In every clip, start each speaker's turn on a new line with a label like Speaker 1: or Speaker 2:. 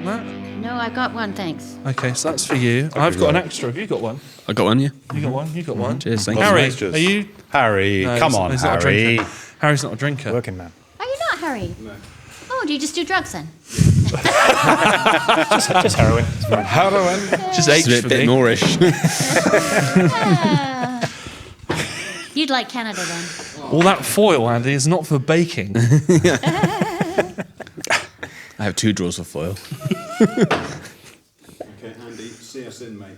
Speaker 1: want that?
Speaker 2: No, I got one, thanks.
Speaker 1: Okay, so that's for you. I've got an extra. Have you got one?
Speaker 3: I got one, yeah.
Speaker 1: You got one? You got one?
Speaker 3: Cheers, thank you.
Speaker 1: Harry,
Speaker 4: Extras.
Speaker 1: are you?
Speaker 4: Harry,
Speaker 1: No,
Speaker 4: come
Speaker 1: he's-
Speaker 4: on,
Speaker 1: he's not a
Speaker 4: Harry.
Speaker 1: drinker. Harry's not a drinker.
Speaker 5: Working man.
Speaker 2: Are you not, Harry? No. Oh, do you just do drugs then?
Speaker 5: Just heroin.
Speaker 4: Heroin.
Speaker 1: Just
Speaker 3: It's
Speaker 1: H
Speaker 3: a
Speaker 1: for
Speaker 3: bit
Speaker 1: me.
Speaker 3: Moorish.
Speaker 2: You'd like Canada then.
Speaker 1: All that foil, Andy, is not for baking.
Speaker 3: I have 2 drawers of foil.
Speaker 4: Okay, Andy, see us in, mate.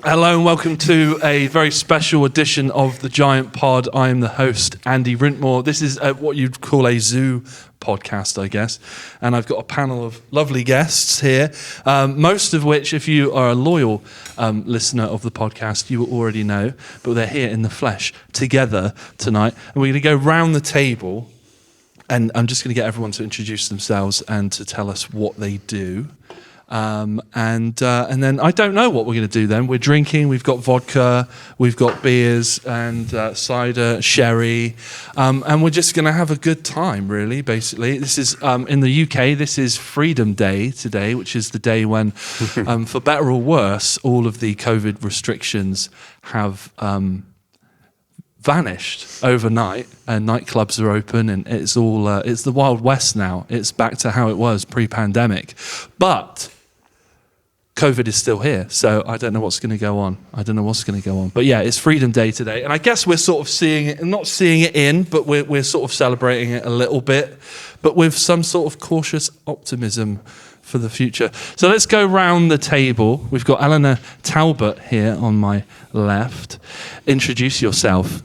Speaker 1: Hello and welcome to a very special edition of the Giant Pod. I am the host, Andy Wrintmore. This is what you'd call a zoo podcast, I guess. And I've got a panel of lovely guests here, most of which, if you are a loyal listener of the podcast, you will already know. But they're here in the flesh together tonight. And we're going to go round the table. And I'm just going to get everyone to introduce themselves and to tell us what they do. And then I don't know what we're going to do then. We're drinking, we've got vodka, we've got beers and cider, sherry, and we're just going to have a good time, really, basically. This is, in the UK, this is Freedom Day today, which is the day when, for better or worse, all of the COVID restrictions have vanished overnight, and nightclubs are open, and it's all it's the Wild West now. It's back to how it was pre-pandemic, but COVID is still here, so I don't know what's going to go on. But yeah, it's Freedom Day today, and I guess we're sort of seeing it, not seeing it in, but we're sort of celebrating it a little bit, but with some sort of cautious optimism for the future. So let's go round the table. We've got Eleanor Talbot here on my left. Introduce yourself.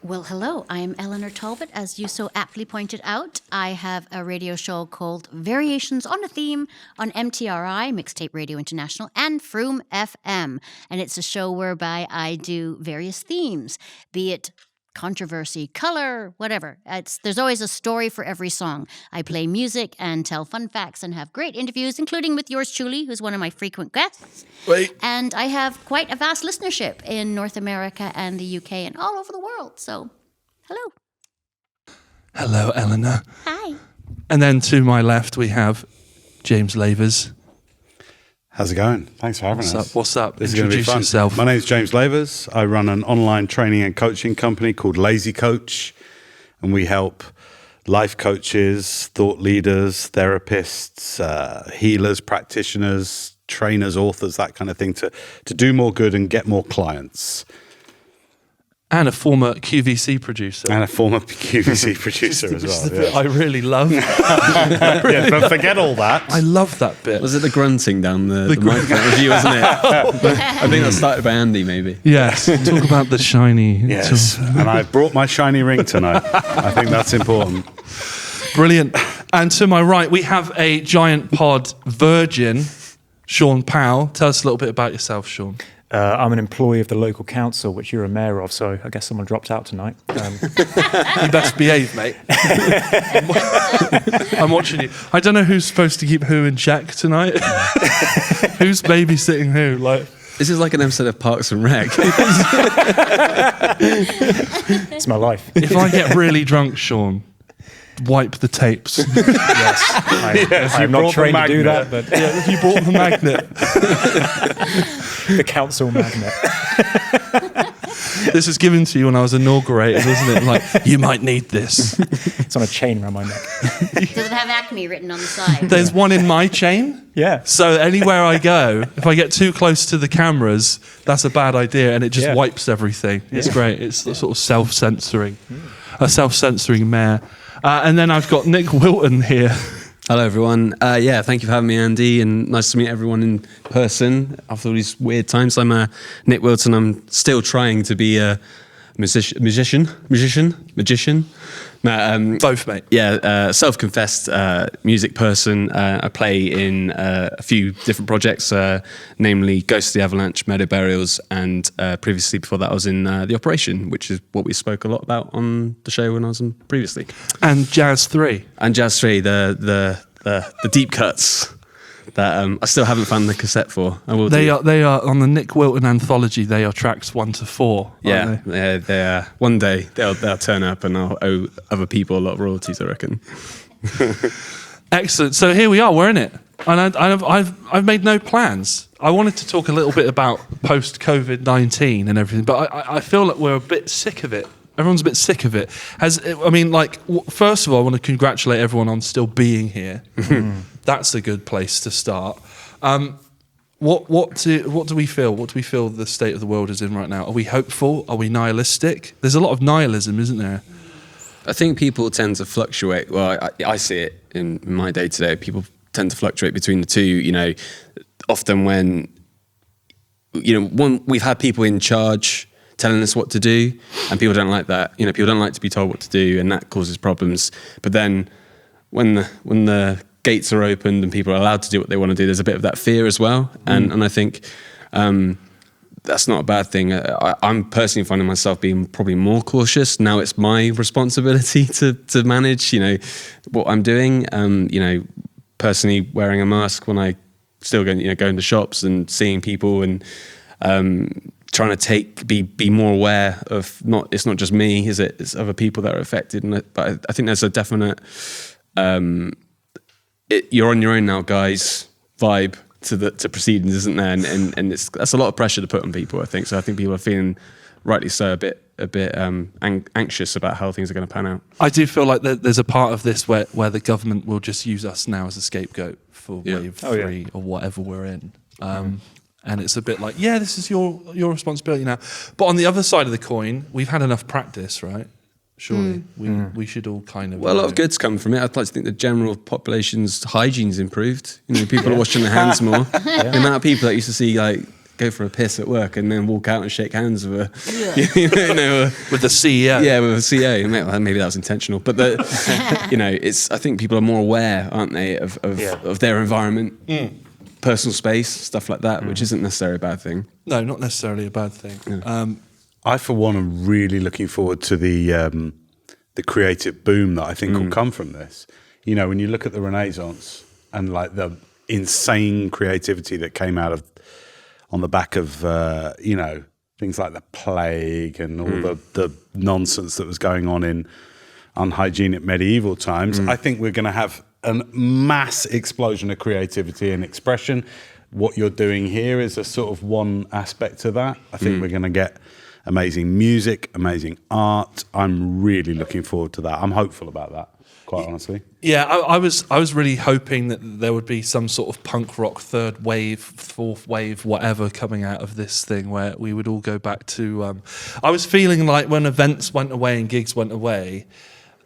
Speaker 2: Well, hello, I'm Eleanor Talbot, as you so aptly pointed out. I have a radio show called Variations on a Theme on MTRI, Mixtape Radio International, and Frome FM. And it's a show whereby I do various themes, be it controversy, color, whatever. There's always a story for every song. I play music and tell fun facts and have great interviews, including with yours truly, who's one of my frequent guests.
Speaker 1: Wait.
Speaker 2: And I have quite a vast listenership in North America and the UK and all over the world. So, hello.
Speaker 1: Hello, Eleanor.
Speaker 2: Hi.
Speaker 1: And then to my left, we have James Lavers.
Speaker 4: How's it going? Thanks for having us.
Speaker 1: What's up?
Speaker 4: This is going to be
Speaker 1: Introduce
Speaker 4: fun.
Speaker 1: yourself.
Speaker 4: My name's James Lavers. I run an online training and coaching company called Lazy Coach, and we help life coaches, thought leaders, therapists, healers, practitioners, trainers, authors, that kind of thing, to do more good and get more clients.
Speaker 1: And a former QVC producer.
Speaker 4: And a former QVC producer as well.
Speaker 1: Bit I really love.
Speaker 4: Yeah, but forget all that.
Speaker 1: I love that bit.
Speaker 3: Was it the grunting down the microphone? It was you, wasn't it? I think that started by Andy, maybe.
Speaker 1: Yes. Talk about the shiny.
Speaker 4: Yes, and I brought my shiny ring tonight. I think that's important.
Speaker 1: Brilliant. And to my right, we have a Giant Pod virgin, Sean Powell. Tell us a little bit about yourself, Sean.
Speaker 5: I'm an employee of the local council, which you're a mayor of, so I guess someone dropped out tonight.
Speaker 1: You best behave, mate. I'm watching you. I don't know who's supposed to keep who in check tonight. Who's babysitting who? Like,
Speaker 3: This is like an episode of Parks and Rec.
Speaker 5: It's my life.
Speaker 1: if I get really drunk, Sean, wipe the tapes.
Speaker 5: Yes, I'm not
Speaker 4: brought the
Speaker 5: trained to do
Speaker 4: magnet.
Speaker 5: that, but
Speaker 1: Yeah, if you brought the magnet.
Speaker 5: the council magnet.
Speaker 1: This was given to you when I was inaugurated, wasn't it? Like, you might need this.
Speaker 5: It's on a chain around my neck.
Speaker 2: Does it have Acme written on the side?
Speaker 1: There's one in my chain.
Speaker 5: Yeah.
Speaker 1: So anywhere I go, if I get too close to the cameras, that's a bad idea, and it just wipes everything. It's great. It's the sort of self-censoring, a self-censoring mayor. And then I've got Nick Wilton here.
Speaker 3: Hello, everyone. Thank you for having me, Andy, and nice to meet everyone in person after all these weird times. I'm Nick Wilton. I'm still trying to be a magician.
Speaker 1: Both, mate.
Speaker 3: Yeah, self-confessed music person. I play in a few different projects, namely Ghost of the Avalanche, Meadow Burials, and previously before that I was in The Operation, which is what we spoke a lot about on the show when I was on previously.
Speaker 1: And Jazz 3.
Speaker 3: And Jazz 3, the deep cuts that I still haven't found the cassette for. I will.
Speaker 1: They are on the Nick Wilton anthology. They are tracks 1 to 4.
Speaker 3: Yeah,
Speaker 1: they?
Speaker 3: One day they'll turn up, and I'll owe other people a lot of royalties, I reckon.
Speaker 1: Excellent. So here we are. We're in it, and I've made no plans. I wanted to talk a little bit about post-COVID-19 and everything, but I feel like we're a bit sick of it. Everyone's a bit sick of it. First of all, I want to congratulate everyone on still being here. That's a good place to start. What do we feel? What do we feel the state of the world is in right now? Are we hopeful? Are we nihilistic? There's a lot of nihilism, isn't there?
Speaker 3: I think people tend to fluctuate. Well, I see it in my day-to-day. People tend to fluctuate between the two. Often when, we've had people in charge telling us what to do, and people don't like that. People don't like to be told what to do, and that causes problems. But then when the gates are opened and people are allowed to do what they want to do, there's a bit of that fear as well. And I think that's not a bad thing. I'm personally finding myself being probably more cautious. Now it's my responsibility to manage, what I'm doing. Personally wearing a mask when I still go into shops and seeing people and trying to be more aware of it's not just me, is it? It's other people that are affected. But I think there's a definite you're on your own now, guys vibe to proceedings, isn't there? And that's a lot of pressure to put on people, I think. So I think people are feeling, rightly so, a bit anxious about how things are going to pan out.
Speaker 1: I do feel like there's a part of this where the government will just use us now as a scapegoat for wave 3 or whatever we're in. And it's a bit like, this is your responsibility now. But on the other side of the coin, we've had enough practice, right? Surely we should all kind of...
Speaker 3: Well, a lot of good's come from it. I'd like to think the general population's hygiene's improved. People are washing their hands more. The amount of people that used to see go for a piss at work and then walk out and shake hands with
Speaker 1: with the CEO.
Speaker 3: Yeah, with a CEO. Maybe that was intentional. But I think people are more aware, aren't they, of their environment, personal space, stuff like that, which isn't necessarily a bad thing.
Speaker 1: No, not necessarily a bad thing.
Speaker 3: Yeah.
Speaker 4: I, for one, am really looking forward to the creative boom that I think will come from this. When you look at the Renaissance and the insane creativity that came out of on the back of things like the plague and all the nonsense that was going on in unhygienic medieval times, I think we're going to have a mass explosion of creativity and expression. What you're doing here is a sort of one aspect to that. I think we're going to get amazing music, amazing art. I'm really looking forward to that. I'm hopeful about that, quite honestly.
Speaker 1: Yeah, I was really hoping that there would be some sort of punk rock third wave, fourth wave, whatever coming out of this thing where we would all go back to... I was feeling like when events went away and gigs went away,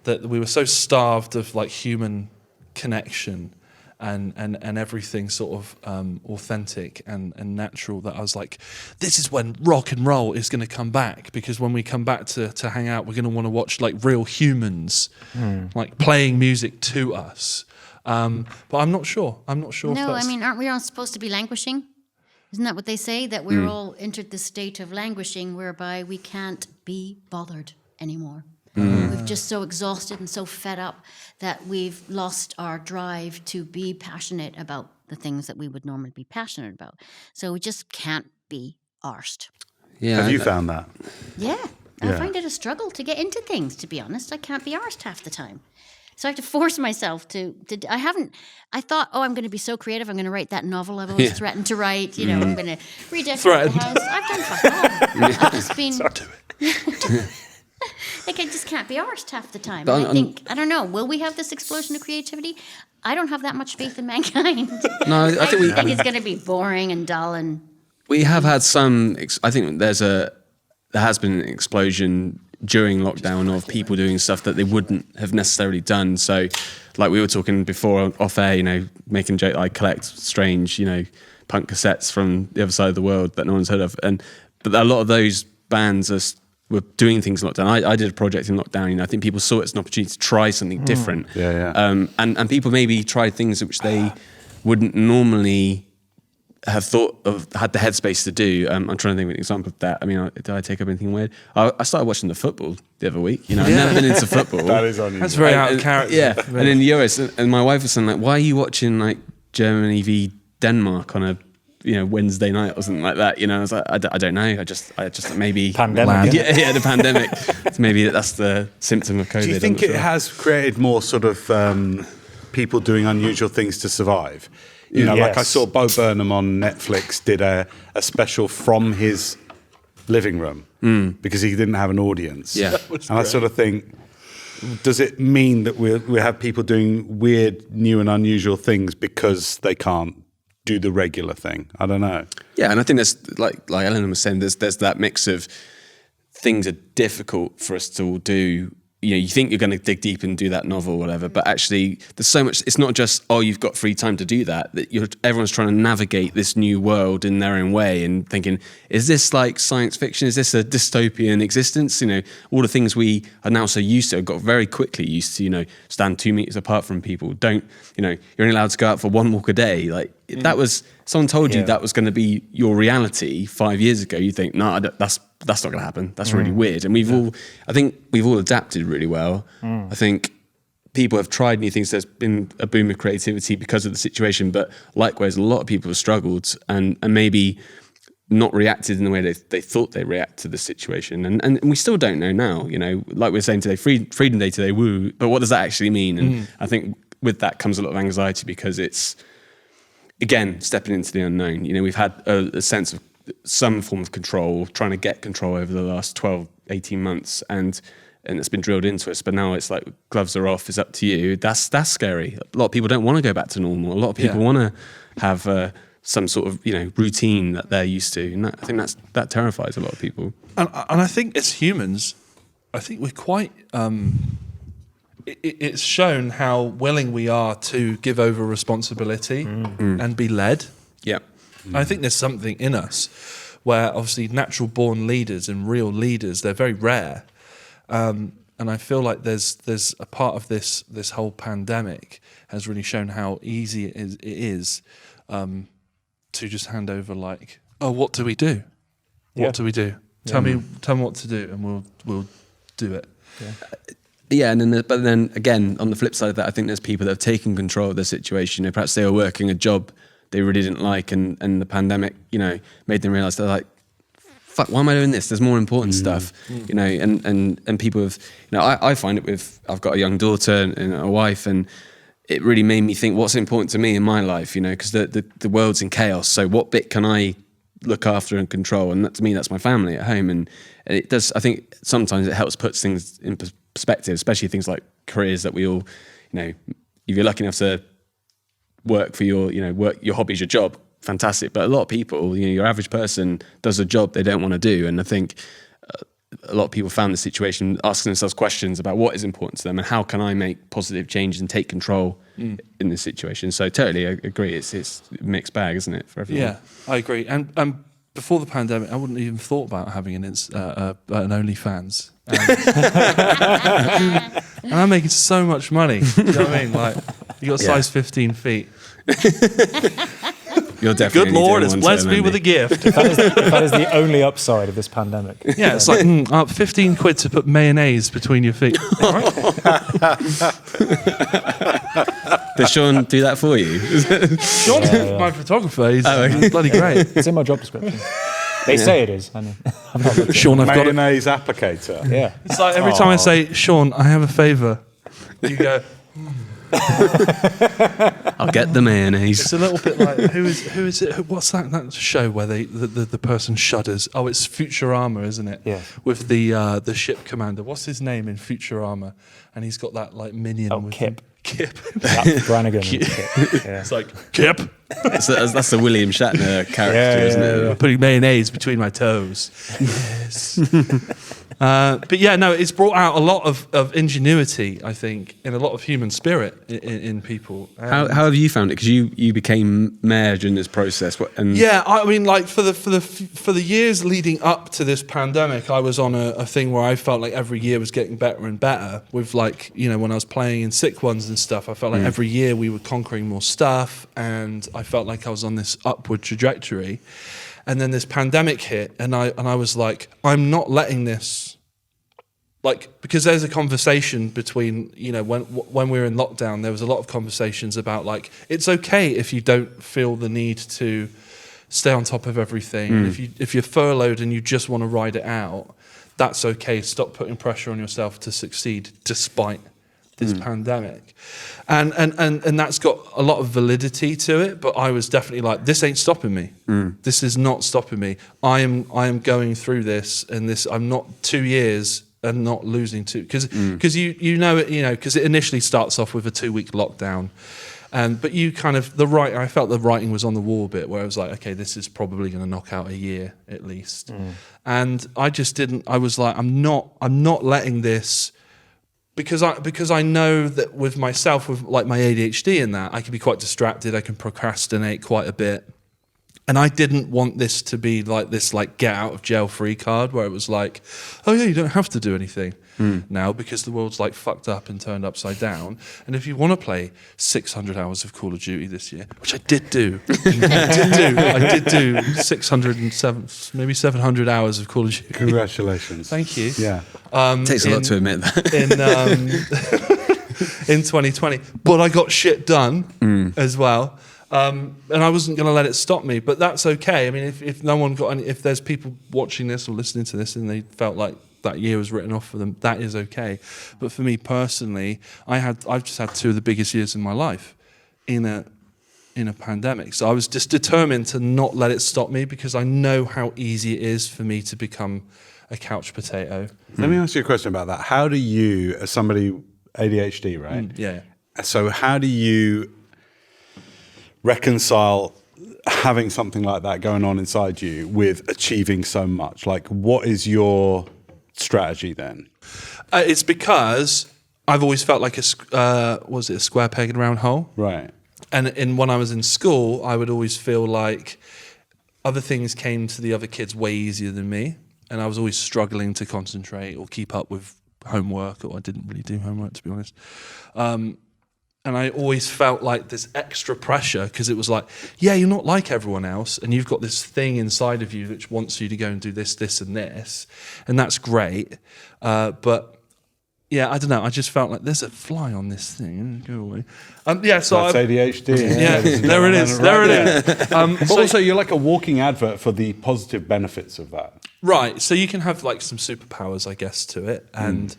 Speaker 1: that we were so starved of human connection and everything sort of authentic and natural, that I was like, this is when rock and roll is going to come back, because when we come back to hang out, we're going to want to watch real humans playing music to us. But I'm not sure. No,
Speaker 2: aren't we all supposed to be languishing? Isn't that what they say? That we're all entered the state of languishing whereby we can't be bothered anymore. We're just so exhausted and so fed up that we've lost our drive to be passionate about the things that we would normally be passionate about. So we just can't be arsed.
Speaker 3: Yeah.
Speaker 4: Have you found that?
Speaker 2: Yeah. I find it a struggle to get into things, to be honest. I can't be arsed half the time. So I have to force myself to I thought, I'm going to be so creative. I'm going to write that novel I've always threatened to write. I'm going to redecorate the house. I've done fuck all. I've just been...
Speaker 1: I'll do it.
Speaker 2: I just can't be arsed half the time. I don't know, will we have this explosion of creativity? I don't have that much faith in mankind.
Speaker 3: No, I think
Speaker 2: it's going to be boring and dull. And
Speaker 3: we have had some, I think there has been an explosion during lockdown of people doing stuff that they wouldn't have necessarily done. So we were talking before off air, making joke, I collect strange, punk cassettes from the other side of the world that no one's heard of. But a lot of those bands were doing things in lockdown. I did a project in lockdown. I think people saw it as an opportunity to try something different. And people maybe tried things which they wouldn't normally have thought of, had the headspace to do. I'm trying to think of an example of that. Did I take up anything weird? I started watching the football the other week. I've never been into football.
Speaker 4: That is unusual.
Speaker 1: That's very out of character.
Speaker 3: Yeah, and in the Euros, and my wife was saying, why are you watching Germany v Denmark on a Wednesday night or something like that? I was like, I don't know. I just maybe
Speaker 5: pandemic.
Speaker 3: Yeah, the pandemic. Maybe that's the symptom of COVID.
Speaker 4: Do you think it has created more sort of people doing unusual things to survive. You know, like I saw Bo Burnham on Netflix did a special from his living room because he didn't have an audience.
Speaker 3: Yeah.
Speaker 4: And I sort of think, does it mean that we have people doing weird, new and unusual things because they can't do the regular thing? I don't know.
Speaker 3: Yeah, and I think there's, like Eleanor was saying, there's that mix of things are difficult for us to all do. You know, you think you're going to dig deep and do that novel or whatever, but actually there's so much. It's not just, oh, you've got free time to do that. Everyone's trying to navigate this new world in their own way and thinking, is this like science fiction? Is this a dystopian existence? You know, all the things we are now so used to, have got very quickly used to, you know, stand 2 meters apart from people. Don't, you know, you're only allowed to go out for 1 walk a day. Like that was, someone told you that was going to be your reality 5 years ago. You think, no, that's not going to happen. That's really weird. And I think we've all adapted really well. I think people have tried new things. There's been a boom of creativity because of the situation, but likewise, a lot of people have struggled and maybe not reacted in the way they thought they react to the situation. And we still don't know now, you know, like we were saying today, Freedom Day today, woo, but what does that actually mean? And I think with that comes a lot of anxiety because it's, again, stepping into the unknown. You know, we've had a sense of some form of control, trying to get control over the last 12, 18 months, and it's been drilled into us. But now it's like, gloves are off, it's up to you. That's scary. A lot of people don't want to go back to normal. A lot of people want to have some sort of, you know, routine that they're used to. And I think that terrifies a lot of people.
Speaker 1: And I think as humans, I think we're quite... it's shown how willing we are to give over responsibility and be led.
Speaker 3: Yeah.
Speaker 1: I think there's something in us where obviously natural born leaders and real leaders, they're very rare. And I feel like there's a part of this whole pandemic has really shown how easy it is to just hand over like, oh, what do we do? What do we do? Tell me what to do and we'll do it.
Speaker 3: Yeah, and but then again, on the flip side of that, I think there's people that have taken control of their situation. You know, perhaps they were working a job they really didn't like, and the pandemic, you know, made them realise they're like, fuck, why am I doing this? There's more important stuff, you know, and people have, you know, I find it with, I've got a young daughter and a wife, and it really made me think what's important to me in my life, you know, because the world's in chaos. So what bit can I look after and control? And that, to me, that's my family at home. And it does, I think sometimes it helps put things in perspective, especially things like careers that we all, you know, if you're lucky enough to work for your, you know, your hobby's your job, fantastic. But a lot of people, you know, your average person does a job they don't want to do. And I think a lot of people found the situation asking themselves questions about what is important to them and how can I make positive changes and take control in this situation. So totally I agree. It's a mixed bag, isn't it, for everyone?
Speaker 1: Yeah, I agree. And before the pandemic, I wouldn't even thought about having an OnlyFans. And I'm making so much money. Do you know what I mean? Like, you got size 15 feet.
Speaker 3: You're definitely
Speaker 1: Good Lord has blessed me with a gift.
Speaker 5: That is the only upside of this pandemic.
Speaker 1: Yeah, it's like 15 quid to put mayonnaise between your feet.
Speaker 3: Does Sean do that for you?
Speaker 1: Sean's my photographer. He's bloody great.
Speaker 5: It's in my job description. They say it is. I mean, I'm not looking.
Speaker 1: Sean, I've got it.
Speaker 4: Mayonnaise applicator.
Speaker 5: Yeah.
Speaker 1: It's like every time I say, Sean, I have a favour, you go,
Speaker 3: I'll get the mayonnaise.
Speaker 1: it's a little bit like, who is it? What's that show where the person shudders? Oh, it's Futurama, isn't it?
Speaker 5: Yeah.
Speaker 1: With the ship commander. What's his name in Futurama? And he's got that like minion.
Speaker 5: Oh,
Speaker 1: with
Speaker 5: Kip.
Speaker 1: him. Kip.
Speaker 5: Brannigan.
Speaker 1: Kip.
Speaker 5: Yeah.
Speaker 1: It's like, Kip.
Speaker 3: That's the William Shatner character, isn't it?
Speaker 1: Putting mayonnaise between my toes. Yes. But yeah, no, it's brought out a lot of ingenuity, I think, in a lot of human spirit in people.
Speaker 3: How have you found it? Because you became mayor during this process.
Speaker 1: Yeah, I mean, like for the years leading up to this pandemic, I was on a thing where I felt like every year was getting better and better. With like, you know, when I was playing in Sick Ones and stuff, I felt like every year we were conquering more stuff, and I felt like I was on this upward trajectory. And then this pandemic hit, and I was like, I'm not letting this, like, because there's a conversation between, you know, when we were in lockdown, there was a lot of conversations about like, it's okay if you don't feel the need to stay on top of everything. If you're furloughed and you just want to ride it out, that's okay. Stop putting pressure on yourself to succeed despite this pandemic. And that's got a lot of validity to it, but I was definitely like, this ain't stopping me. This is not stopping me. I am going through this, and this, I'm not 2 years and not losing two, because because it initially starts off with a 2-week lockdown. But you kind of, I felt the writing was on the wall a bit, where I was like, okay, this is probably going to knock out a year at least. And I just didn't, I was like, I'm not letting this, because I know that with myself, with like my ADHD and that, I can be quite distracted, I can procrastinate quite a bit. And I didn't want this to be like this, like, get out of jail free card, where it was like, oh yeah, you don't have to do anything now, because the world's like fucked up and turned upside down. And if you want to play 600 hours of Call of Duty this year, which I did do, I did do 607, maybe 700 hours of Call of Duty.
Speaker 4: Congratulations.
Speaker 1: Thank you.
Speaker 4: Yeah.
Speaker 3: Takes a lot to admit that.
Speaker 1: In 2020, but I got shit done as well. And I wasn't going to let it stop me, but that's okay. I mean, if no one got any, if there's people watching this or listening to this and they felt like that year was written off for them, that is okay. But for me personally, I've just had two of the biggest years in my life in a pandemic. So I was just determined to not let it stop me, because I know how easy it is for me to become a couch potato.
Speaker 4: Let me ask you a question about that. How do you, as somebody, ADHD, right?
Speaker 1: Yeah.
Speaker 4: So how do you reconcile having something like that going on inside you with achieving so much? Like, what is your strategy then?
Speaker 1: It's because I've always felt like a square peg in a round hole.
Speaker 4: Right.
Speaker 1: And when I was in school, I would always feel like other things came to the other kids way easier than me. And I was always struggling to concentrate or keep up with homework, or I didn't really do homework, to be honest. And I always felt like this extra pressure, because it was like, yeah, you're not like everyone else, and you've got this thing inside of you which wants you to go and do this, this, and this, and that's great. But yeah, I don't know. I just felt like there's a fly on this thing. Go away. Yeah, so
Speaker 4: that's ADHD.
Speaker 1: Yeah, there it is. There it is.
Speaker 4: But also, you're like a walking advert for the positive benefits of that.
Speaker 1: Right. So you can have like some superpowers, I guess, to it, and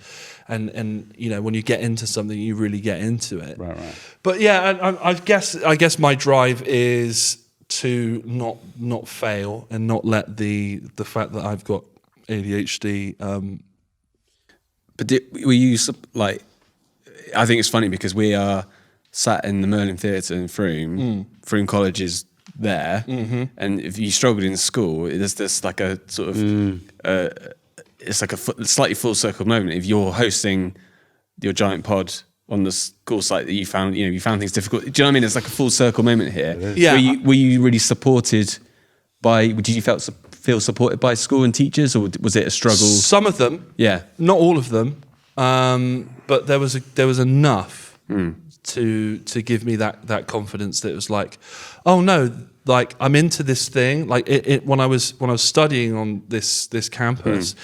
Speaker 1: you know, when you get into something, you really get into it.
Speaker 4: Right.
Speaker 1: But yeah, I guess my drive is to not fail and not let the fact that I've got ADHD.
Speaker 3: But were you like? I think it's funny because we are sat in the Merlin Theatre in Frome. Frome College is there, and if you struggled in school, there's this like a sort of it's like a slightly full circle moment. If you're hosting your giant pod on the school site that you found things difficult. Do you know what I mean? It's like a full circle moment here.
Speaker 1: Yeah.
Speaker 3: Were you really supported by? Did you feel supported by school and teachers, or was it a struggle?
Speaker 1: Some of them,
Speaker 3: yeah,
Speaker 1: not all of them, but there was enough to give me that confidence that it was like, oh no, like I'm into this thing. Like it when I was studying on this campus,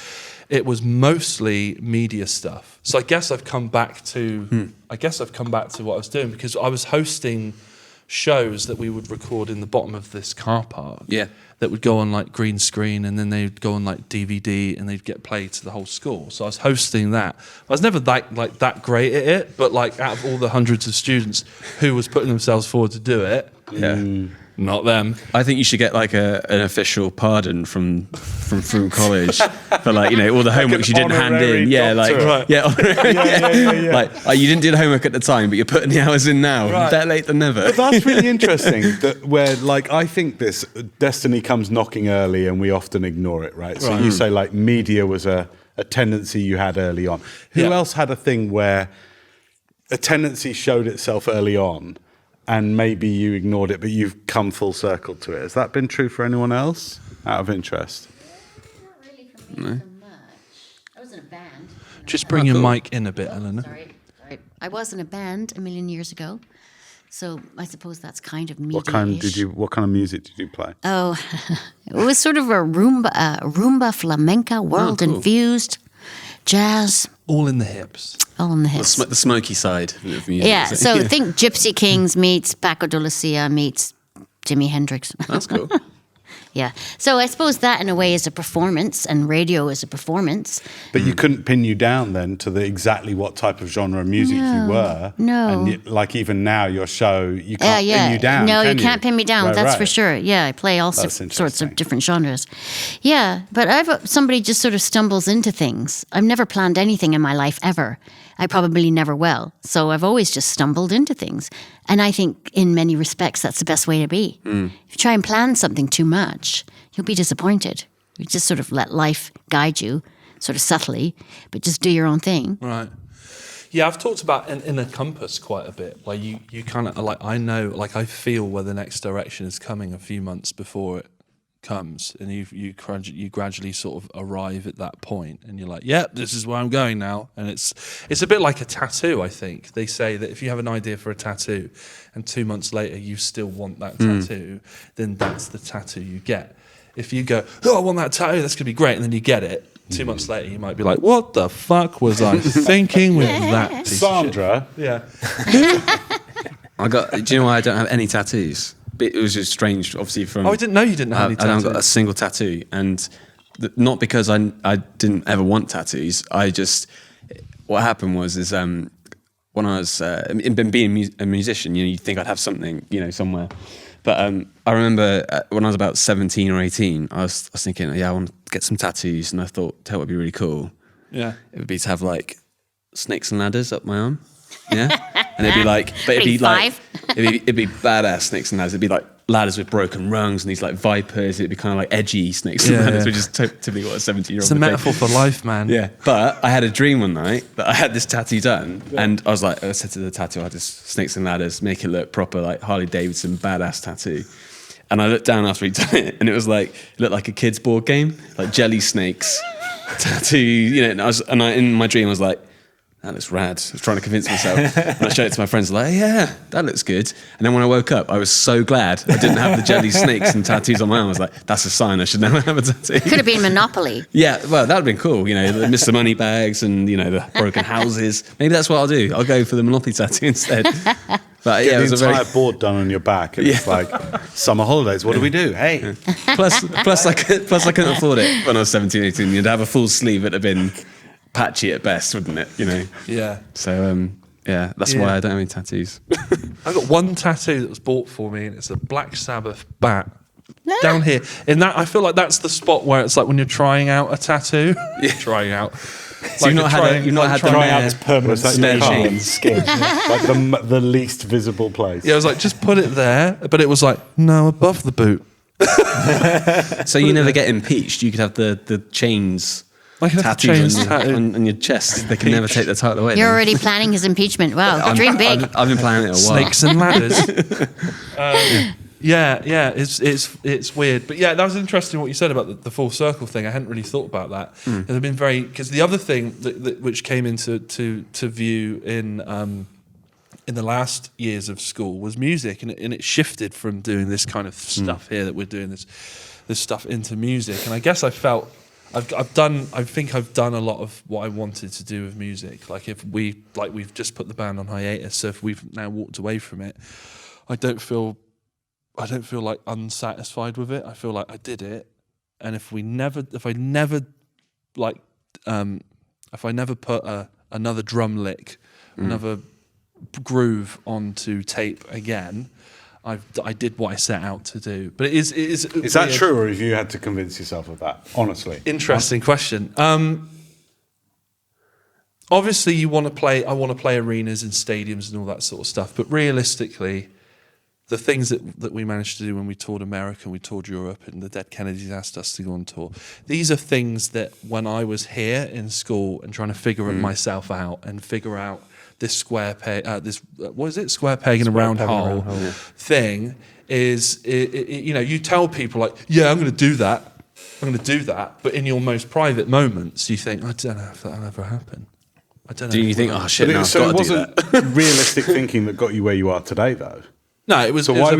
Speaker 1: it was mostly media stuff. So I guess I've come back to what I was doing, because I was hosting shows that we would record in the bottom of this car park.
Speaker 3: Yeah.
Speaker 1: That would go on like green screen, and then they'd go on like DVD, and they'd get played to the whole school. So I was hosting that. I was never that great at it, but like out of all the hundreds of students who was putting themselves forward to do it, not them.
Speaker 3: I think you should get like an official pardon from Frome College for like, you know, all the homework you didn't hand in. Yeah,
Speaker 4: doctor.
Speaker 3: like yeah. Like you didn't do the homework at the time, but you're putting the hours in now.
Speaker 1: Right.
Speaker 3: Better late than never.
Speaker 4: But that's really interesting. Where like I think this destiny comes knocking early, and we often ignore it. Right. So you say like media was a tendency you had early on. Who else had a thing where a tendency showed itself early on, and maybe you ignored it, but you've come full circle to it? Has that been true for anyone else, out of interest?
Speaker 2: Not really for me so much. I was in a band.
Speaker 1: Just bring your mic in a bit, Eleanor.
Speaker 2: Sorry. I was in a band a million years ago, so I suppose that's kind of media-ish.
Speaker 4: What kind of music did you play?
Speaker 2: Oh, it was sort of a rumba flamenca, world-infused jazz.
Speaker 1: All in the hips.
Speaker 2: All in the hips.
Speaker 3: The smoky side of music.
Speaker 2: Yeah, so think Gypsy Kings meets Paco de Lucia meets Jimi Hendrix.
Speaker 3: That's cool.
Speaker 2: Yeah. So I suppose that in a way is a performance, and radio is a performance.
Speaker 4: But you couldn't pin you down then to exactly what type of genre of music you were.
Speaker 2: No.
Speaker 4: And like even now, your show, you can't pin you down.
Speaker 2: No,
Speaker 4: can
Speaker 2: you can't pin me down. That's for
Speaker 4: right.
Speaker 2: sure. Yeah, I play all
Speaker 4: That's
Speaker 2: sorts
Speaker 4: interesting.
Speaker 2: of different genres. Yeah, but somebody just sort of stumbles into things. I've never planned anything in my life ever. I probably never will. So I've always just stumbled into things. And I think in many respects, that's the best way to be. If you try and plan something too much, you'll be disappointed. You just sort of let life guide you, sort of subtly, but just do your own thing.
Speaker 1: Right. Yeah, I've talked about in a compass quite a bit. Like you kind of like, I know, like I feel where the next direction is coming a few months before it comes, and you gradually sort of arrive at that point, and you're like, yeah, this is where I'm going now. And it's a bit like a tattoo. I think they say that if you have an idea for a tattoo, and 2 months later you still want that tattoo, then that's the tattoo you get. If you go, oh, I want that tattoo, that's gonna be great, and then you get it, 2 months later you might be like, what the fuck was I thinking with that piece of shit?
Speaker 4: Sandra.
Speaker 1: Yeah.
Speaker 3: Do you know why I don't have any tattoos? It was just strange, obviously. From
Speaker 1: Oh, I didn't know you didn't have any
Speaker 3: I haven't got a
Speaker 1: tattoos.
Speaker 3: single tattoo, and not because I didn't ever want tattoos. What happened was when I was being a musician, you'd think I'd have something, somewhere. But I remember when I was about 17 or 18, I was thinking, yeah, I want to get some tattoos, and I thought, tell what would be really cool.
Speaker 1: Yeah.
Speaker 3: It would be to have like snakes and ladders up my arm. Yeah. And it'd be like, but it'd be
Speaker 2: Pretty
Speaker 3: like,
Speaker 2: five.
Speaker 3: it'd be badass snakes and ladders. It'd be like ladders with broken rungs and these like vipers. It'd be kind of like edgy snakes and
Speaker 1: Yeah,
Speaker 3: ladders,
Speaker 1: yeah.
Speaker 3: which is typically what a 17-year-old
Speaker 1: It's a
Speaker 3: would think.
Speaker 1: metaphor for life, man.
Speaker 3: Yeah. But I had a dream one night that I had this tattoo done, and I was like, I said to the tattoo artist, snakes and ladders, make it look proper, like Harley Davidson, badass tattoo. And I looked down after he'd done it, and it looked like a kid's board game, like jelly snakes tattoo, and in my dream I was like, that looks rad. I was trying to convince myself. And I showed it to my friends, like, yeah, that looks good. And then when I woke up, I was so glad I didn't have the jelly snakes and tattoos on my arm. I was like, that's a sign I should never have a tattoo.
Speaker 2: Could have been Monopoly.
Speaker 3: Yeah, well, that would have been cool. The Mr. Moneybags and, the broken houses. Maybe that's what I'll do. I'll go for the Monopoly tattoo instead. But yeah,
Speaker 4: Get
Speaker 3: it was
Speaker 4: the
Speaker 3: a
Speaker 4: entire
Speaker 3: very...
Speaker 4: board done on your back, and it's like summer holidays. What do we do? Hey,
Speaker 3: Plus I couldn't afford it when I was 17, 18. You'd have a full sleeve. It'd have been patchy at best, wouldn't it?
Speaker 1: Yeah.
Speaker 3: So, yeah, that's why I don't have any tattoos.
Speaker 1: I got one tattoo that was bought for me, and it's a Black Sabbath bat down here. In that, I feel like that's the spot where it's like when you're trying out a tattoo. Trying out.
Speaker 3: So you've not had the
Speaker 5: Trying out this permanent
Speaker 3: snare
Speaker 5: scar on
Speaker 3: chains.
Speaker 5: the skin.
Speaker 4: like the least visible place.
Speaker 1: Yeah, I was like, just put it there, but it was like, no, above the boot.
Speaker 3: So you never get impeached. You could have the chains
Speaker 1: I could have the
Speaker 3: tattooed
Speaker 1: chains
Speaker 3: on
Speaker 1: tattooed.
Speaker 3: on your chest. They can never take the title away.
Speaker 2: You're
Speaker 3: then.
Speaker 2: already planning his impeachment. Wow, dream big.
Speaker 3: I've been planning it a while.
Speaker 1: Snakes and ladders. Yeah, it's weird, but yeah, that was interesting what you said about the full circle thing. I hadn't really thought about that. I've been because the other thing that which came into to view in the last years of school was music, and it shifted from doing this kind of stuff here that we're doing this stuff into music, and I guess I felt. I think I've done a lot of what I wanted to do with music. Like we've just put the band on hiatus, so if we've now walked away from it, I don't feel like unsatisfied with it. I feel like I did it, and if I never put another drum lick, another groove onto tape again, I did what I set out to do. But it is.
Speaker 4: Is that true, or have you had to convince yourself of that? Honestly,
Speaker 1: Interesting question. Obviously, I want to play arenas and stadiums and all that sort of stuff. But realistically, the things that we managed to do when we toured America and we toured Europe and the Dead Kennedys asked us to go on tour, these are things that when I was here in school and trying to figure myself out and figure out this square peg, square peg in a round hole thing is, you tell people like, yeah, I'm going to do that. But in your most private moments, you think, I don't know if that'll ever happen. I don't know.
Speaker 3: Do you think, oh shit, now I've
Speaker 4: so
Speaker 3: got
Speaker 4: it
Speaker 3: to do
Speaker 4: wasn't
Speaker 3: that?
Speaker 4: realistic thinking that got you where you are today, though.
Speaker 1: No, it was.
Speaker 4: So why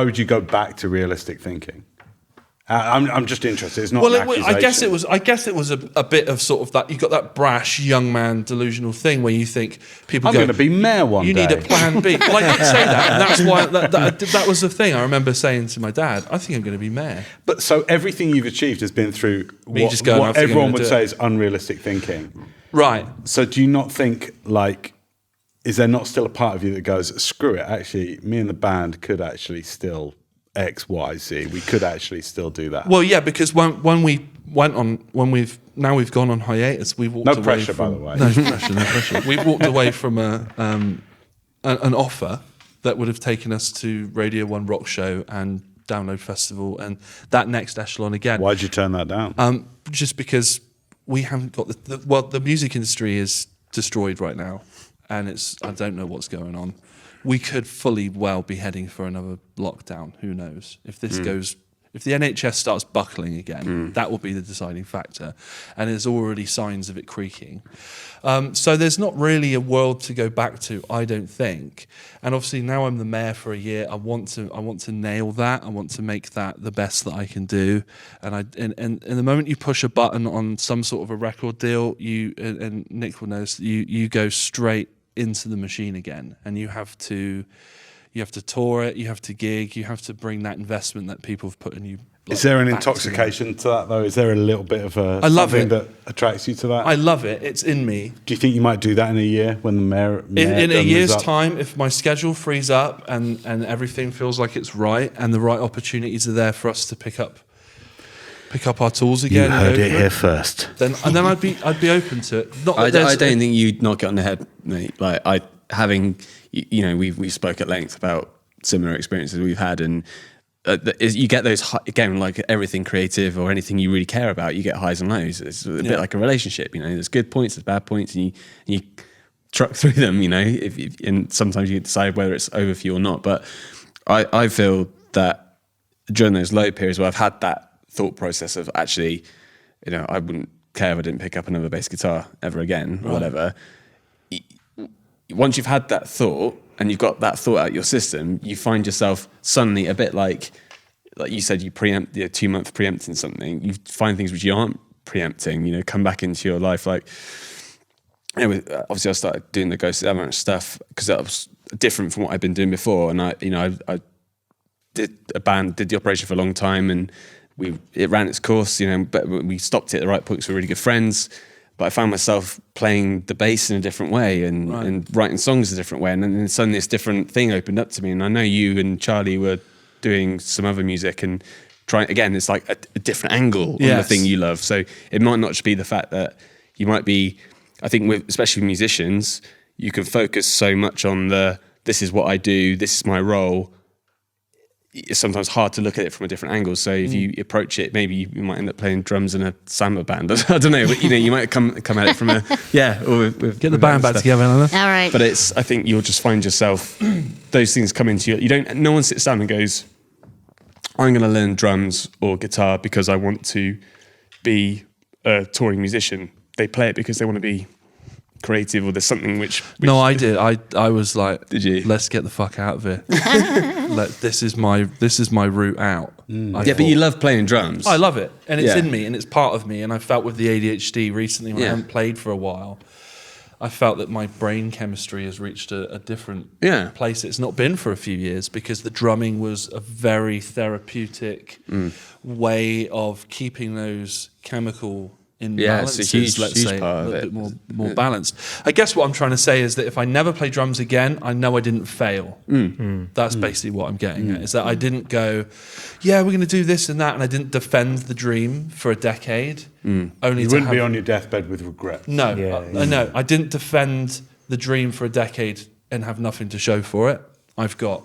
Speaker 4: would you go back to realistic thinking I'm just interested. It's not.
Speaker 1: Well,
Speaker 4: an accusation.
Speaker 1: I guess it was a bit of sort of that. You got that brash young man delusional thing where you think people
Speaker 4: I'm going to be mayor one day.
Speaker 1: You need a plan B. Well, I did say that, and that's why that was the thing. I remember saying to my dad, "I think I'm going to be mayor."
Speaker 4: But so everything you've achieved has been through
Speaker 1: just going,
Speaker 4: what everyone would say is unrealistic thinking,
Speaker 1: right?
Speaker 4: So do you not think like? Is there not still a part of you that goes, screw it, actually, me and the band could actually still X, Y, Z. We could actually still do that.
Speaker 1: Well, yeah, because when we've gone on hiatus, we've walked away.
Speaker 4: No pressure, by the way.
Speaker 1: No pressure. We've walked away from an offer that would have taken us to Radio 1 Rock Show and Download Festival and that next echelon again.
Speaker 4: Why'd you turn that down?
Speaker 1: Just because we haven't got the music industry is destroyed right now. And I don't know what's going on. We could fully well be heading for another lockdown. Who knows? If this goes, if the NHS starts buckling again, that will be the deciding factor. And there's already signs of it creaking. So there's not really a world to go back to, I don't think. And obviously now I'm the mayor for a year. I want to nail that. I want to make that the best that I can do. And the moment you push a button on some sort of a record deal, and Nick will notice, you go straight into the machine again, and you have to tour it, you have to gig, you have to bring that investment that people have put in you.
Speaker 4: Is there an intoxication to that though? Is there a little bit of
Speaker 1: I love
Speaker 4: something
Speaker 1: it.
Speaker 4: that attracts you to that?
Speaker 1: I love it. It's in me.
Speaker 4: Do you think you might do that in a year when the mayor
Speaker 1: In a year's
Speaker 4: up?
Speaker 1: time, if my schedule frees up and everything feels like it's right and the right opportunities are there for us to pick up our tools again.
Speaker 4: You heard it here first.
Speaker 1: Then I'd be open to it.
Speaker 3: I don't think you'd knock it on the head, mate. Like we spoke at length about similar experiences we've had, and you get those again, like everything creative or anything you really care about, you get highs and lows. It's a bit like a relationship, there's good points, there's bad points, and you truck through them, and sometimes you decide whether it's over for you or not. But I feel that during those low periods where I've had that thought process of actually, I wouldn't care if I didn't pick up another bass guitar ever again, or whatever. Once you've had that thought and you've got that thought out your system, you find yourself suddenly a bit like you said, you preempt, 2 month preempting something. You find things which you aren't preempting, come back into your life. Like, obviously I started doing the Ghost of the Avalanche stuff because that was different from what I'd been doing before. And I did the operation for a long time, and it ran its course, but we stopped it at the right point because we were really good friends. But I found myself playing the bass in a different way and writing songs a different way. And then suddenly this different thing opened up to me. And I know you and Charlie were doing some other music and trying, again, it's like a different angle on the thing you love. So it might not just be the fact that you might be, I think especially with musicians, you can focus so much on this is what I do, this is my role. It's sometimes hard to look at it from a different angle. So if you approach it, maybe you might end up playing drums in a samba band. I don't know, but you might come at it from or with
Speaker 1: get the band back together, Eleanor.
Speaker 2: All right.
Speaker 3: But I think you'll just find yourself, those things come into you. No one sits down and goes, I'm going to learn drums or guitar because I want to be a touring musician. They play it because they want to be creative, or there's something which
Speaker 1: No, I did. I was like,
Speaker 3: did you?
Speaker 1: Let's get the fuck out of here. This is my route out.
Speaker 3: But you love playing drums.
Speaker 1: I love it, and it's in me, and it's part of me. And I felt with the ADHD recently when I haven't played for a while, I felt that my brain chemistry has reached a different place. It's not been for a few years because the drumming was a very therapeutic way of keeping those chemical imbalances,
Speaker 3: it's a huge
Speaker 1: let's say,
Speaker 3: part
Speaker 1: a
Speaker 3: of
Speaker 1: little
Speaker 3: it.
Speaker 1: bit more balanced. I guess what I'm trying to say is that if I never play drums again, I know I didn't fail. That's basically what I'm getting at, is that I didn't go, we're going to do this and that, and I didn't defend the dream for a decade. Only
Speaker 4: You
Speaker 1: to
Speaker 4: wouldn't be on your deathbed with regret.
Speaker 1: No, no, I didn't defend the dream for a decade and have nothing to show for it. I've got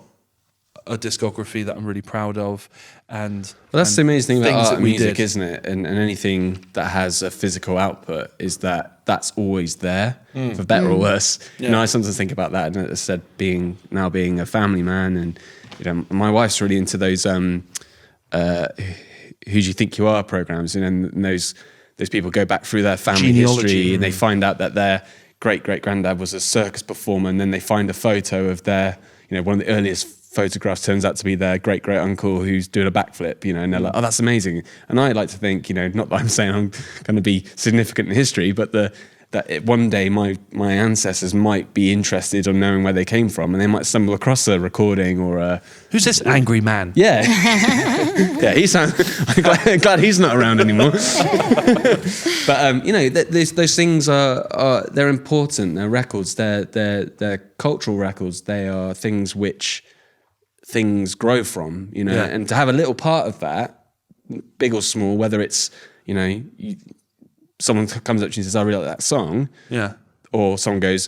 Speaker 1: a discography that I'm really proud of, and
Speaker 3: that's the amazing thing about art and
Speaker 1: we
Speaker 3: music,
Speaker 1: did.
Speaker 3: isn't it? And anything that has a physical output is that's always there, for better or worse. I sometimes think about that, and as I said, being a family man, and my wife's really into those who do you think you are programs, and those people go back through their family history and they find out that their great granddad was a circus performer, and then they find a photo of their one of the earliest photograph turns out to be their great uncle who's doing a backflip, and they're like, oh, that's amazing. And I like to think, not that I'm saying I'm going to be significant in history, but one day my ancestors might be interested in knowing where they came from, and they might stumble across a recording or a...
Speaker 1: Who's this angry man?
Speaker 3: Yeah. Yeah, I'm glad he's not around anymore. But, those things they're important. They're records. They're cultural records. They are things which things grow from, and to have a little part of that, big or small, whether it's, someone comes up to you and says, I really like that song.
Speaker 1: Yeah.
Speaker 3: Or someone goes,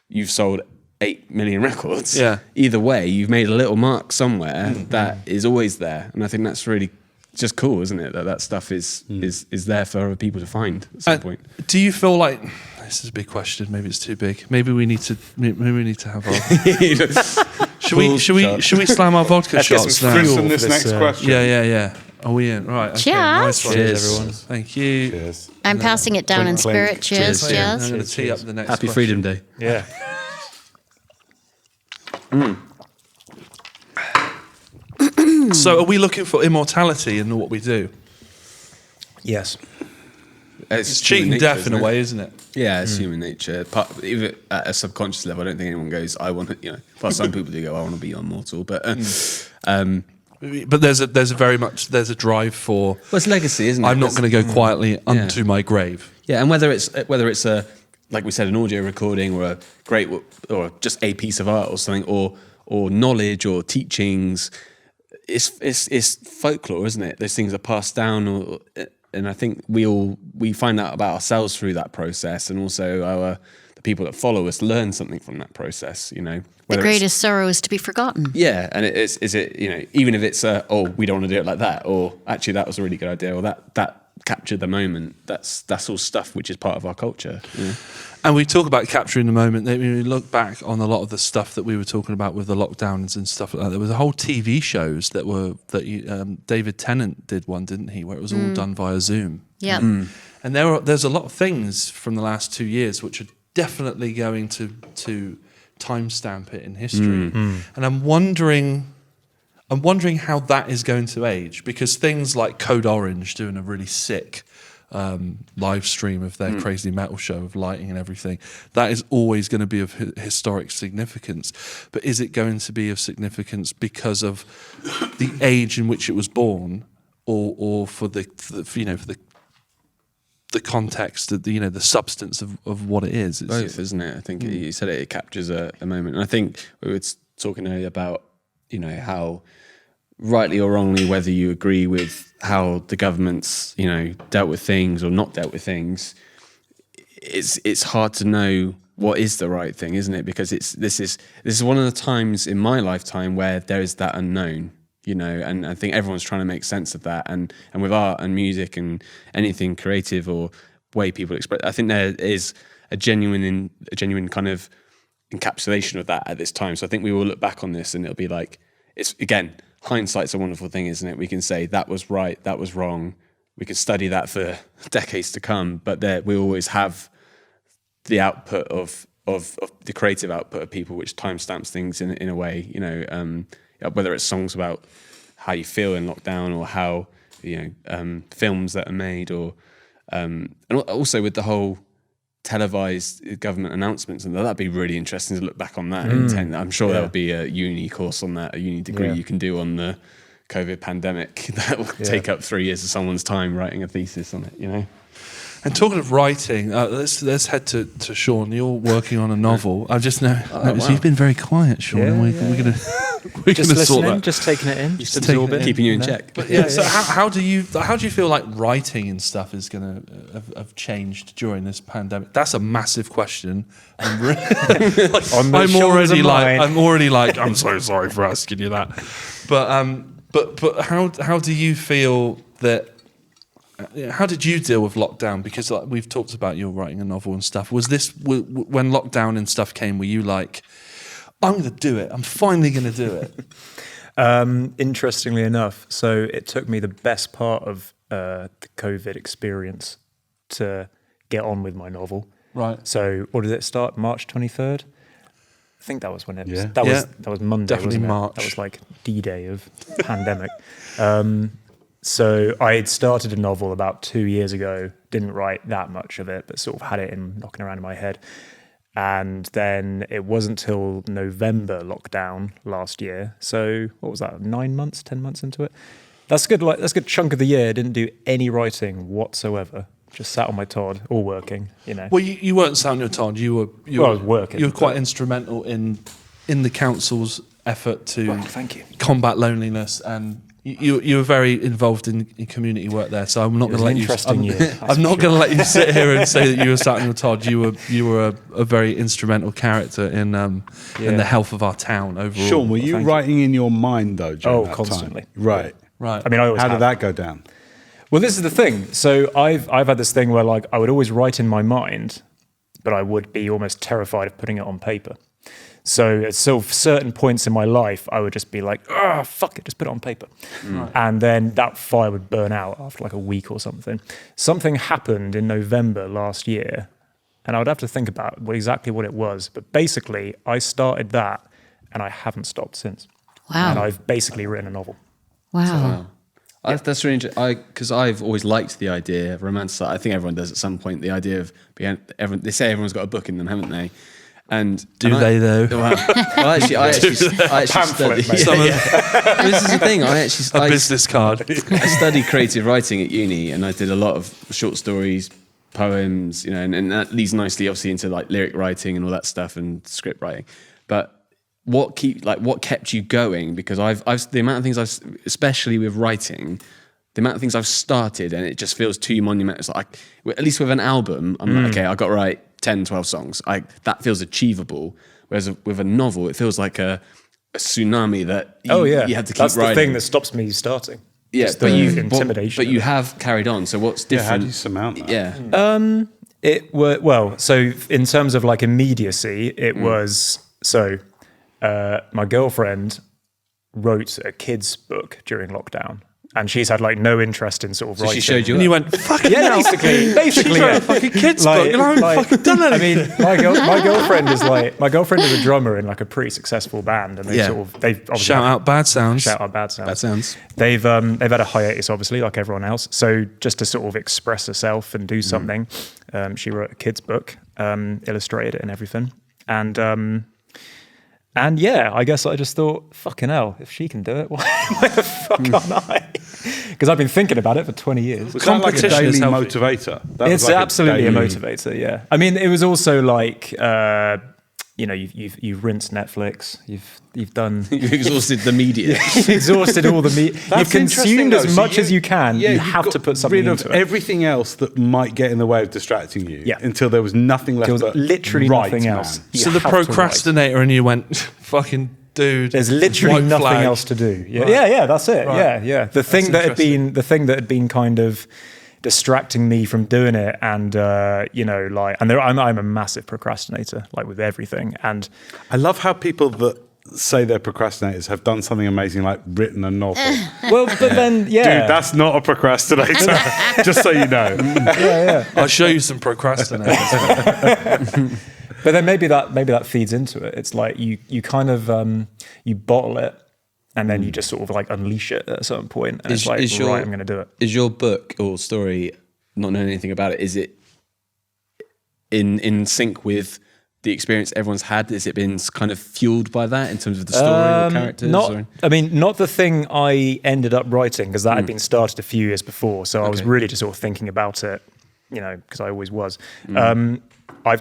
Speaker 3: you've sold 8 million records.
Speaker 1: Yeah.
Speaker 3: Either way, you've made a little mark somewhere that is always there. And I think that's really just cool, isn't it? That stuff is there for other people to find at some point.
Speaker 1: Do you feel like, this is a big question, maybe it's too big. Maybe we need to have our... Should we slam our vodka shots now?
Speaker 4: Chris on this next question.
Speaker 1: Yeah. Are we in? Right. Okay,
Speaker 2: Cheers.
Speaker 1: nice one.
Speaker 3: Cheers,
Speaker 5: everyone.
Speaker 1: Thank you.
Speaker 4: Cheers.
Speaker 2: I'm passing it down in
Speaker 4: Clink,
Speaker 2: spirit.
Speaker 4: clink.
Speaker 2: Cheers.
Speaker 3: Cheers.
Speaker 1: I'm
Speaker 2: Cheers.
Speaker 1: going to tee up the next
Speaker 3: Happy
Speaker 1: question.
Speaker 3: Freedom Day.
Speaker 5: Yeah.
Speaker 1: So are we looking for immortality in what we do?
Speaker 5: Yes.
Speaker 1: It's cheating death in a way, isn't it?
Speaker 3: Yeah, it's human nature. Even at a subconscious level, I don't think anyone goes, I want to, well, some people do go, I want to be immortal, but
Speaker 1: But there's a drive for,
Speaker 3: well, it's legacy, isn't it?
Speaker 1: I'm not going to go quietly unto my grave.
Speaker 3: Yeah, and whether it's a, like we said, an audio recording or or just a piece of art or something, or knowledge or teachings, it's folklore, isn't it? Those things are passed down, and I think we find out about ourselves through that process, and also the people that follow us learn something from that process.
Speaker 2: The greatest sorrow is to be forgotten.
Speaker 3: Yeah, and is it even if it's we don't want to do it like that, or actually that was a really good idea, or that captured the moment. That's all stuff which is part of our culture.
Speaker 1: And we talk about capturing the moment. When we look back on a lot of the stuff that we were talking about with the lockdowns and stuff like that, there was a whole TV shows David Tennant did one, didn't he, where it was all done via Zoom.
Speaker 2: Yeah.
Speaker 1: And there's a lot of things from the last 2 years which are definitely going to timestamp it in history. And I'm wondering how that is going to age, because things like Code Orange doing a really sick live stream of their crazy metal show of lighting and everything, that is always going to be of historic significance. But is it going to be of significance because of the age in which it was born, or for the context, the substance of what it is?
Speaker 3: It's both, isn't it? I think you said it captures a moment. And I think we were talking earlier about, how rightly or wrongly, whether you agree with how the government's, dealt with things or not dealt with things, it's hard to know what is the right thing, isn't it? Because this is one of the times in my lifetime where there is that unknown. And I think everyone's trying to make sense of that. And with art and music and anything creative or way people express, I think there is a genuine kind of encapsulation of that at this time. So I think we will look back on this and it'll be like, it's, again, hindsight's a wonderful thing, isn't it? We can say that was right, that was wrong. We could study that for decades to come, but we always have the output of the creative output of people, which timestamps things in a way, whether it's songs about how you feel in lockdown, or how films that are made, or and also with the whole televised government announcements, and that'd be really interesting to look back on that. I'm sure there'll be a uni course on that, a uni degree you can do on the COVID pandemic that will take up 3 years of someone's time writing a thesis on it.
Speaker 1: And talking of writing, let's head to Sean. You're working on a novel. I just noticed you've been very quiet, Sean. And we're going to sort that.
Speaker 5: Just taking it in, just
Speaker 1: taking
Speaker 5: absorbing,
Speaker 3: keeping you in check.
Speaker 1: But so how do you feel like writing and stuff is going to have changed during this pandemic? That's a massive question. I'm already like I'm so sorry for asking you that. But how do you feel that? How did you deal with lockdown? Because we've talked about you writing a novel and stuff. Was this when lockdown and stuff came? Were you like, I'm going to do it. I'm finally going to do it.
Speaker 5: Interestingly enough, so it took me the best part of the COVID experience to get on with my novel.
Speaker 1: Right.
Speaker 5: So what did it start? March 23rd? think that was when it was.
Speaker 4: Yeah.
Speaker 5: That was Monday,
Speaker 1: Definitely
Speaker 5: wasn't it?
Speaker 1: March.
Speaker 5: That was like D-Day of pandemic. So I had started a novel about 2 years ago. Didn't write that much of it, but sort of had it knocking around in my head. And then it wasn't till November lockdown last year. So what was that? 9 months, 10 months into it. That's good. That's a good chunk of the year. Didn't do any writing whatsoever. Just sat on my Todd, all working.
Speaker 1: Well, you weren't sat on your Todd. I was
Speaker 5: working.
Speaker 1: You were quite instrumental in the council's effort to
Speaker 5: thank you.
Speaker 1: combat loneliness, and you were very involved in community work there. So I'm not going to let you.
Speaker 5: Interesting year.
Speaker 1: I'm not going to let you sit here and say that you were sat on your Todd. You were a very instrumental character in the health of our town overall.
Speaker 4: Sean, were you writing in your mind though? During that
Speaker 5: constantly.
Speaker 4: Time? Right.
Speaker 5: I mean, I always.
Speaker 4: How did that go down?
Speaker 5: Well, this is the thing. So I've had this thing where like I would always write in my mind, but I would be almost terrified of putting it on paper. So at sort of certain points in my life, I would just be like, fuck it, just put it on paper. Right. And then that fire would burn out after like a week or something. Something happened in November last year, and I would have to think about exactly what it was. But basically, I started that, and I haven't stopped since.
Speaker 2: Wow.
Speaker 5: And I've basically written a novel.
Speaker 2: Wow.
Speaker 3: That's really interesting. Because I've always liked the idea of romance. I think everyone does at some point. The idea of they say everyone's got a book in them, haven't they? And
Speaker 1: do they though?
Speaker 3: Well, actually, I actually studied. This is the thing. I
Speaker 1: business card.
Speaker 3: I studied creative writing at uni, and I did a lot of short stories, poems, and that leads nicely, obviously, into like lyric writing and all that stuff and script writing. But what kept you going? Because I've the amount of things especially with writing, the amount of things I've started, and it just feels too monumental. It's like, at least with an album, I'm like, okay, I got to write 10, 12 songs. That feels achievable. Whereas with a novel, it feels like a tsunami that you have to keep
Speaker 5: That's
Speaker 3: riding.
Speaker 5: the thing that stops me starting.
Speaker 3: Yeah,
Speaker 5: but intimidation.
Speaker 3: But you have carried on. So what's different?
Speaker 4: How do you surmount that?
Speaker 3: Yeah.
Speaker 5: So in terms of like immediacy, it was my girlfriend wrote a kid's book during lockdown. And she's had like no interest in sort of writing.
Speaker 3: She showed you,
Speaker 1: and you went, fucking hell.
Speaker 5: basically,
Speaker 1: a fucking kids book, and I haven't fucking done anything.
Speaker 5: I mean, my girlfriend is a drummer in like a pretty successful band, and they've obviously
Speaker 1: shout out Bad Sounds.
Speaker 3: Bad Sounds.
Speaker 5: They've had a hiatus, obviously, like everyone else. So just to sort of express herself and do something, she wrote a kids book, illustrated it and everything, and yeah, I guess I just thought, fucking hell, if she can do it, why the fuck can't I? Because I've been thinking about it for 20 years.
Speaker 4: Was that like a daily motivator?
Speaker 5: It's like absolutely a motivator, yeah. I mean, it was also like, you've rinsed Netflix, you've done...
Speaker 3: You've exhausted the media.
Speaker 5: You've exhausted all the media. You've consumed as much as you can. You have to put something into it.
Speaker 4: Everything else that might get in the way of distracting you until there was nothing left.
Speaker 5: There was literally nothing else.
Speaker 1: So the procrastinator and you went, fucking dude.
Speaker 5: There's literally nothing else to do. Yeah, right. yeah, that's it. Right. Yeah. The thing that had been kind of distracting me from doing it, and I'm a massive procrastinator, like with everything. And
Speaker 4: I love how people that say they're procrastinators have done something amazing, like written a novel.
Speaker 5: Well, but then,
Speaker 4: dude, that's not a procrastinator. Just so you know.
Speaker 5: Yeah.
Speaker 1: I'll show you some procrastinators.
Speaker 5: But then maybe that feeds into it. It's like you kind of you bottle it, and then you just sort of like unleash it at a certain point. And I'm going to do it.
Speaker 3: Is your book or story, not knowing anything about it, is it in sync with the experience everyone's had? Has it been kind of fueled by that in terms of the story or characters?
Speaker 5: Not the thing I ended up writing, because that had been started a few years before. So I was really just sort of thinking about it, because I always was. I've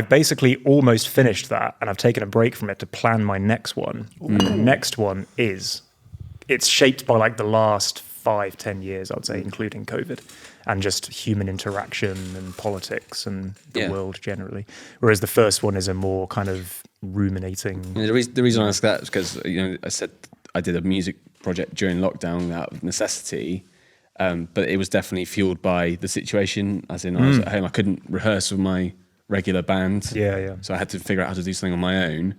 Speaker 5: basically almost finished that, and I've taken a break from it to plan my next one. The next one it's shaped by like the last 5-10 years, I'd say, including COVID, and just human interaction and politics and the world generally. Whereas the first one is a more kind of ruminating.
Speaker 3: The reason I ask that is because I said I did a music project during lockdown out of necessity. But it was definitely fueled by the situation, as in I was at home, I couldn't rehearse with my regular band.
Speaker 5: Yeah.
Speaker 3: So I had to figure out how to do something on my own.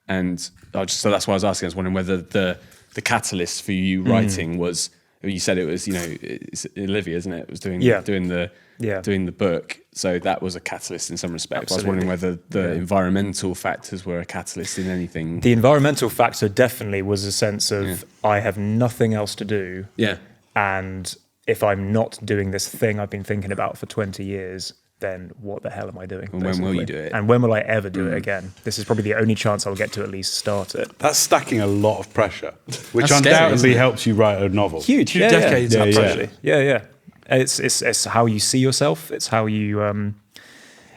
Speaker 3: And so that's why I was asking. I was wondering whether the catalyst for you writing was You said it was, it's Olivia, isn't it? It was doing the book. So that was a catalyst in some respect.
Speaker 5: Absolutely.
Speaker 3: I was wondering whether the environmental factors were a catalyst in anything.
Speaker 5: The environmental factor definitely was a sense of I have nothing else to do.
Speaker 3: Yeah.
Speaker 5: And if I'm not doing this thing I've been thinking about for 20 years, then what the hell am I doing?
Speaker 3: And when will you do it?
Speaker 5: And when will I ever do it again? This is probably the only chance I'll get to at least start it.
Speaker 4: That's stacking a lot of pressure, which
Speaker 3: That's scary,
Speaker 4: undoubtedly
Speaker 3: isn't it?
Speaker 4: helps you write a novel.
Speaker 5: Huge.
Speaker 1: Few decades,
Speaker 5: yeah,
Speaker 1: absolutely.
Speaker 5: Yeah. It's how you see yourself. It's how you.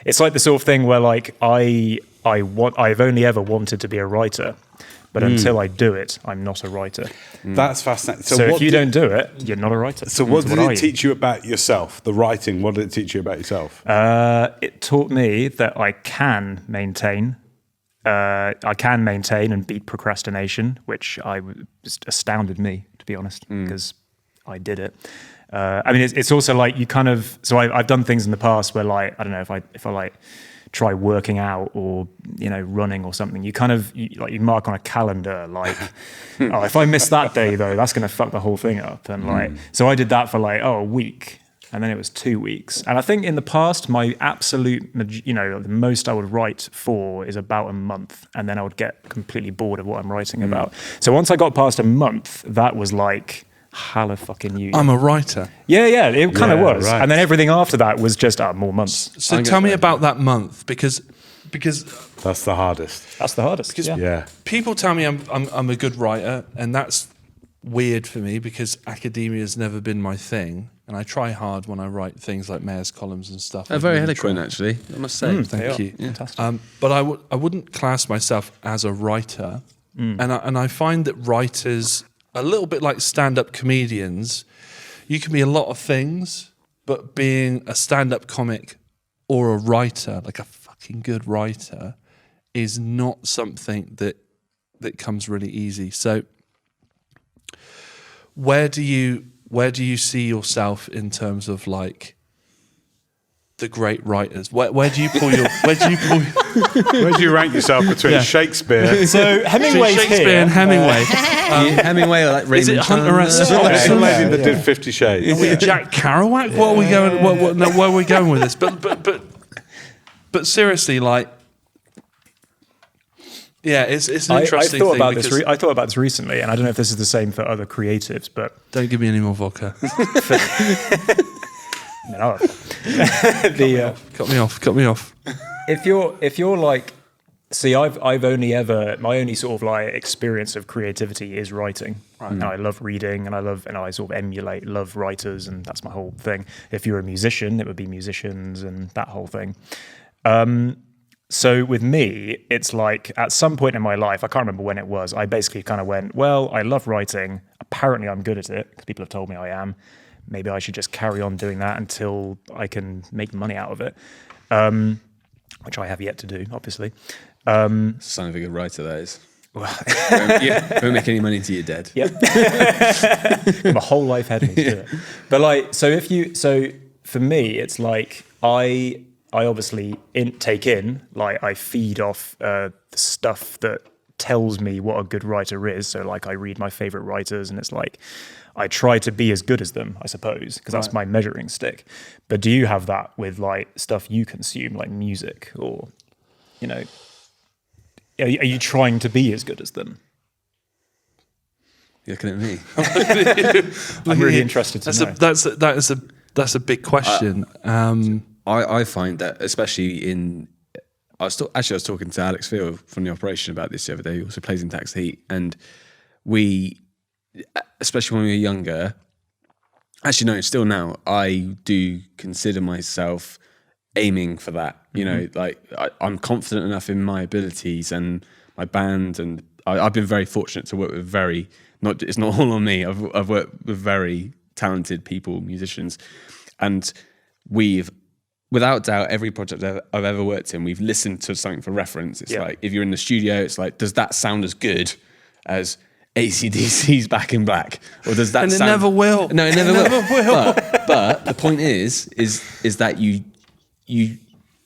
Speaker 5: It's like the sort of thing where like I've only ever wanted to be a writer, but until I do it, I'm not a writer.
Speaker 4: That's fascinating.
Speaker 5: So
Speaker 4: what
Speaker 5: if you don't do it, you're not a writer.
Speaker 4: So what did
Speaker 5: are
Speaker 4: it
Speaker 5: you?
Speaker 4: teach you about yourself? The writing, what did it teach you about yourself?
Speaker 5: It taught me that I can maintain and beat procrastination, which just astounded me, to be honest, because I did it. I mean, it's also like you kind of. So I've done things in the past where, like, I don't know, if I like try working out or running or something, you kind of you mark on a calendar like, oh, if I miss that day though, that's going to fuck the whole thing up. And like, so I did that for like a week. And then it was 2 weeks. And I think in the past, my absolute, the most I would write for is about a month. And then I would get completely bored of what I'm writing about. So once I got past a month, that was like, halla fucking you.
Speaker 1: I'm a writer.
Speaker 5: Yeah, it kind of was.
Speaker 4: right.
Speaker 5: And then everything after that was just more months.
Speaker 1: So tell me about that month, because
Speaker 4: That's the hardest.
Speaker 5: That's the hardest.
Speaker 1: Because
Speaker 4: Yeah.
Speaker 1: people tell me I'm a good writer, and that's weird for me because academia has never been my thing, and I try hard when I write things like mayor's columns and stuff.
Speaker 3: Oh, very eloquent, actually, I must say.
Speaker 1: Thank you.
Speaker 5: Fantastic.
Speaker 1: But I wouldn't class myself as a writer, and I find that writers, a little bit like stand-up comedians, you can be a lot of things, but being a stand-up comic or a writer, like a fucking good writer, is not something that comes really easy. So where do you see yourself in terms of like the great writers? Where do you pull your where
Speaker 4: Where do you rank yourself between Shakespeare?
Speaker 5: So Hemingway's
Speaker 1: Shakespeare
Speaker 5: here.
Speaker 1: and Hemingway?
Speaker 3: Hemingway or like Raymond
Speaker 1: Is it Hunter S.
Speaker 3: Chandler?
Speaker 1: Thompson?
Speaker 4: It's the lady that did 50 Shades.
Speaker 1: Are we Jack Kerouac? What are we going? Where are we going with this? But seriously, like, yeah, it's an interesting
Speaker 5: I thought
Speaker 1: thing.
Speaker 5: about
Speaker 1: because
Speaker 5: this. I thought about this recently, and I don't know if this is the same for other creatives, but
Speaker 1: don't give me any more vodka.
Speaker 5: no.
Speaker 1: Cut me off.
Speaker 5: If you're like, see, I've only ever, my only sort of like experience of creativity is writing. Right. And I love reading, and I sort of love writers, and that's my whole thing. If you're a musician, it would be musicians and that whole thing. So with me, it's like at some point in my life, I can't remember when it was, I basically kind of went, well, I love writing. Apparently I'm good at it because people have told me I am. Maybe I should just carry on doing that until I can make money out of it, which I have yet to do, obviously.
Speaker 3: Son of a good writer, that is.
Speaker 5: Well,
Speaker 3: Won't make any money until you're dead.
Speaker 5: Yep. My whole life had me to do it. But like, so for me, it's like I obviously take in, like I feed off the stuff that tells me what a good writer is. So like I read my favorite writers, and it's like I try to be as good as them, I suppose, because that's my measuring stick. But do you have that with like stuff you consume, like music, or are you trying to be as good as them?
Speaker 3: You're looking at me.
Speaker 5: I'm really interested to know.
Speaker 1: That's a big question.
Speaker 3: I find that, especially I was talking to Alex Field from the operation about this the other day. He also plays in Tax Heat, and we, especially when we were younger, actually no, still now, I do consider myself aiming for that. Like I'm confident enough in my abilities and my band, and I've been very fortunate to work with it's not all on me. I've worked with very talented people, musicians, and we've, without doubt, every project I've ever worked in, we've listened to something for reference. It's like, if you're in the studio, it's like, does that sound as good as AC/DC's Back in Black? Or does that
Speaker 1: And
Speaker 3: sound...
Speaker 1: it never will.
Speaker 3: No, it never will. But the point is that you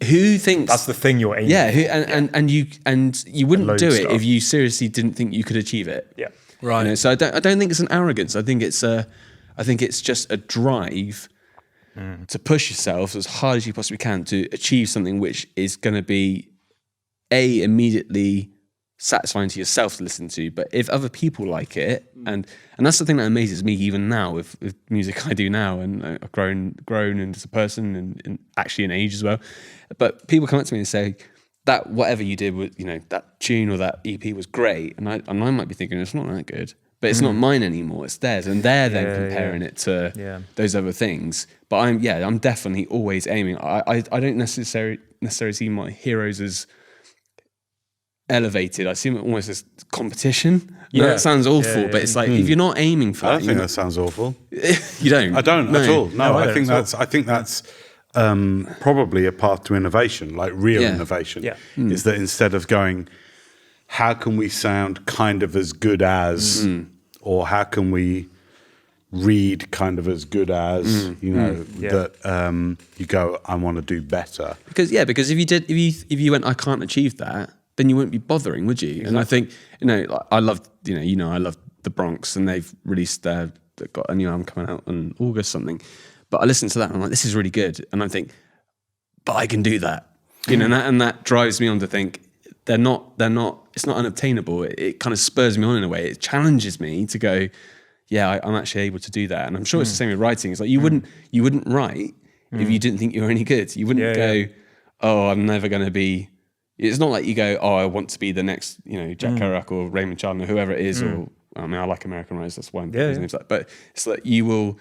Speaker 3: who thinks...
Speaker 5: That's the thing you're aiming
Speaker 3: for. And you wouldn't do it
Speaker 5: stuff.
Speaker 3: if you seriously didn't think you could achieve it.
Speaker 5: Yeah.
Speaker 1: Right.
Speaker 3: So I don't think it's an arrogance. I think it's I think it's just a drive to push yourself as hard as you possibly can to achieve something which is going to be immediately satisfying to yourself to listen to, but if other people like it, and that's the thing that amazes me even now with music I do now, and I've grown as a person and actually in age as well. But people come up to me and say that whatever you did with, that tune or that EP was great, and I might be thinking it's not that good. But it's not mine anymore; it's theirs, and they're then comparing it to those other things. But I'm definitely always aiming. I don't necessarily see my heroes as elevated. I see them almost as competition. I know that sounds awful, but it's like if you're not aiming for,
Speaker 4: I don't think that sounds awful.
Speaker 3: You don't.
Speaker 4: I don't at all. No, I think that's
Speaker 5: all.
Speaker 4: Probably a path to innovation, like real innovation.
Speaker 5: Yeah.
Speaker 4: Is that instead of going, how can we sound kind of as good as, or how can we read kind of as good as, that you go, I want to do better.
Speaker 3: Because if you went, I can't achieve that, then you wouldn't be bothering, would you? Exactly. And I think, I love, I love the Bronx, and they've released they've got a new album coming out in August something. But I listen to that and I'm like, this is really good. And I think, but I can do that. And that drives me on to think they're not, it's not unobtainable. It kind of spurs me on in a way. It challenges me to go, I'm actually able to do that. And I'm sure it's the same with writing. It's like you wouldn't write if you didn't think you were any good. You wouldn't go, oh, I'm never going to be. It's not like you go, oh, I want to be the next, Jack Kerouac or Raymond Chandler, whoever it is. Or I like American writers. That's why I'm putting his names like. But it's like you will,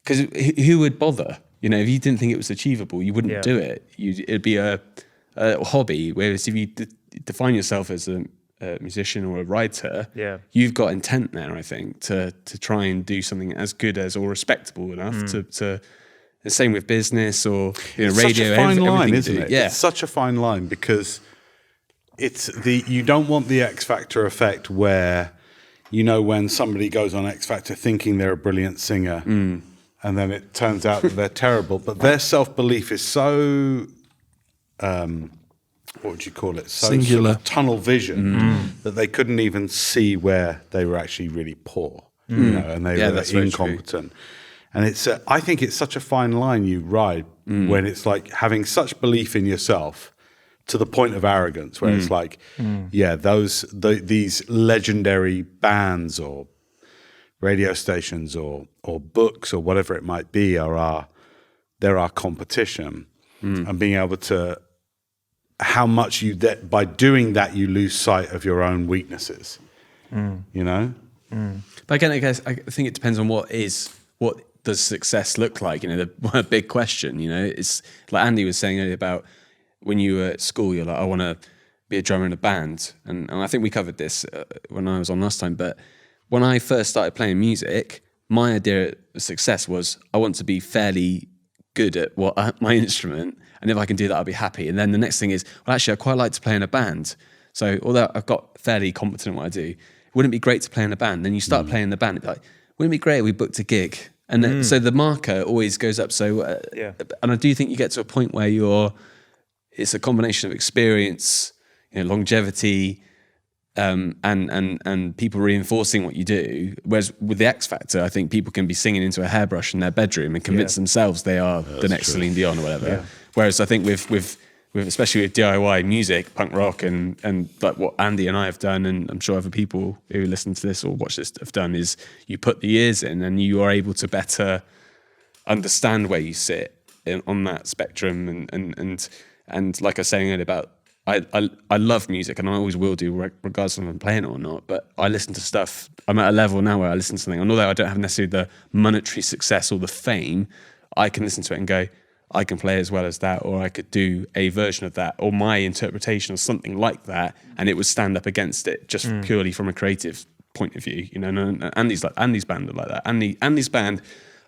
Speaker 3: because who would bother? If you didn't think it was achievable, you wouldn't do it. It'd be a hobby. Whereas if you define yourself as a musician or a writer, you've got intent there, I think, to try and do something as good as or respectable enough to the same with business or radio.
Speaker 4: Such a fine line, isn't
Speaker 3: it?
Speaker 4: it?
Speaker 3: Yeah.
Speaker 4: It's such a fine line because you don't want the X Factor effect where, when somebody goes on X Factor thinking they're a brilliant singer and then it turns out that they're terrible, but their self-belief is so, what would you call it? So
Speaker 1: singular.
Speaker 4: Sort of tunnel vision that they couldn't even see where they were actually really poor, and they were incompetent. And I think it's such a fine line you ride when it's like having such belief in yourself to the point of arrogance, where it's like, these legendary bands or radio stations or books or whatever it might be they're our competition, and being able to, how much by doing that you lose sight of your own weaknesses, But
Speaker 3: again, I guess I think it depends on what does success look like? The big question. It's like Andy was saying earlier about when you were at school, you're like, I want to be a drummer in a band, and I think we covered this when I was on last time. But when I first started playing music, my idea of success was I want to be fairly good at my instrument, and if I can do that, I'll be happy. And then the next thing is, well, actually, I quite like to play in a band. So although I've got fairly competent at what I do, wouldn't it be great to play in a band? Then you start playing in the band, it'd be like, wouldn't it be great if we booked a gig? And then, so the marker always goes up. So, and I do think you get to a point where it's a combination of experience, longevity, and people reinforcing what you do. Whereas with the X Factor, I think people can be singing into a hairbrush in their bedroom and convince themselves they are the next Celine Dion or whatever. Yeah. Whereas I think with especially with DIY music, punk rock, and like what Andy and I have done, and I'm sure other people who listen to this or watch this have done, is you put the years in and you are able to better understand where you sit on that spectrum. And like I was saying earlier about, I love music and I always will do, regardless of if I'm playing it or not. But I listen to stuff. I'm at a level now where I listen to something, and although I don't have necessarily the monetary success or the fame, I can listen to it and go, I can play as well as that, or I could do a version of that, or my interpretation of something like that, and it would stand up against it just purely from a creative point of view. And Andy's band are like that. Andy's band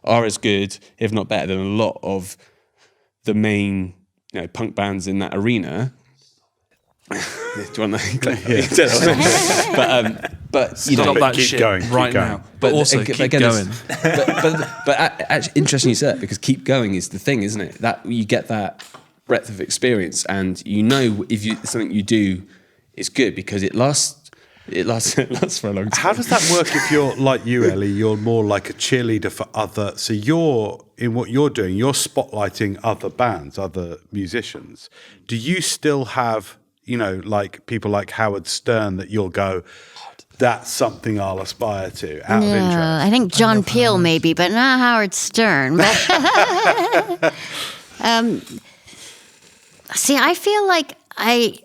Speaker 3: are as good, if not better, than a lot of the main punk bands in that arena. Do you want that? But
Speaker 1: Stop that
Speaker 4: keep
Speaker 1: shit
Speaker 4: going,
Speaker 1: right now. But also keep going.
Speaker 3: But actually, interesting you said that, because keep going is the thing, isn't it? That you get that breadth of experience, and if something you do is good because it lasts it lasts for a long time.
Speaker 4: How does that work if you're like you, Ellie? You're more like a cheerleader for other. So you're in what you're doing. You're spotlighting other bands, other musicians. Do you still have, like people like Howard Stern that you'll go, that's something I'll aspire to out of interest?
Speaker 2: I think John Peel maybe, but not Howard Stern. But see, I feel like I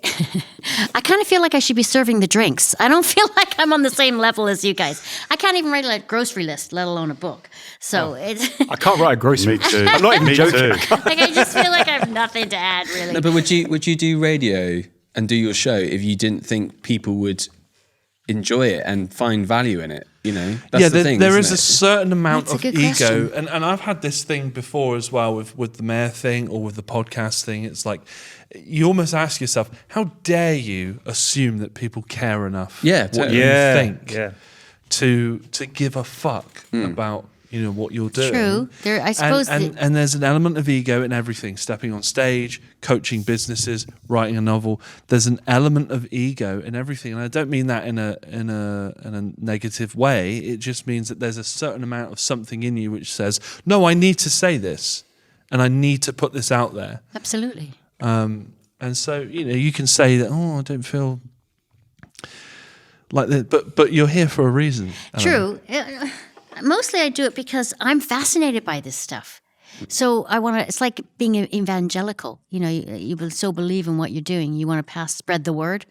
Speaker 2: kind of feel like I should be serving the drinks. I don't feel like I'm on the same level as you guys. I can't even write a grocery list, let alone a book. So it's
Speaker 5: I can't write a grocery.
Speaker 4: Me too.
Speaker 5: I'm not even joking.
Speaker 2: like I just feel like I have nothing to add, really.
Speaker 3: No, but would you do radio and do your show if you didn't think people would enjoy it and find value in it? That's the thing.
Speaker 1: There is
Speaker 3: isn't
Speaker 1: a
Speaker 3: it?
Speaker 1: certain amount
Speaker 2: That's a
Speaker 1: of
Speaker 2: good
Speaker 1: ego,
Speaker 2: question.
Speaker 1: and I've had this thing before as well with the mayor thing or with the podcast thing. It's like you almost ask yourself, how dare you assume that people care enough?
Speaker 3: Yeah,
Speaker 1: what
Speaker 3: totally.
Speaker 1: you
Speaker 5: Yeah,
Speaker 1: think
Speaker 5: yeah.
Speaker 1: to give a fuck about what you're doing.
Speaker 2: True. I suppose
Speaker 1: and there's an element of ego in everything. Stepping on stage, coaching businesses, writing a novel. There's an element of ego in everything, and I don't mean that in a negative way. It just means that there's a certain amount of something in you which says, "No, I need to say this, and I need to put this out there."
Speaker 2: absolutely.
Speaker 1: And so you can say that. Oh, I don't feel like that, but you're here for a reason.
Speaker 2: True. Mostly I do it because I'm fascinated by this stuff. So I want to, it's like being evangelical. You will so believe in what you're doing. You want to spread the word.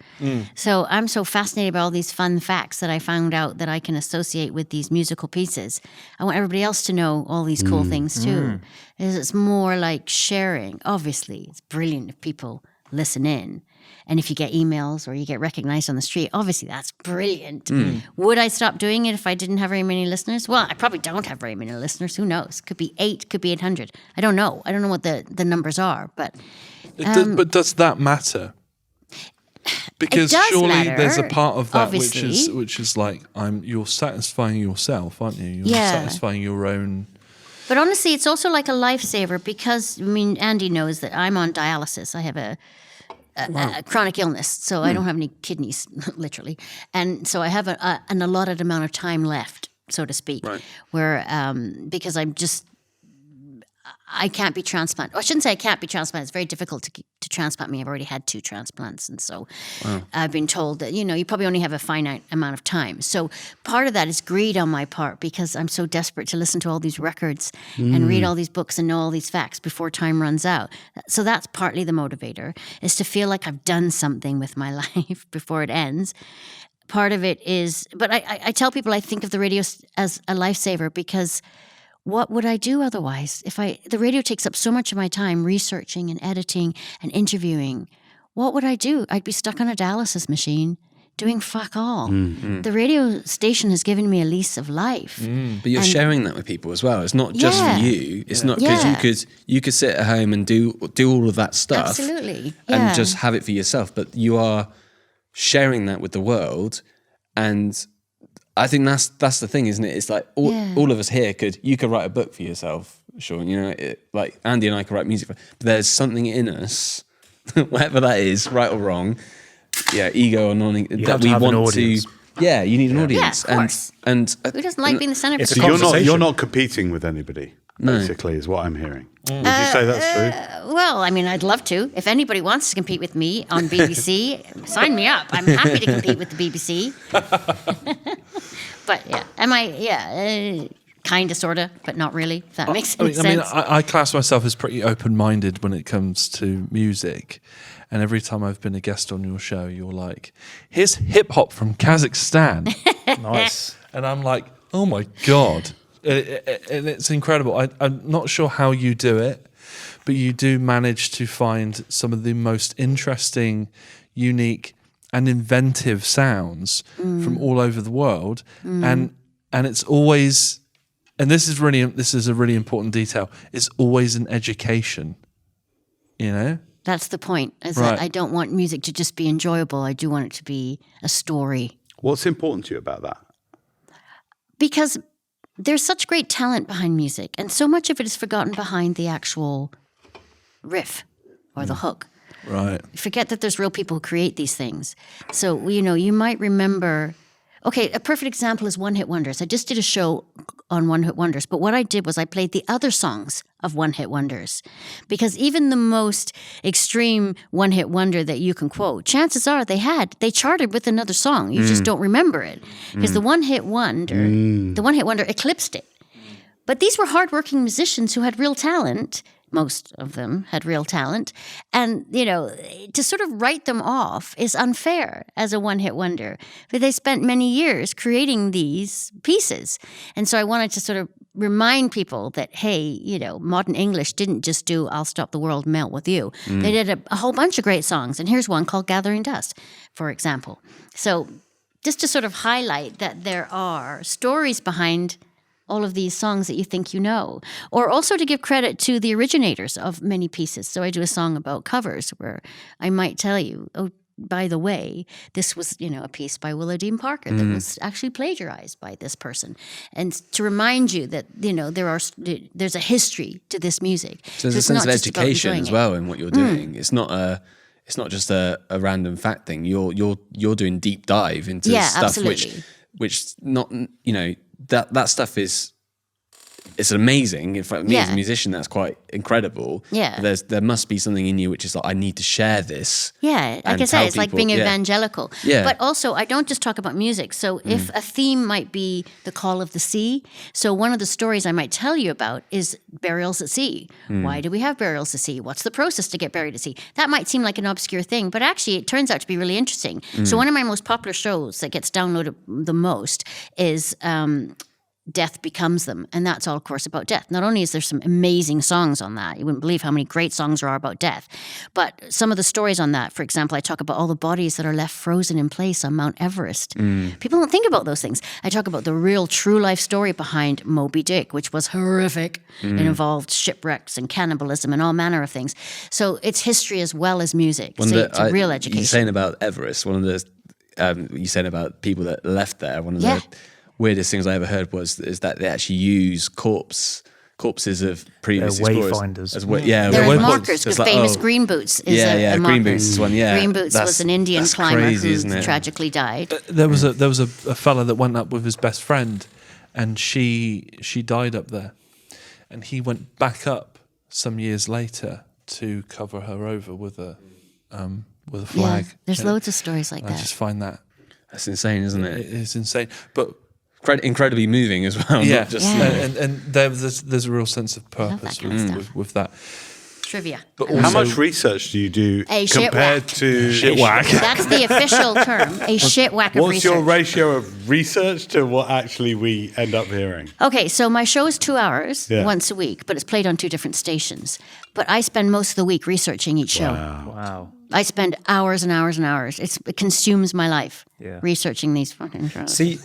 Speaker 2: So I'm so fascinated by all these fun facts that I found out that I can associate with these musical pieces. I want everybody else to know all these cool things too. It's more like sharing. Obviously, it's brilliant if people listen in. And if you get emails or you get recognized on the street, obviously that's brilliant. Would I stop doing it if I didn't have very many listeners? Well, I probably don't have very many listeners. Who knows? Could be 8, could be 800. I don't know. I don't know what the numbers are. But
Speaker 1: But does that matter? Because
Speaker 2: does
Speaker 1: surely
Speaker 2: matter,
Speaker 1: there's a part of that
Speaker 2: obviously.
Speaker 1: which is like you're satisfying yourself, aren't you? You're
Speaker 2: Yeah.
Speaker 1: satisfying your own.
Speaker 2: But honestly, it's also like a lifesaver because, Andy knows that I'm on dialysis. I have a chronic illness, so I don't have any kidneys, literally. And so I have an allotted amount of time left, so to speak, where because I can't be transplanted. I shouldn't say I can't be transplanted. It's very difficult to transplant me. I've already had 2 transplants. And so I've been told that, you probably only have a finite amount of time. So part of that is greed on my part because I'm so desperate to listen to all these records and read all these books and know all these facts before time runs out. So that's partly the motivator, is to feel like I've done something with my life before it ends. Part of it is, but I tell people I think of the radio as a lifesaver because what would I do otherwise? The radio takes up so much of my time researching and editing and interviewing. What would I do? I'd be stuck on a dialysis machine doing fuck all. The radio station has given me a lease of life.
Speaker 3: But you're sharing that with people as well. It's not just for you. It's not because you could sit at home and do all of that stuff.
Speaker 2: Absolutely.
Speaker 3: And just have it for yourself. But you are sharing that with the world, and I think that's the thing, isn't it? It's like all of us here you could write a book for yourself, Sean. Like Andy and I could write music, but there's something in us, whatever that is, right or wrong, ego or non, that we want to. Yeah, you need an audience,
Speaker 2: of course.
Speaker 3: and
Speaker 2: Who doesn't like being the center of
Speaker 5: It's
Speaker 2: the
Speaker 5: a
Speaker 4: So
Speaker 5: conversation.
Speaker 4: you're not competing with anybody, basically, is what I'm hearing. Would you say that's true?
Speaker 2: Well, I'd love to. If anybody wants to compete with me on BBC, sign me up. I'm happy to compete with the BBC. But kind of, sort of, but not really, if that makes any sense.
Speaker 1: I class myself as pretty open-minded when it comes to music. And every time I've been a guest on your show, you're like, here's hip-hop from Kazakhstan.
Speaker 5: Nice.
Speaker 1: And I'm like, oh my God. And it's incredible. I'm not sure how you do it, but you do manage to find some of the most interesting, unique, and inventive sounds from all over the world. And it's always, and this is a really important detail, it's always an education,
Speaker 2: That's the point, is
Speaker 1: Right.
Speaker 2: that I don't want music to just be enjoyable. I do want it to be a story.
Speaker 4: What's important to you about that?
Speaker 2: Because there's such great talent behind music, and so much of it is forgotten behind the actual riff or the hook.
Speaker 1: Right.
Speaker 2: Forget that there's real people who create these things. So, you might remember. Okay, a perfect example is one-hit wonders. I just did a show on one-hit wonders, but what I did was I played the other songs of one-hit wonders. Because even the most extreme one-hit wonder that you can quote, chances are they charted with another song. You just don't remember it. Because the one-hit wonder eclipsed it. But these were hardworking musicians who had real talent. Most of them had real talent. And, to sort of write them off is unfair as a one-hit wonder. But they spent many years creating these pieces. And so I wanted to sort of remind people that, hey, modern English didn't just do I'll Stop the World, Melt with You. They did a whole bunch of great songs. And here's one called Gathering Dust, for example. So just to sort of highlight that there are stories behind all of these songs that you think you know, or also to give credit to the originators of many pieces. So I do a song about covers where I might tell you, oh, by the way, this was, a piece by Willow Dean Parker that was actually plagiarized by this person. And to remind you that, there's a history to this music.
Speaker 3: So there's a sense of education as well in what you're doing. It's not just a random fact thing. You're doing deep dive into stuff
Speaker 2: absolutely.
Speaker 3: which not, that stuff it's amazing. In fact, me as a musician, that's quite incredible.
Speaker 2: Yeah.
Speaker 3: But there must be something in you which is like, I need to share this.
Speaker 2: Yeah, like I said, it's like being evangelical.
Speaker 3: Yeah.
Speaker 2: But also, I don't just talk about music. So if a theme might be the call of the sea, so one of the stories I might tell you about is burials at sea. Why do we have burials at sea? What's the process to get buried at sea? That might seem like an obscure thing, but actually it turns out to be really interesting. So one of my most popular shows that gets downloaded the most is Death Becomes Them. And that's all, of course, about death. Not only is there some amazing songs on that, you wouldn't believe how many great songs there are about death, but some of the stories on that, for example, I talk about all the bodies that are left frozen in place on Mount Everest. People don't think about those things. I talk about the real true life story behind Moby Dick, which was horrific. It involved shipwrecks and cannibalism and all manner of things. So it's history as well as music. It's a real education.
Speaker 3: You're saying about Everest, one of the, you said about people that left there, one of the weirdest things I ever heard is that they actually use corpses of previous explorers
Speaker 5: wayfinders.
Speaker 3: As
Speaker 2: They're markers, because famous Green Boots is a marker.
Speaker 3: Green Boots is one. Yeah,
Speaker 2: Green Boots was an Indian climber who tragically died.
Speaker 1: There was a fella that went up with his best friend, and she died up there, and he went back up some years later to cover her over with a flag.
Speaker 2: Yeah, there's loads of stories like that.
Speaker 1: I just find
Speaker 3: that's insane, isn't it?
Speaker 1: It is insane, but
Speaker 3: incredibly moving as well.
Speaker 1: Yeah,
Speaker 3: not just,
Speaker 1: and there's a real sense of purpose with that.
Speaker 2: Trivia.
Speaker 1: But
Speaker 4: How much research do you do compared to
Speaker 1: shitwhack?
Speaker 2: That's the official term, a shitwhack of research.
Speaker 4: What's your ratio of research to what actually we end up hearing?
Speaker 2: Okay, so my show is 2 hours once a week, but it's played on 2 different stations. But I spend most of the week researching each show.
Speaker 5: Wow.
Speaker 2: I spend hours and hours and hours. It consumes my life researching these fucking shows.
Speaker 5: See,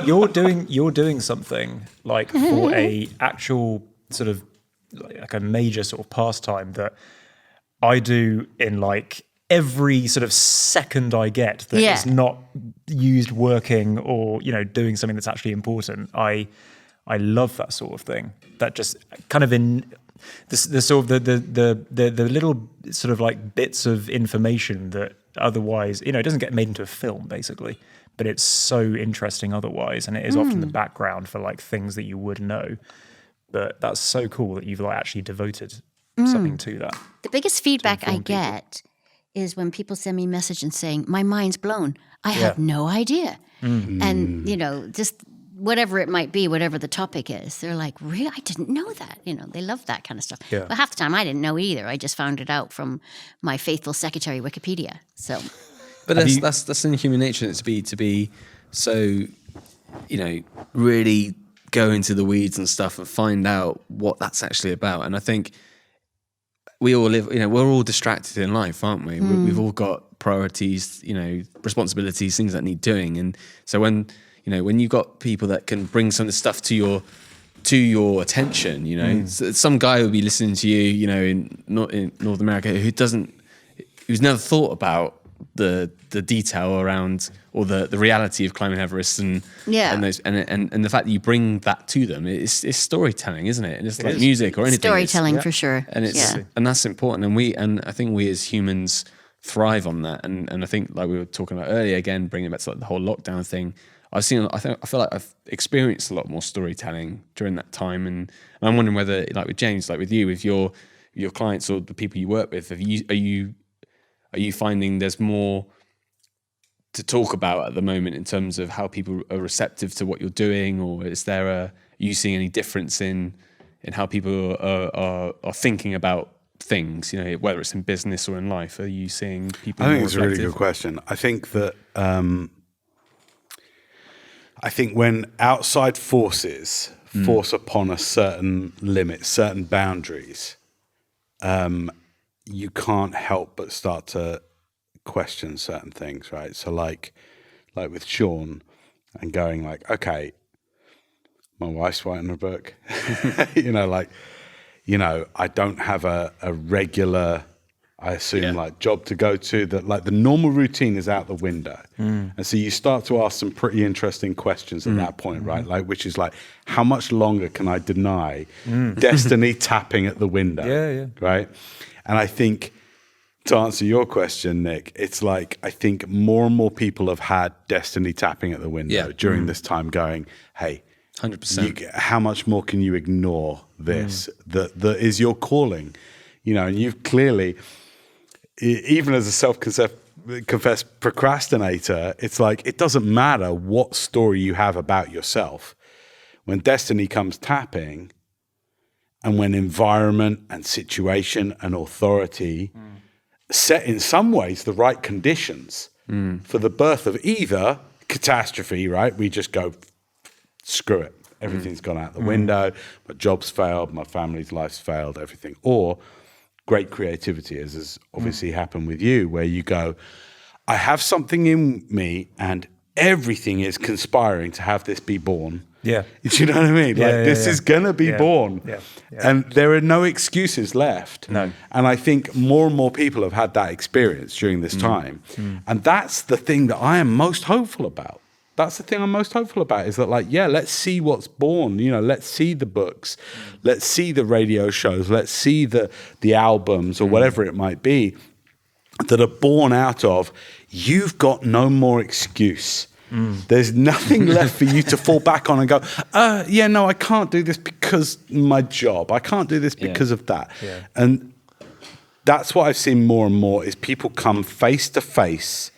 Speaker 5: you're doing something like for a actual sort of like a major sort of pastime that I do in like every sort of second I get that is not used working or doing something that's actually important. I love that sort of thing. That just kind of in the sort of the little sort of like bits of information that otherwise it doesn't get made into a film basically, but it's so interesting otherwise, and it is often the background for like things that you would know. But that's so cool that you've like actually devoted something to that.
Speaker 2: The biggest feedback I get is when people send me a message and saying, my mind's blown. I had no idea. And, just whatever it might be, whatever the topic is, they're like, really? I didn't know that. They love that kind of stuff.
Speaker 5: Yeah.
Speaker 2: But half the time I didn't know either. I just found it out from my faithful secretary, Wikipedia. So,
Speaker 3: but that's in human nature to be so, really go into the weeds and stuff and find out what that's actually about. And I think we all live, we're all distracted in life, aren't we? We've all got priorities, responsibilities, things that need doing. And so when you've got people that can bring some of the stuff to your attention, so some guy will be listening to you, in North America who's never thought about the detail around or the reality of climbing Everest and the fact that you bring that to them. It's storytelling, isn't it? And it's like music or anything.
Speaker 2: Storytelling for sure.
Speaker 3: And and that's important. And I think we as humans thrive on that. And I think, like we were talking about earlier, again bringing it back to like the whole lockdown thing. I feel like I've experienced a lot more storytelling during that time, and I'm wondering whether, like with James, like with you, with your clients or the people you work with, are you finding there's more to talk about at the moment in terms of how people are receptive to what you're doing, or are you seeing any difference in how people are thinking about things? You know, whether it's in business or in life, are you seeing people?
Speaker 4: I think
Speaker 3: more
Speaker 4: it's a really good question. I think that when outside forces force upon us certain limits, certain boundaries, you can't help but start to question certain things, right? So like with Sean and going like, okay, my wife's writing a book, I don't have a regular, I assume like job to go to, that like the normal routine is out the window. And so you start to ask some pretty interesting questions at that point, right? Like, which is like, how much longer can I deny destiny tapping at the window? Right? And I think, to answer your question, Nick, it's like, I think more and more people have had destiny tapping at the window during this time going, hey,
Speaker 3: 100%.
Speaker 4: How much more can you ignore this that is your calling? And you've clearly, even as a self-confessed procrastinator, it's like, it doesn't matter what story you have about yourself. When destiny comes tapping, and when environment and situation and authority set in some ways the right conditions for the birth of either catastrophe, right? We just go, screw it. Everything's gone out the window. My job's failed. My family's life's failed. Everything. Or great creativity, as has obviously happened with you, where you go, I have something in me and everything is conspiring to have this be born. Yeah. Do you know what I mean? This is going to be born. Yeah. And there are no excuses left.
Speaker 5: No.
Speaker 4: And I think more and more people have had that experience during this time. And that's the thing that I am most hopeful about. That's the thing I'm most hopeful about, is that let's see what's born. Let's see the books. Let's see the radio shows. Let's see the albums or whatever it might be that are born out of, you've got no more excuse. There's nothing left for you to fall back on and go, I can't do this because my job. I can't do this because of that. Yeah. And that's what I've seen more and more, is people come face to face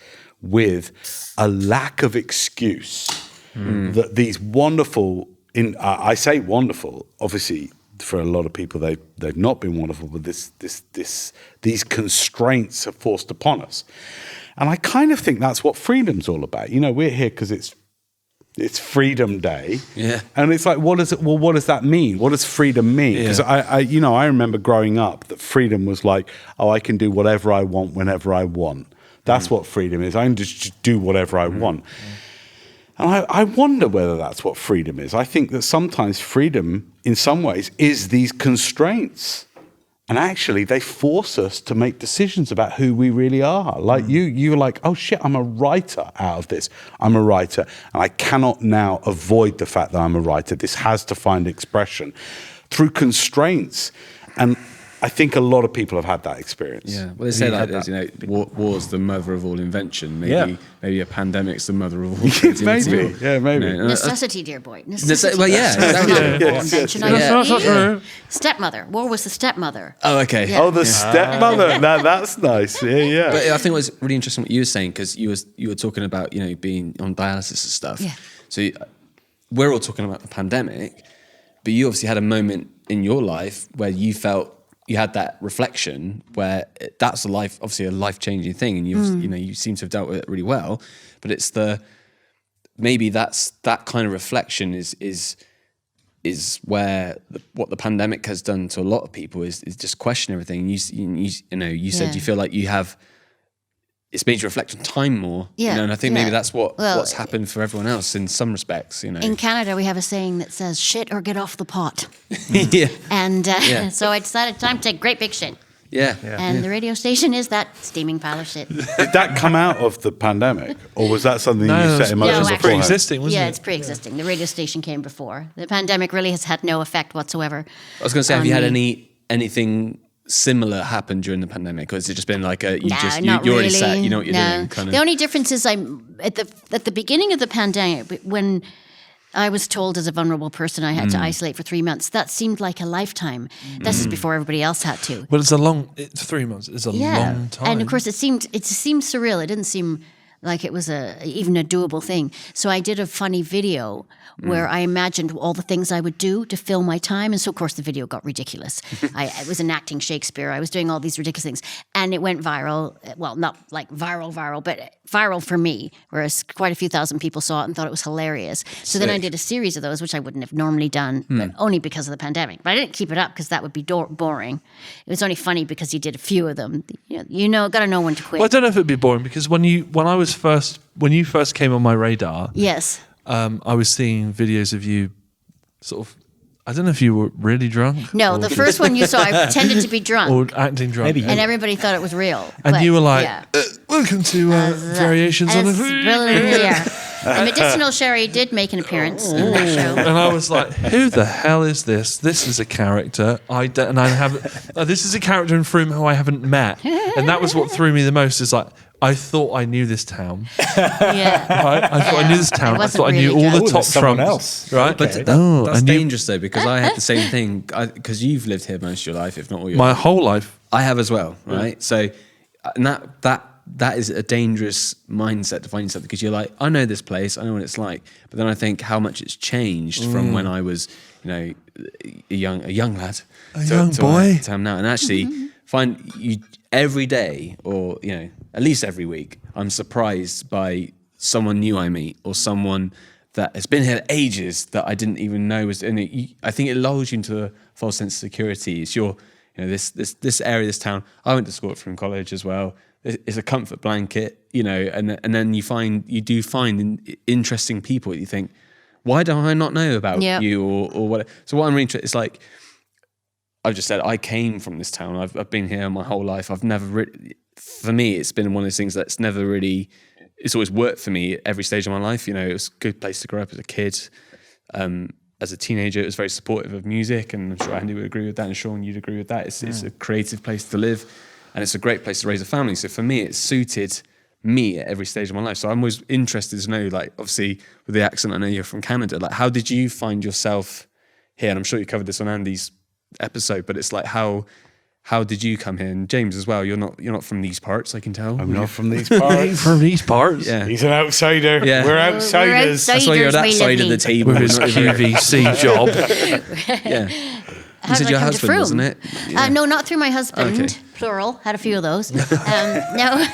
Speaker 4: with a lack of excuse that these wonderful, I say wonderful, obviously for a lot of people they've not been wonderful, but these constraints are forced upon us. And I kind of think that's what freedom's all about. We're here because it's Freedom Day. Yeah. And it's like, what does that mean? What does freedom mean? Because I remember growing up that freedom was like, I can do whatever I want whenever I want. That's what freedom is. I can just do whatever I want. And I wonder whether that's what freedom is. I think that sometimes freedom, in some ways, is these constraints. And actually, they force us to make decisions about who we really are. Like you're like, oh shit, I'm a writer out of this. I'm a writer. And I cannot now avoid the fact that I'm a writer. This has to find expression through constraints. And I think a lot of people have had that experience.
Speaker 3: Yeah, well, they say like this, war's the mother of all invention. Maybe a pandemic's the mother of all
Speaker 4: maybe. Yeah, maybe.
Speaker 2: Necessity, dear boy. Necessity.
Speaker 3: Well,
Speaker 2: Invention. Stepmother. War was the stepmother.
Speaker 3: Oh, okay.
Speaker 2: Yeah.
Speaker 4: Oh, the stepmother. That's nice. Yeah.
Speaker 3: But I think it was really interesting what you were saying, because you were talking about being on dialysis and stuff. Yeah. So we're all talking about the pandemic, but you obviously had a moment in your life where you felt you had that reflection where that's obviously a life-changing thing, and you seem to have dealt with it really well. But it's maybe that's that kind of reflection is where what the pandemic has done to a lot of people is just question everything. You said you feel like it's made you reflect on time more. Yeah. And I think maybe that's what's happened for everyone else in some respects.
Speaker 2: In Canada, we have a saying that says "shit or get off the pot."
Speaker 3: Yeah.
Speaker 2: And so I decided time to take great big shit.
Speaker 3: Yeah.
Speaker 2: And the radio station is that steaming pile of shit.
Speaker 4: Did that come out of the pandemic, or was that something you set in motion
Speaker 2: No,
Speaker 1: It's
Speaker 2: actually-
Speaker 4: beforehand?
Speaker 1: pre-existing, wasn't
Speaker 2: Yeah,
Speaker 1: it?
Speaker 2: it's pre-existing. The radio station came before. The pandemic really has had no effect whatsoever.
Speaker 3: I was going to say, have you had
Speaker 2: on
Speaker 3: anything similar happen during the pandemic, or has it just been like
Speaker 2: Not
Speaker 3: you're already
Speaker 2: really.
Speaker 3: set, you know what you're
Speaker 2: No.
Speaker 3: doing? Kind of.
Speaker 2: The only difference is I'm at the beginning of the pandemic when I was told as a vulnerable person I had to isolate for 3 months. That seemed like a lifetime. This is before everybody else had to.
Speaker 1: But it's 3 months. It's a long time.
Speaker 2: And of course, it seemed surreal. It didn't seem like it was even a doable thing. So I did a funny video where I imagined all the things I would do to fill my time. And so, of course, the video got ridiculous. I was enacting Shakespeare. I was doing all these ridiculous things. And it went viral. Well, not like viral, but viral for me, whereas quite a few thousand people saw it and thought it was hilarious. So then I did a series of those, which I wouldn't have normally done, but only because of the pandemic. But I didn't keep it up because that would be boring. It was only funny because you did a few of them. Got to know when to quit.
Speaker 1: Well, I don't know if it'd be boring because when you first came on my radar,
Speaker 2: Yes.
Speaker 1: I was seeing videos of you sort of. I don't know if you were really drunk.
Speaker 2: No, the first one you saw, I pretended to be drunk.
Speaker 1: Or acting drunk.
Speaker 5: Maybe.
Speaker 2: And everybody thought it was real.
Speaker 1: And
Speaker 2: but,
Speaker 1: you were like,
Speaker 2: yeah.
Speaker 1: welcome to Variations on
Speaker 2: It's
Speaker 1: a...
Speaker 2: brilliant, yeah. The medicinal sherry did make an appearance in that show.
Speaker 1: And I was like, who the hell is this? This is a character. This is a character in Frome who I haven't met. And that was what threw me the most is like, I thought I knew this town.
Speaker 2: Yeah.
Speaker 1: Right? I thought I knew this town. I
Speaker 2: wasn't
Speaker 1: thought I knew
Speaker 2: really
Speaker 1: all the
Speaker 2: drunk.
Speaker 1: top
Speaker 5: there's someone
Speaker 1: trumps.
Speaker 5: else.
Speaker 1: Right?
Speaker 3: But
Speaker 5: Okay.
Speaker 3: that's
Speaker 1: and you-
Speaker 3: dangerous though, because I had the same thing. Because you've lived here most of your life, if not all your
Speaker 1: My
Speaker 3: life.
Speaker 1: whole life.
Speaker 3: I have as well, right? So, and that is a dangerous mindset to find yourself because you're like, I know this place, I know what it's like, but then I think how much it's changed from when I was, a young lad,
Speaker 1: young boy.
Speaker 3: to I'm now, and actually find you every day, or at least every week, I'm surprised by someone new I meet or someone that has been here ages that I didn't even know was in it. I think it lulls you into a false sense of security. It's this area, this town. I went to school at Frome College as well. It's a comfort blanket, and then you do find interesting people that you think, why do I not know about you or what? So what I'm really interested is like, I've just said, I came from this town. I've been here my whole life. I've never really, for me, it's been one of those things that's never really, it's always worked for me at every stage of my life. It was a good place to grow up as a kid. As a teenager, it was very supportive of music, and I'm sure Andy would agree with that, and Sean, you'd agree with that. It's a creative place to live, and it's a great place to raise a family. So for me, it suited me at every stage of my life. So I'm always interested to know, like, obviously with the accent, I know you're from Canada. Like, how did you find yourself here? And I'm sure you covered this on Andy's episode, but it's like, how did you come here? And James as well. You're not from these parts, I can tell.
Speaker 4: I'm not from these parts.
Speaker 1: From these parts.
Speaker 3: Yeah.
Speaker 4: He's an outsider.
Speaker 3: Yeah.
Speaker 4: We're
Speaker 2: We're
Speaker 4: outsiders.
Speaker 3: That's why you're at that
Speaker 2: We
Speaker 3: side
Speaker 2: live
Speaker 3: of the
Speaker 2: neat.
Speaker 3: table.
Speaker 1: With his
Speaker 3: not even-
Speaker 1: QVC job.
Speaker 3: Yeah.
Speaker 2: How
Speaker 3: You said
Speaker 2: did I
Speaker 3: your
Speaker 2: come to
Speaker 3: husband,
Speaker 2: Frome?
Speaker 3: wasn't it? Yeah.
Speaker 2: No, not through my husband.
Speaker 3: Okay.
Speaker 2: Plural. Had a few of those. No.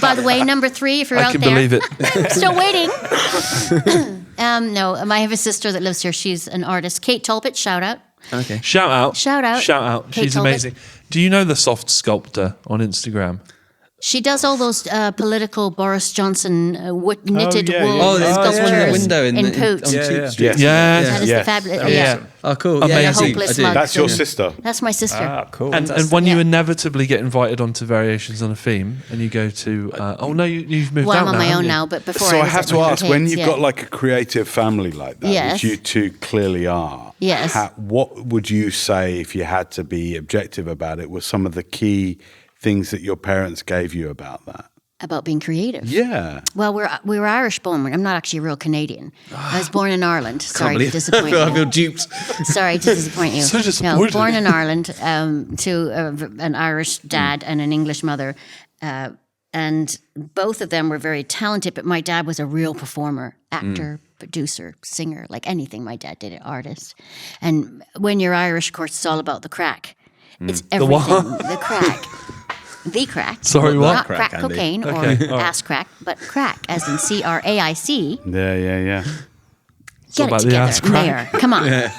Speaker 2: By the way, number 3, if you're
Speaker 1: I
Speaker 2: out
Speaker 1: can
Speaker 2: there.
Speaker 1: believe it.
Speaker 2: Still waiting. No, I have a sister that lives here. She's an artist. Kate Talbot, shout out.
Speaker 3: Okay.
Speaker 1: Shout out.
Speaker 2: Shout out.
Speaker 1: Shout out.
Speaker 2: Kate
Speaker 1: She's
Speaker 2: Talbot.
Speaker 1: amazing. Do you know the soft sculptor on Instagram?
Speaker 2: She does all those political Boris Johnson knitted
Speaker 5: yeah,
Speaker 2: wool
Speaker 5: yeah.
Speaker 3: Oh, there's
Speaker 2: sculptures
Speaker 3: one in the window in
Speaker 2: Poot.
Speaker 3: on
Speaker 5: Yeah,
Speaker 3: Tube
Speaker 5: yeah.
Speaker 3: Street.
Speaker 4: Yes.
Speaker 1: Yes.
Speaker 2: That is
Speaker 4: Yeah.
Speaker 2: the fabulous.
Speaker 5: That was
Speaker 2: Yeah.
Speaker 5: awesome.
Speaker 3: Oh, cool.
Speaker 1: Amazing.
Speaker 3: Yeah,
Speaker 2: The
Speaker 3: I do.
Speaker 2: hopeless
Speaker 3: I do.
Speaker 2: mug.
Speaker 4: That's your sister.
Speaker 2: That's my sister.
Speaker 5: Ah, cool.
Speaker 1: And when you
Speaker 2: Yeah.
Speaker 1: inevitably get invited onto Variations on a Theme and you go to, you've moved
Speaker 2: Well,
Speaker 1: out
Speaker 2: I'm on
Speaker 1: now,
Speaker 2: my
Speaker 1: haven't
Speaker 2: own
Speaker 1: you?
Speaker 2: now, but before
Speaker 4: So I
Speaker 2: was
Speaker 4: have
Speaker 2: at
Speaker 4: to
Speaker 2: my
Speaker 4: ask, when
Speaker 2: kids,
Speaker 4: you've
Speaker 2: yeah.
Speaker 4: got like a creative family like that,
Speaker 2: Yes.
Speaker 4: which you two clearly are,
Speaker 2: Yes.
Speaker 4: What would you say, if you had to be objective about it, were some of the key things that your parents gave you about that?
Speaker 2: About being creative.
Speaker 4: Yeah.
Speaker 2: Well, we were Irish born. I'm not actually a real Canadian. I was born in Ireland. Sorry to
Speaker 3: believe-
Speaker 2: disappoint
Speaker 3: I
Speaker 2: you.
Speaker 3: feel duped.
Speaker 2: Sorry to disappoint you.
Speaker 1: So
Speaker 2: No,
Speaker 1: disappointed.
Speaker 2: born in Ireland to an Irish dad and an English mother. And both of them were very talented, but my dad was a real performer, actor, producer, singer, like anything my dad did, an artist. And when you're Irish, of course, it's all about the crack. It's everything. The crack. The crack.
Speaker 1: Sorry, what?
Speaker 2: Not
Speaker 3: Crack,
Speaker 2: crack
Speaker 3: Andy.
Speaker 2: cocaine
Speaker 1: Okay,
Speaker 2: or ass crack, but crack, as in CRAIC.
Speaker 4: Yeah.
Speaker 2: Get
Speaker 1: about
Speaker 2: it
Speaker 1: the ass
Speaker 2: together,
Speaker 1: crack.
Speaker 2: Mayor. Come on.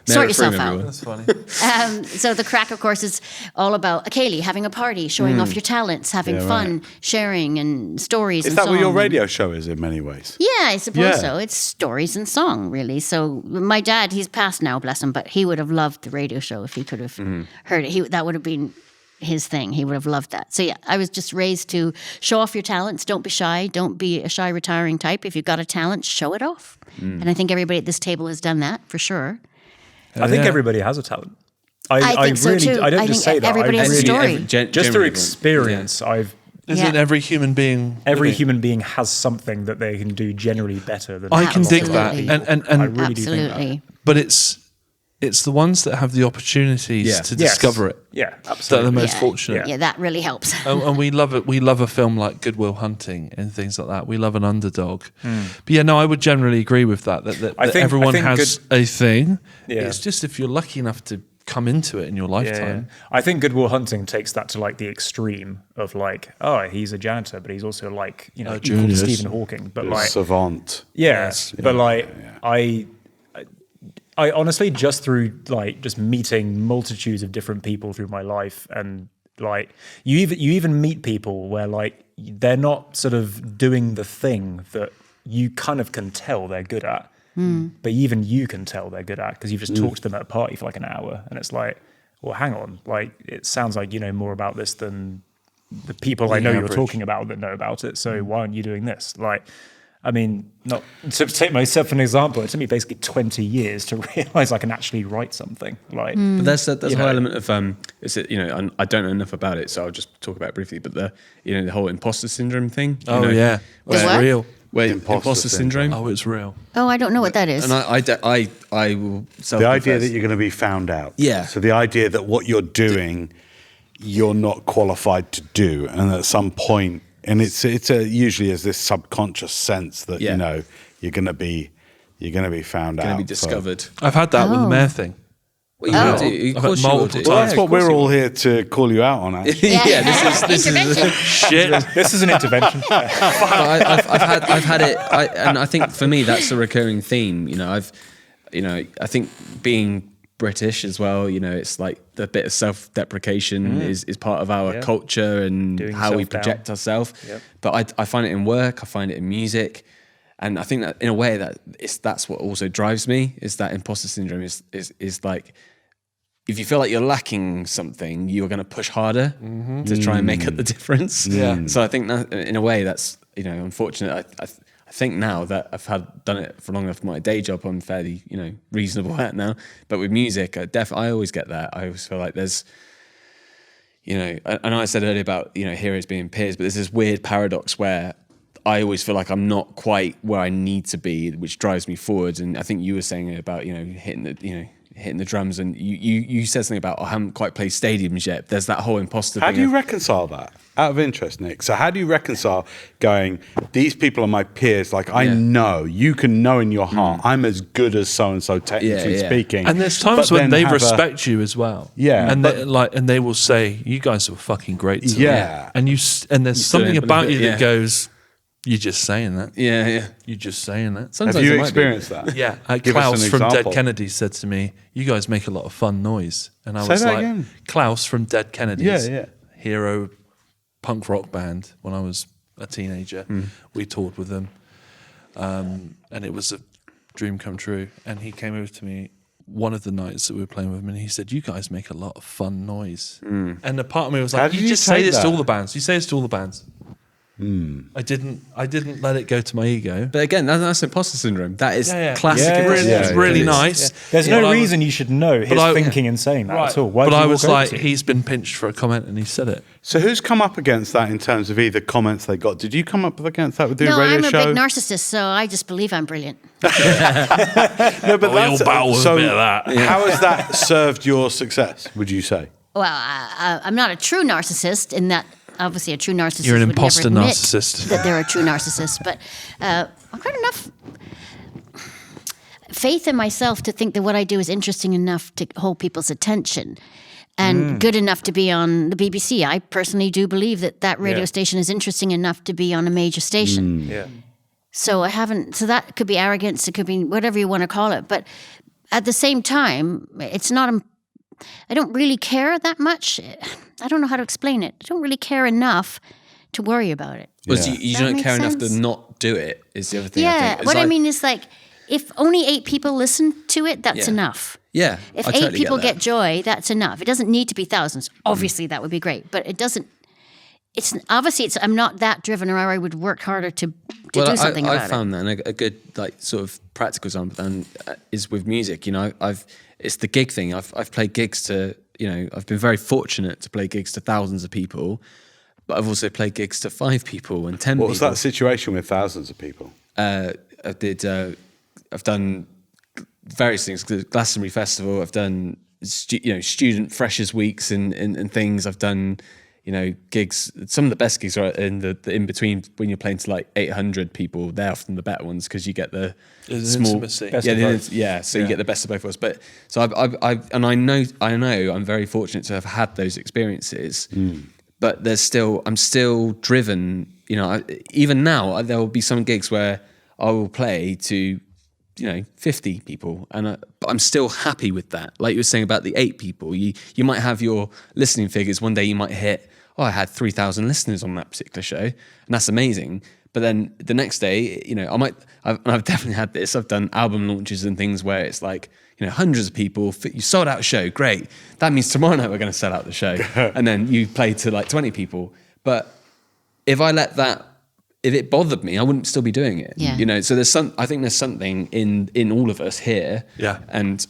Speaker 2: Sort yourself out.
Speaker 3: everyone.
Speaker 1: That's funny.
Speaker 2: So the crack, of course, is all about Kaylee having a party, showing off your talents, having fun, sharing and stories.
Speaker 4: Is
Speaker 2: and
Speaker 4: that what your
Speaker 2: song.
Speaker 4: radio show is in many ways?
Speaker 2: Yeah, I suppose
Speaker 4: Yeah.
Speaker 2: so. It's stories and song, really. So my dad, he's passed now, bless him, but he would have loved the radio show if he could have heard it. That would have been his thing. He would have loved that. So yeah, I was just raised to show off your talents. Don't be shy. Don't be a shy, retiring type. If you've got a talent, show it off. And I think everybody at this table has done that for sure.
Speaker 5: I think
Speaker 1: yeah.
Speaker 5: everybody has a talent.
Speaker 2: I think so
Speaker 5: really,
Speaker 2: too.
Speaker 5: I don't
Speaker 2: I
Speaker 5: just
Speaker 2: think
Speaker 5: say that.
Speaker 2: everybody
Speaker 5: I
Speaker 2: has a
Speaker 5: really,
Speaker 2: story.
Speaker 5: just through
Speaker 3: Generally everyone.
Speaker 5: experience, I've
Speaker 1: Isn't
Speaker 2: Yeah.
Speaker 1: every human being
Speaker 5: every
Speaker 1: living?
Speaker 5: human being has something that they can do generally better than
Speaker 1: I can
Speaker 5: a lot
Speaker 1: dig
Speaker 5: of
Speaker 1: that,
Speaker 5: other
Speaker 2: Absolutely.
Speaker 5: people.
Speaker 1: and
Speaker 5: I really do think that.
Speaker 2: Absolutely.
Speaker 1: but it's the ones that have the opportunities
Speaker 3: Yeah.
Speaker 1: to
Speaker 5: Yes.
Speaker 1: discover it
Speaker 5: Yeah,
Speaker 1: that are the
Speaker 5: absolutely.
Speaker 1: most fortunate.
Speaker 2: Yeah, that really helps.
Speaker 1: And we love it. We love a film like Good Will Hunting and things like that. We love an underdog. But yeah, no, I would generally agree with that. That
Speaker 5: I think-
Speaker 1: everyone
Speaker 5: I think
Speaker 1: has a thing.
Speaker 5: Yeah.
Speaker 1: It's just if you're lucky enough to come into it in your lifetime.
Speaker 5: I think Good Will Hunting takes that to like the extreme of like, oh, he's a janitor, but he's also like, equal to
Speaker 1: genius.
Speaker 5: Stephen Hawking. But like,
Speaker 4: Savant.
Speaker 5: yes, but like, I honestly just through like just meeting multitudes of different people through my life, and like you even meet people where like they're not sort of doing the thing that you kind of can tell they're good at, but even you can tell they're good at because you've just talked to them at a party for like an hour, and it's like, well, hang on, like it sounds like you know more about this than the people I know you're
Speaker 4: average.
Speaker 5: talking about that know about it. So why aren't you doing this? Like, I mean, not to take myself for an example, it took me basically 20 years to realize I can actually write something. Like,
Speaker 3: But there's a
Speaker 5: You
Speaker 3: whole
Speaker 5: know.
Speaker 3: element of is it I don't know enough about it, so I'll just talk about it briefly. But the whole imposter syndrome thing.
Speaker 1: Oh
Speaker 3: you know,
Speaker 1: yeah,
Speaker 2: The
Speaker 1: it's
Speaker 2: what?
Speaker 1: real.
Speaker 3: where
Speaker 4: Imposter
Speaker 3: imposter syndrome.
Speaker 1: Oh, it's real.
Speaker 2: Oh, I don't know what that is.
Speaker 3: And I will
Speaker 4: The idea that
Speaker 3: self-confess.
Speaker 4: you're going to be found out.
Speaker 3: Yeah.
Speaker 4: So the idea that what you're doing, you're not qualified to do, and at some point, and it's usually is this subconscious sense that
Speaker 3: Yeah.
Speaker 4: you know you're going to be found out.
Speaker 3: going to be
Speaker 4: So-
Speaker 3: discovered.
Speaker 1: I've had that with the
Speaker 2: Oh.
Speaker 1: mayor thing.
Speaker 3: Well, you will do.
Speaker 1: I've
Speaker 3: Of
Speaker 1: had
Speaker 3: course you will
Speaker 1: multiple
Speaker 3: do.
Speaker 4: Well,
Speaker 1: times.
Speaker 4: that's
Speaker 3: Yeah,
Speaker 4: what
Speaker 3: of course
Speaker 4: we're
Speaker 3: you
Speaker 4: all
Speaker 3: will.
Speaker 4: here to call you out on. Actually.
Speaker 3: Yeah, this is
Speaker 2: Intervention.
Speaker 1: Shit.
Speaker 5: this is an intervention.
Speaker 3: I've had it, and I think for me that's a recurring theme. I think being British as well. It's like the bit of self-deprecation is part of our culture and
Speaker 5: Doing
Speaker 3: how we
Speaker 5: yourself down.
Speaker 3: project ourselves.
Speaker 5: Yep.
Speaker 3: But I find it in work. I find it in music, and I think that in a way that's what also drives me is that imposter syndrome is like. If you feel like you're lacking something, you're going to push harder to try and make up the difference.
Speaker 1: Yeah.
Speaker 3: So I think that in a way that's unfortunate. I think now that I've done it for long enough. My day job, I'm fairly reasonable at now. But with music, I always get that. I always feel like there's I know I said earlier about heroes being peers, but there's this weird paradox where I always feel like I'm not quite where I need to be, which drives me forwards. And I think you were saying about hitting the drums, and you said something about I haven't quite played stadiums yet. There's that whole imposter
Speaker 4: How
Speaker 3: thing.
Speaker 4: do you reconcile that? Out of interest, Nick. So how do you reconcile going, these people are my peers, like I know, you can know in your heart, I'm as good as so-and-so technically
Speaker 3: Yeah.
Speaker 4: speaking.
Speaker 1: And there's times
Speaker 4: but
Speaker 1: when
Speaker 4: then
Speaker 1: they
Speaker 4: have a-
Speaker 1: respect you as well.
Speaker 4: Yeah,
Speaker 1: and
Speaker 4: but-
Speaker 1: they will say, "You guys are fucking great." To me."
Speaker 4: Yeah.
Speaker 1: and and there's
Speaker 3: still
Speaker 1: something
Speaker 3: don't
Speaker 1: about
Speaker 3: believe
Speaker 1: you
Speaker 3: it,
Speaker 1: that
Speaker 3: yeah.
Speaker 1: goes, "You're just saying that.
Speaker 3: Yeah.
Speaker 1: You're just saying that."
Speaker 3: Sometimes
Speaker 4: Have you
Speaker 3: it might be.
Speaker 4: experienced that?
Speaker 1: Yeah,
Speaker 4: Give us
Speaker 1: Klaus
Speaker 4: an
Speaker 1: from Dead
Speaker 4: example.
Speaker 1: Kennedy said to me, "You guys make a lot of fun noise," and I
Speaker 4: Say
Speaker 1: was
Speaker 4: that
Speaker 1: like,
Speaker 4: again.
Speaker 1: "Klaus from Dead Kennedys,
Speaker 4: Yeah.
Speaker 1: hero punk rock band when I was a teenager. We toured with them, and it was a dream come true." And he came over to me one of the nights that we were playing with him, and he said, "You guys make a lot of fun noise." And a part of me was
Speaker 4: How
Speaker 1: like,
Speaker 4: did
Speaker 1: "You
Speaker 4: you
Speaker 1: just say
Speaker 4: take
Speaker 1: this to
Speaker 4: that?
Speaker 1: all the bands. You say this to all the bands." I didn't let it go to my ego.
Speaker 3: But again, that's imposter syndrome. That is
Speaker 1: Yeah.
Speaker 3: classic.
Speaker 1: It's
Speaker 4: Yeah,
Speaker 1: really,
Speaker 4: yeah,
Speaker 1: it's
Speaker 4: yeah,
Speaker 1: really
Speaker 4: it is.
Speaker 1: nice.
Speaker 5: There's
Speaker 1: But
Speaker 5: no
Speaker 1: I was-
Speaker 5: reason you should know his
Speaker 1: I-
Speaker 5: thinking in saying that at all. Why
Speaker 1: But
Speaker 5: did
Speaker 1: I
Speaker 5: you
Speaker 1: was
Speaker 5: walk over
Speaker 1: like,
Speaker 5: to him?
Speaker 1: he's been pinched for a comment, and he said it.
Speaker 4: So who's come up against that in terms of either comments they got? Did you come up against that with the
Speaker 2: No,
Speaker 4: radio
Speaker 2: I'm a
Speaker 4: show?
Speaker 2: big narcissist, so I just believe I'm brilliant.
Speaker 4: No, but
Speaker 1: you'll bow with a bit of that.
Speaker 4: How has that served your success, would you say?
Speaker 2: Well, I'm not a true narcissist in that. Obviously, a true narcissist
Speaker 1: You're an
Speaker 2: would
Speaker 1: imposter
Speaker 2: never admit
Speaker 1: narcissist.
Speaker 2: that they're a true narcissist. But I've got enough faith in myself to think that what I do is interesting enough to hold people's attention and good enough to be on the BBC. I personally do believe that radio
Speaker 5: Yeah.
Speaker 2: station is interesting enough to be on a major station.
Speaker 5: Yeah.
Speaker 2: So I haven't. So that could be arrogance. It could be whatever you want to call it. But at the same time, it's not. I don't really care that much. I don't know how to explain it. I don't really care enough to worry about it.
Speaker 3: Because
Speaker 4: Yeah.
Speaker 3: you
Speaker 2: Does that
Speaker 3: don't
Speaker 2: make
Speaker 3: care enough
Speaker 2: sense?
Speaker 3: to not do it is the other thing. I
Speaker 2: Yeah,
Speaker 3: think. It's
Speaker 2: what I
Speaker 3: like-
Speaker 2: mean is like, if only 8 people listen to it, that's
Speaker 3: Yeah.
Speaker 2: enough.
Speaker 3: Yeah,
Speaker 2: If
Speaker 3: I
Speaker 2: 8
Speaker 3: totally
Speaker 2: people
Speaker 3: that.
Speaker 2: get joy, that's enough. It doesn't need to be thousands. Obviously, that would be great, but it doesn't. It's obviously I'm not that driven, or I would work harder to do something
Speaker 3: I
Speaker 2: about
Speaker 3: found that, and a good like sort of practical example then is with music. You know, it's the gig thing. I've played gigs to, you know, I've been very fortunate to play gigs to thousands of people, but I've also played gigs to 5 people and 10
Speaker 4: What
Speaker 3: people.
Speaker 4: was that situation with thousands of people?
Speaker 3: I've done various things. The Glastonbury Festival. I've done student freshers weeks and things. I've done, you know, gigs. Some of the best gigs are in the in between when you're playing to like 800 people. They're often the better ones because you get the
Speaker 1: There's
Speaker 3: small
Speaker 1: intimacy.
Speaker 5: Best
Speaker 3: yeah,
Speaker 5: of both.
Speaker 3: So you get the best of both worlds. But so I know I'm very fortunate to have had those experiences. But I'm still driven. You know, even now there will be some gigs where I will play to, you know, 50 people, but I'm still happy with that. Like you were saying about the 8 people, you might have your listening figures. One day you might hit, I had 3,000 listeners on that particular show, and that's amazing. But then the next day, you know, I've definitely had this. I've done album launches and things where it's like, you know, hundreds of people. You sold out a show, great. That means tomorrow night we're going to sell out the show, and then you play to like 20 people. But if it bothered me, I wouldn't still be doing it.
Speaker 2: Yeah.
Speaker 3: You know, so I think there's something in all of us here.
Speaker 1: Yeah.
Speaker 3: And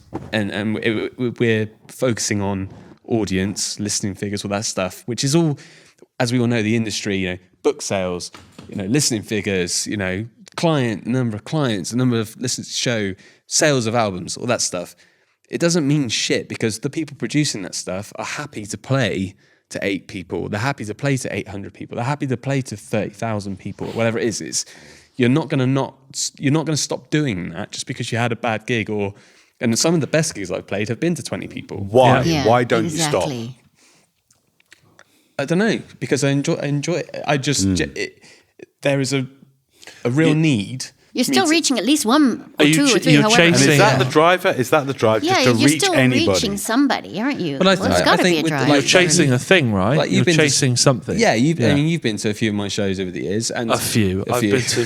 Speaker 3: we're focusing on audience, listening figures, all that stuff, which is all, as we all know, the industry, you know, book sales, you know, listening figures, you know, number of clients, the number of listens to show, sales of albums, all that stuff. It doesn't mean shit because the people producing that stuff are happy to play to 8 people. They're happy to play to 800 people. They're happy to play to 30,000 people, whatever it is. You're not going to stop doing that just because you had a bad gig and some of the best gigs I've played have been to 20 people.
Speaker 4: Why?
Speaker 2: Yeah,
Speaker 4: Why don't
Speaker 2: exactly.
Speaker 4: you stop?
Speaker 3: I don't know, because I enjoy it. I just there is a real need.
Speaker 2: You're
Speaker 3: for me
Speaker 2: still
Speaker 3: to-
Speaker 2: reaching at least 1 or
Speaker 1: Are you
Speaker 2: 2 or
Speaker 1: ch-
Speaker 2: 3,
Speaker 1: you're
Speaker 2: however.
Speaker 4: And
Speaker 1: chasing-
Speaker 4: is that the driver? Is that the drive?
Speaker 2: Yeah,
Speaker 4: just to
Speaker 2: you're
Speaker 4: reach
Speaker 2: still
Speaker 4: anybody?
Speaker 2: reaching somebody, aren't you?
Speaker 3: But I
Speaker 2: Well, it's
Speaker 3: think-
Speaker 2: got to
Speaker 3: I
Speaker 2: be
Speaker 3: think
Speaker 2: a
Speaker 3: with the-
Speaker 2: drive.
Speaker 1: You're
Speaker 3: Like,
Speaker 1: chasing a thing, right?
Speaker 3: Like,
Speaker 1: You're
Speaker 3: you've been to-
Speaker 1: chasing something.
Speaker 3: Yeah, I mean, you've been to a few of my shows over the years, and
Speaker 1: A few. I've been to.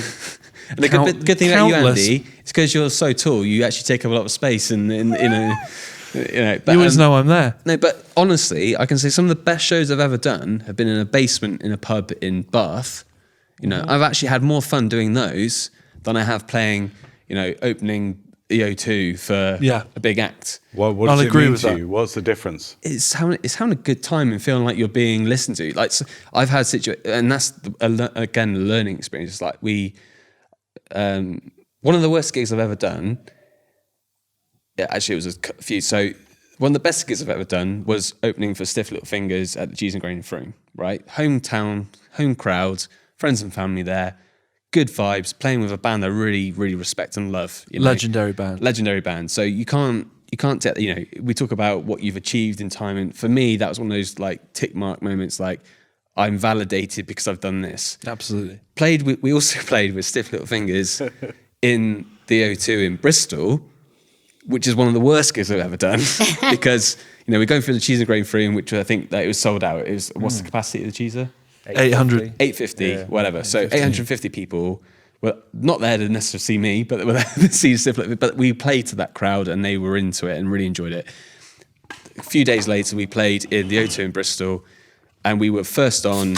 Speaker 3: And the good thing about you,
Speaker 1: countless.
Speaker 3: Andy, is because you're so tall, you actually take up a lot of space, and you know. But,
Speaker 1: You always know I'm there.
Speaker 3: No, but honestly, I can say some of the best shows I've ever done have been in a basement in a pub in Bath. You know, I've actually had more fun doing those than I have playing, you know, opening the O2 for a big act.
Speaker 4: What
Speaker 1: I'll
Speaker 4: does it
Speaker 1: agree
Speaker 4: mean
Speaker 1: with
Speaker 4: to
Speaker 1: that.
Speaker 4: you? What's the difference?
Speaker 3: It's having a good time and feeling like you're being listened to. Like, so I've had and that's again a learning experience. It's like one of the worst gigs I've ever done. Yeah, actually, it was a few. So one of the best gigs I've ever done was opening for Stiff Little Fingers at the Cheese and Grain in Frome. Right, hometown, home crowd, friends and family there, good vibes, playing with a band I really, really respect and love. You know?
Speaker 1: Legendary band.
Speaker 3: So you can't take, you know, we talk about what you've achieved in time, and for me, that was one of those like tick mark moments. Like, I'm validated because I've done this.
Speaker 1: Absolutely.
Speaker 3: We also played with Stiff Little Fingers in the O2 in Bristol, which is one of the worst gigs I've ever done because, you know, we're going through the Cheese and Grain Frome, which I think that it was sold out. It was, what's the capacity of the Cheeser?
Speaker 1: 800.
Speaker 3: 850, whatever. So 850 people were not there to necessarily see me, but they were there to see Stiff Little. But we played to that crowd and they were into it and really enjoyed it. A few days later, we played in the O2 in Bristol, and we were first on,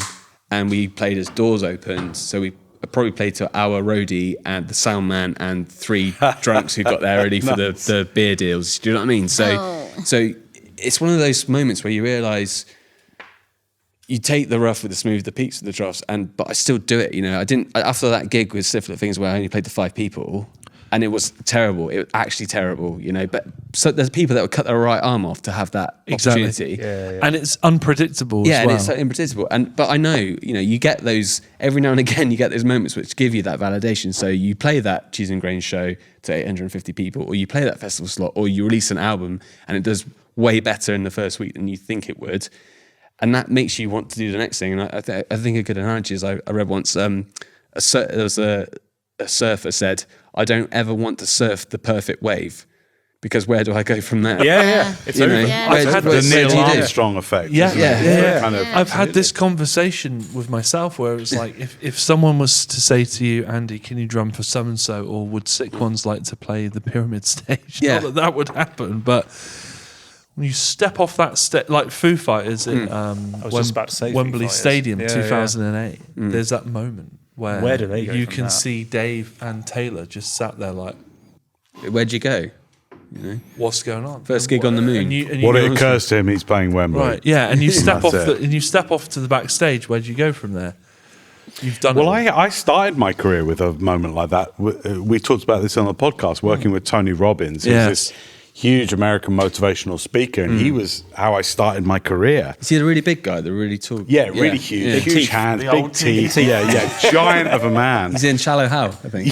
Speaker 3: and we played as doors opened. So we probably played to our roadie and the sound man and 3 drunks who got there ready for the beer deals. Do you know what I mean? So it's one of those moments where you realise you take the rough with the smooth, the peaks with the troughs, but I still do it. You know, I didn't after that gig with Stiff Little Things where I only played to 5 people. And it was terrible. It was actually terrible, you know. But so there's people that would cut their right arm off to have that opportunity.
Speaker 1: And it's unpredictable
Speaker 3: Yeah,
Speaker 1: as
Speaker 3: and
Speaker 1: well.
Speaker 3: it's so unpredictable. But I know, you know, you get those every now and again. You get those moments which give you that validation. So you play that Cheese and Grain show to 850 people, or you play that festival slot, or you release an album and it does way better in the first week than you think it would, and that makes you want to do the next thing. And I think a good analogy is I read once there was a surfer said, "I don't ever want to surf the perfect wave, because where do I go from there?
Speaker 5: Yeah. It's
Speaker 3: You know,
Speaker 5: over.
Speaker 2: Yeah.
Speaker 3: where-
Speaker 1: I've had
Speaker 3: where-
Speaker 1: this-
Speaker 4: The
Speaker 3: where
Speaker 4: Neil
Speaker 3: do you do?
Speaker 4: Armstrong effect.
Speaker 1: Yeah.
Speaker 4: isn't it?
Speaker 1: Yeah.
Speaker 4: Kind of,
Speaker 1: I've had this conversation with myself where it's like, if someone was to say to you, Andy, can you drum for so and so, or would sick ones like to play the pyramid stage?
Speaker 3: Yeah.
Speaker 1: Not that would happen, but when you step off that step, like Foo Fighters at
Speaker 5: was just about to say Foo
Speaker 1: Wembley
Speaker 5: Fighters.
Speaker 1: Stadium,
Speaker 5: Yeah,
Speaker 1: 2008, there's that moment where
Speaker 5: do they go
Speaker 1: you
Speaker 5: from
Speaker 1: can
Speaker 5: that?
Speaker 1: see Dave and Taylor just sat there like,
Speaker 3: Where'd you go? You know,
Speaker 1: what's going on?
Speaker 3: First gig on the moon.
Speaker 1: And you
Speaker 4: what
Speaker 1: go-
Speaker 4: it occurs to him, he's playing Wembley.
Speaker 1: Right, yeah, and you step off
Speaker 4: That's it.
Speaker 1: and you step off to the backstage. Where do you go from there? You've done
Speaker 4: Well,
Speaker 1: it.
Speaker 4: I started my career with a moment like that. We talked about this on the podcast, working with Tony Robbins, who's
Speaker 1: Yes.
Speaker 4: this huge American motivational speaker, and he was how I started my career.
Speaker 3: Is he the really big guy, the really tall?
Speaker 4: Yeah, really huge, huge
Speaker 5: teeth.
Speaker 4: hands,
Speaker 1: The
Speaker 4: big
Speaker 1: old
Speaker 4: teeth.
Speaker 1: teeth.
Speaker 4: Yeah, giant of a man.
Speaker 3: He's in Shallow Hal, I think.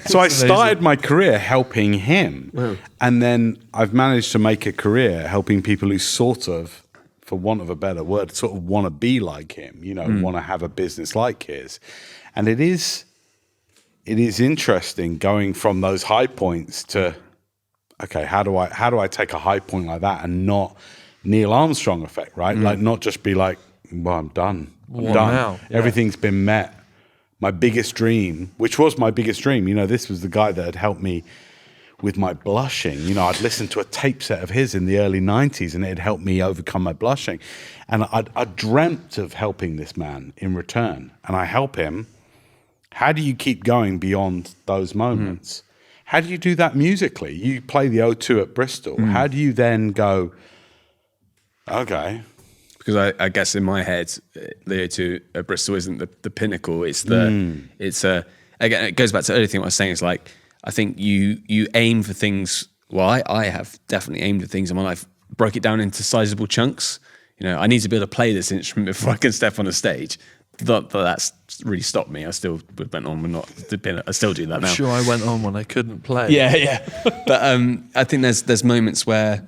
Speaker 4: So I started my career helping him, and then I've managed to make a career helping people who sort of, for want of a better word, sort of want to be like him. You know, want to have a business like his, and it is interesting going from those high points to, okay, how do I take a high point like that and not Neil Armstrong effect, right? Like not just be like, well, I'm done. I'm
Speaker 1: What
Speaker 4: done.
Speaker 1: now?
Speaker 4: Everything's been met. My biggest dream, which was my biggest dream, you know, this was the guy that had helped me with my blushing. You know, I'd listened to a tape set of his in the early 90s and it had helped me overcome my blushing. And I dreamt of helping this man in return. And I help him. How do you keep going beyond those moments? How do you do that musically? You play the O2 at Bristol. How do you then go, okay,
Speaker 3: Because I guess in my head, the O2 at Bristol isn't the pinnacle. It's again, it goes back to the earlier thing I was saying. It's like, I think you aim for things. Well, I have definitely aimed at things in my life, broke it down into sizable chunks. You know, I need to be able to play this instrument before I can step on a stage. Not that that's really stopped me. I still went on with not. I still do that now.
Speaker 1: Sure, I went on when I couldn't play.
Speaker 3: Yeah. But I think there's moments where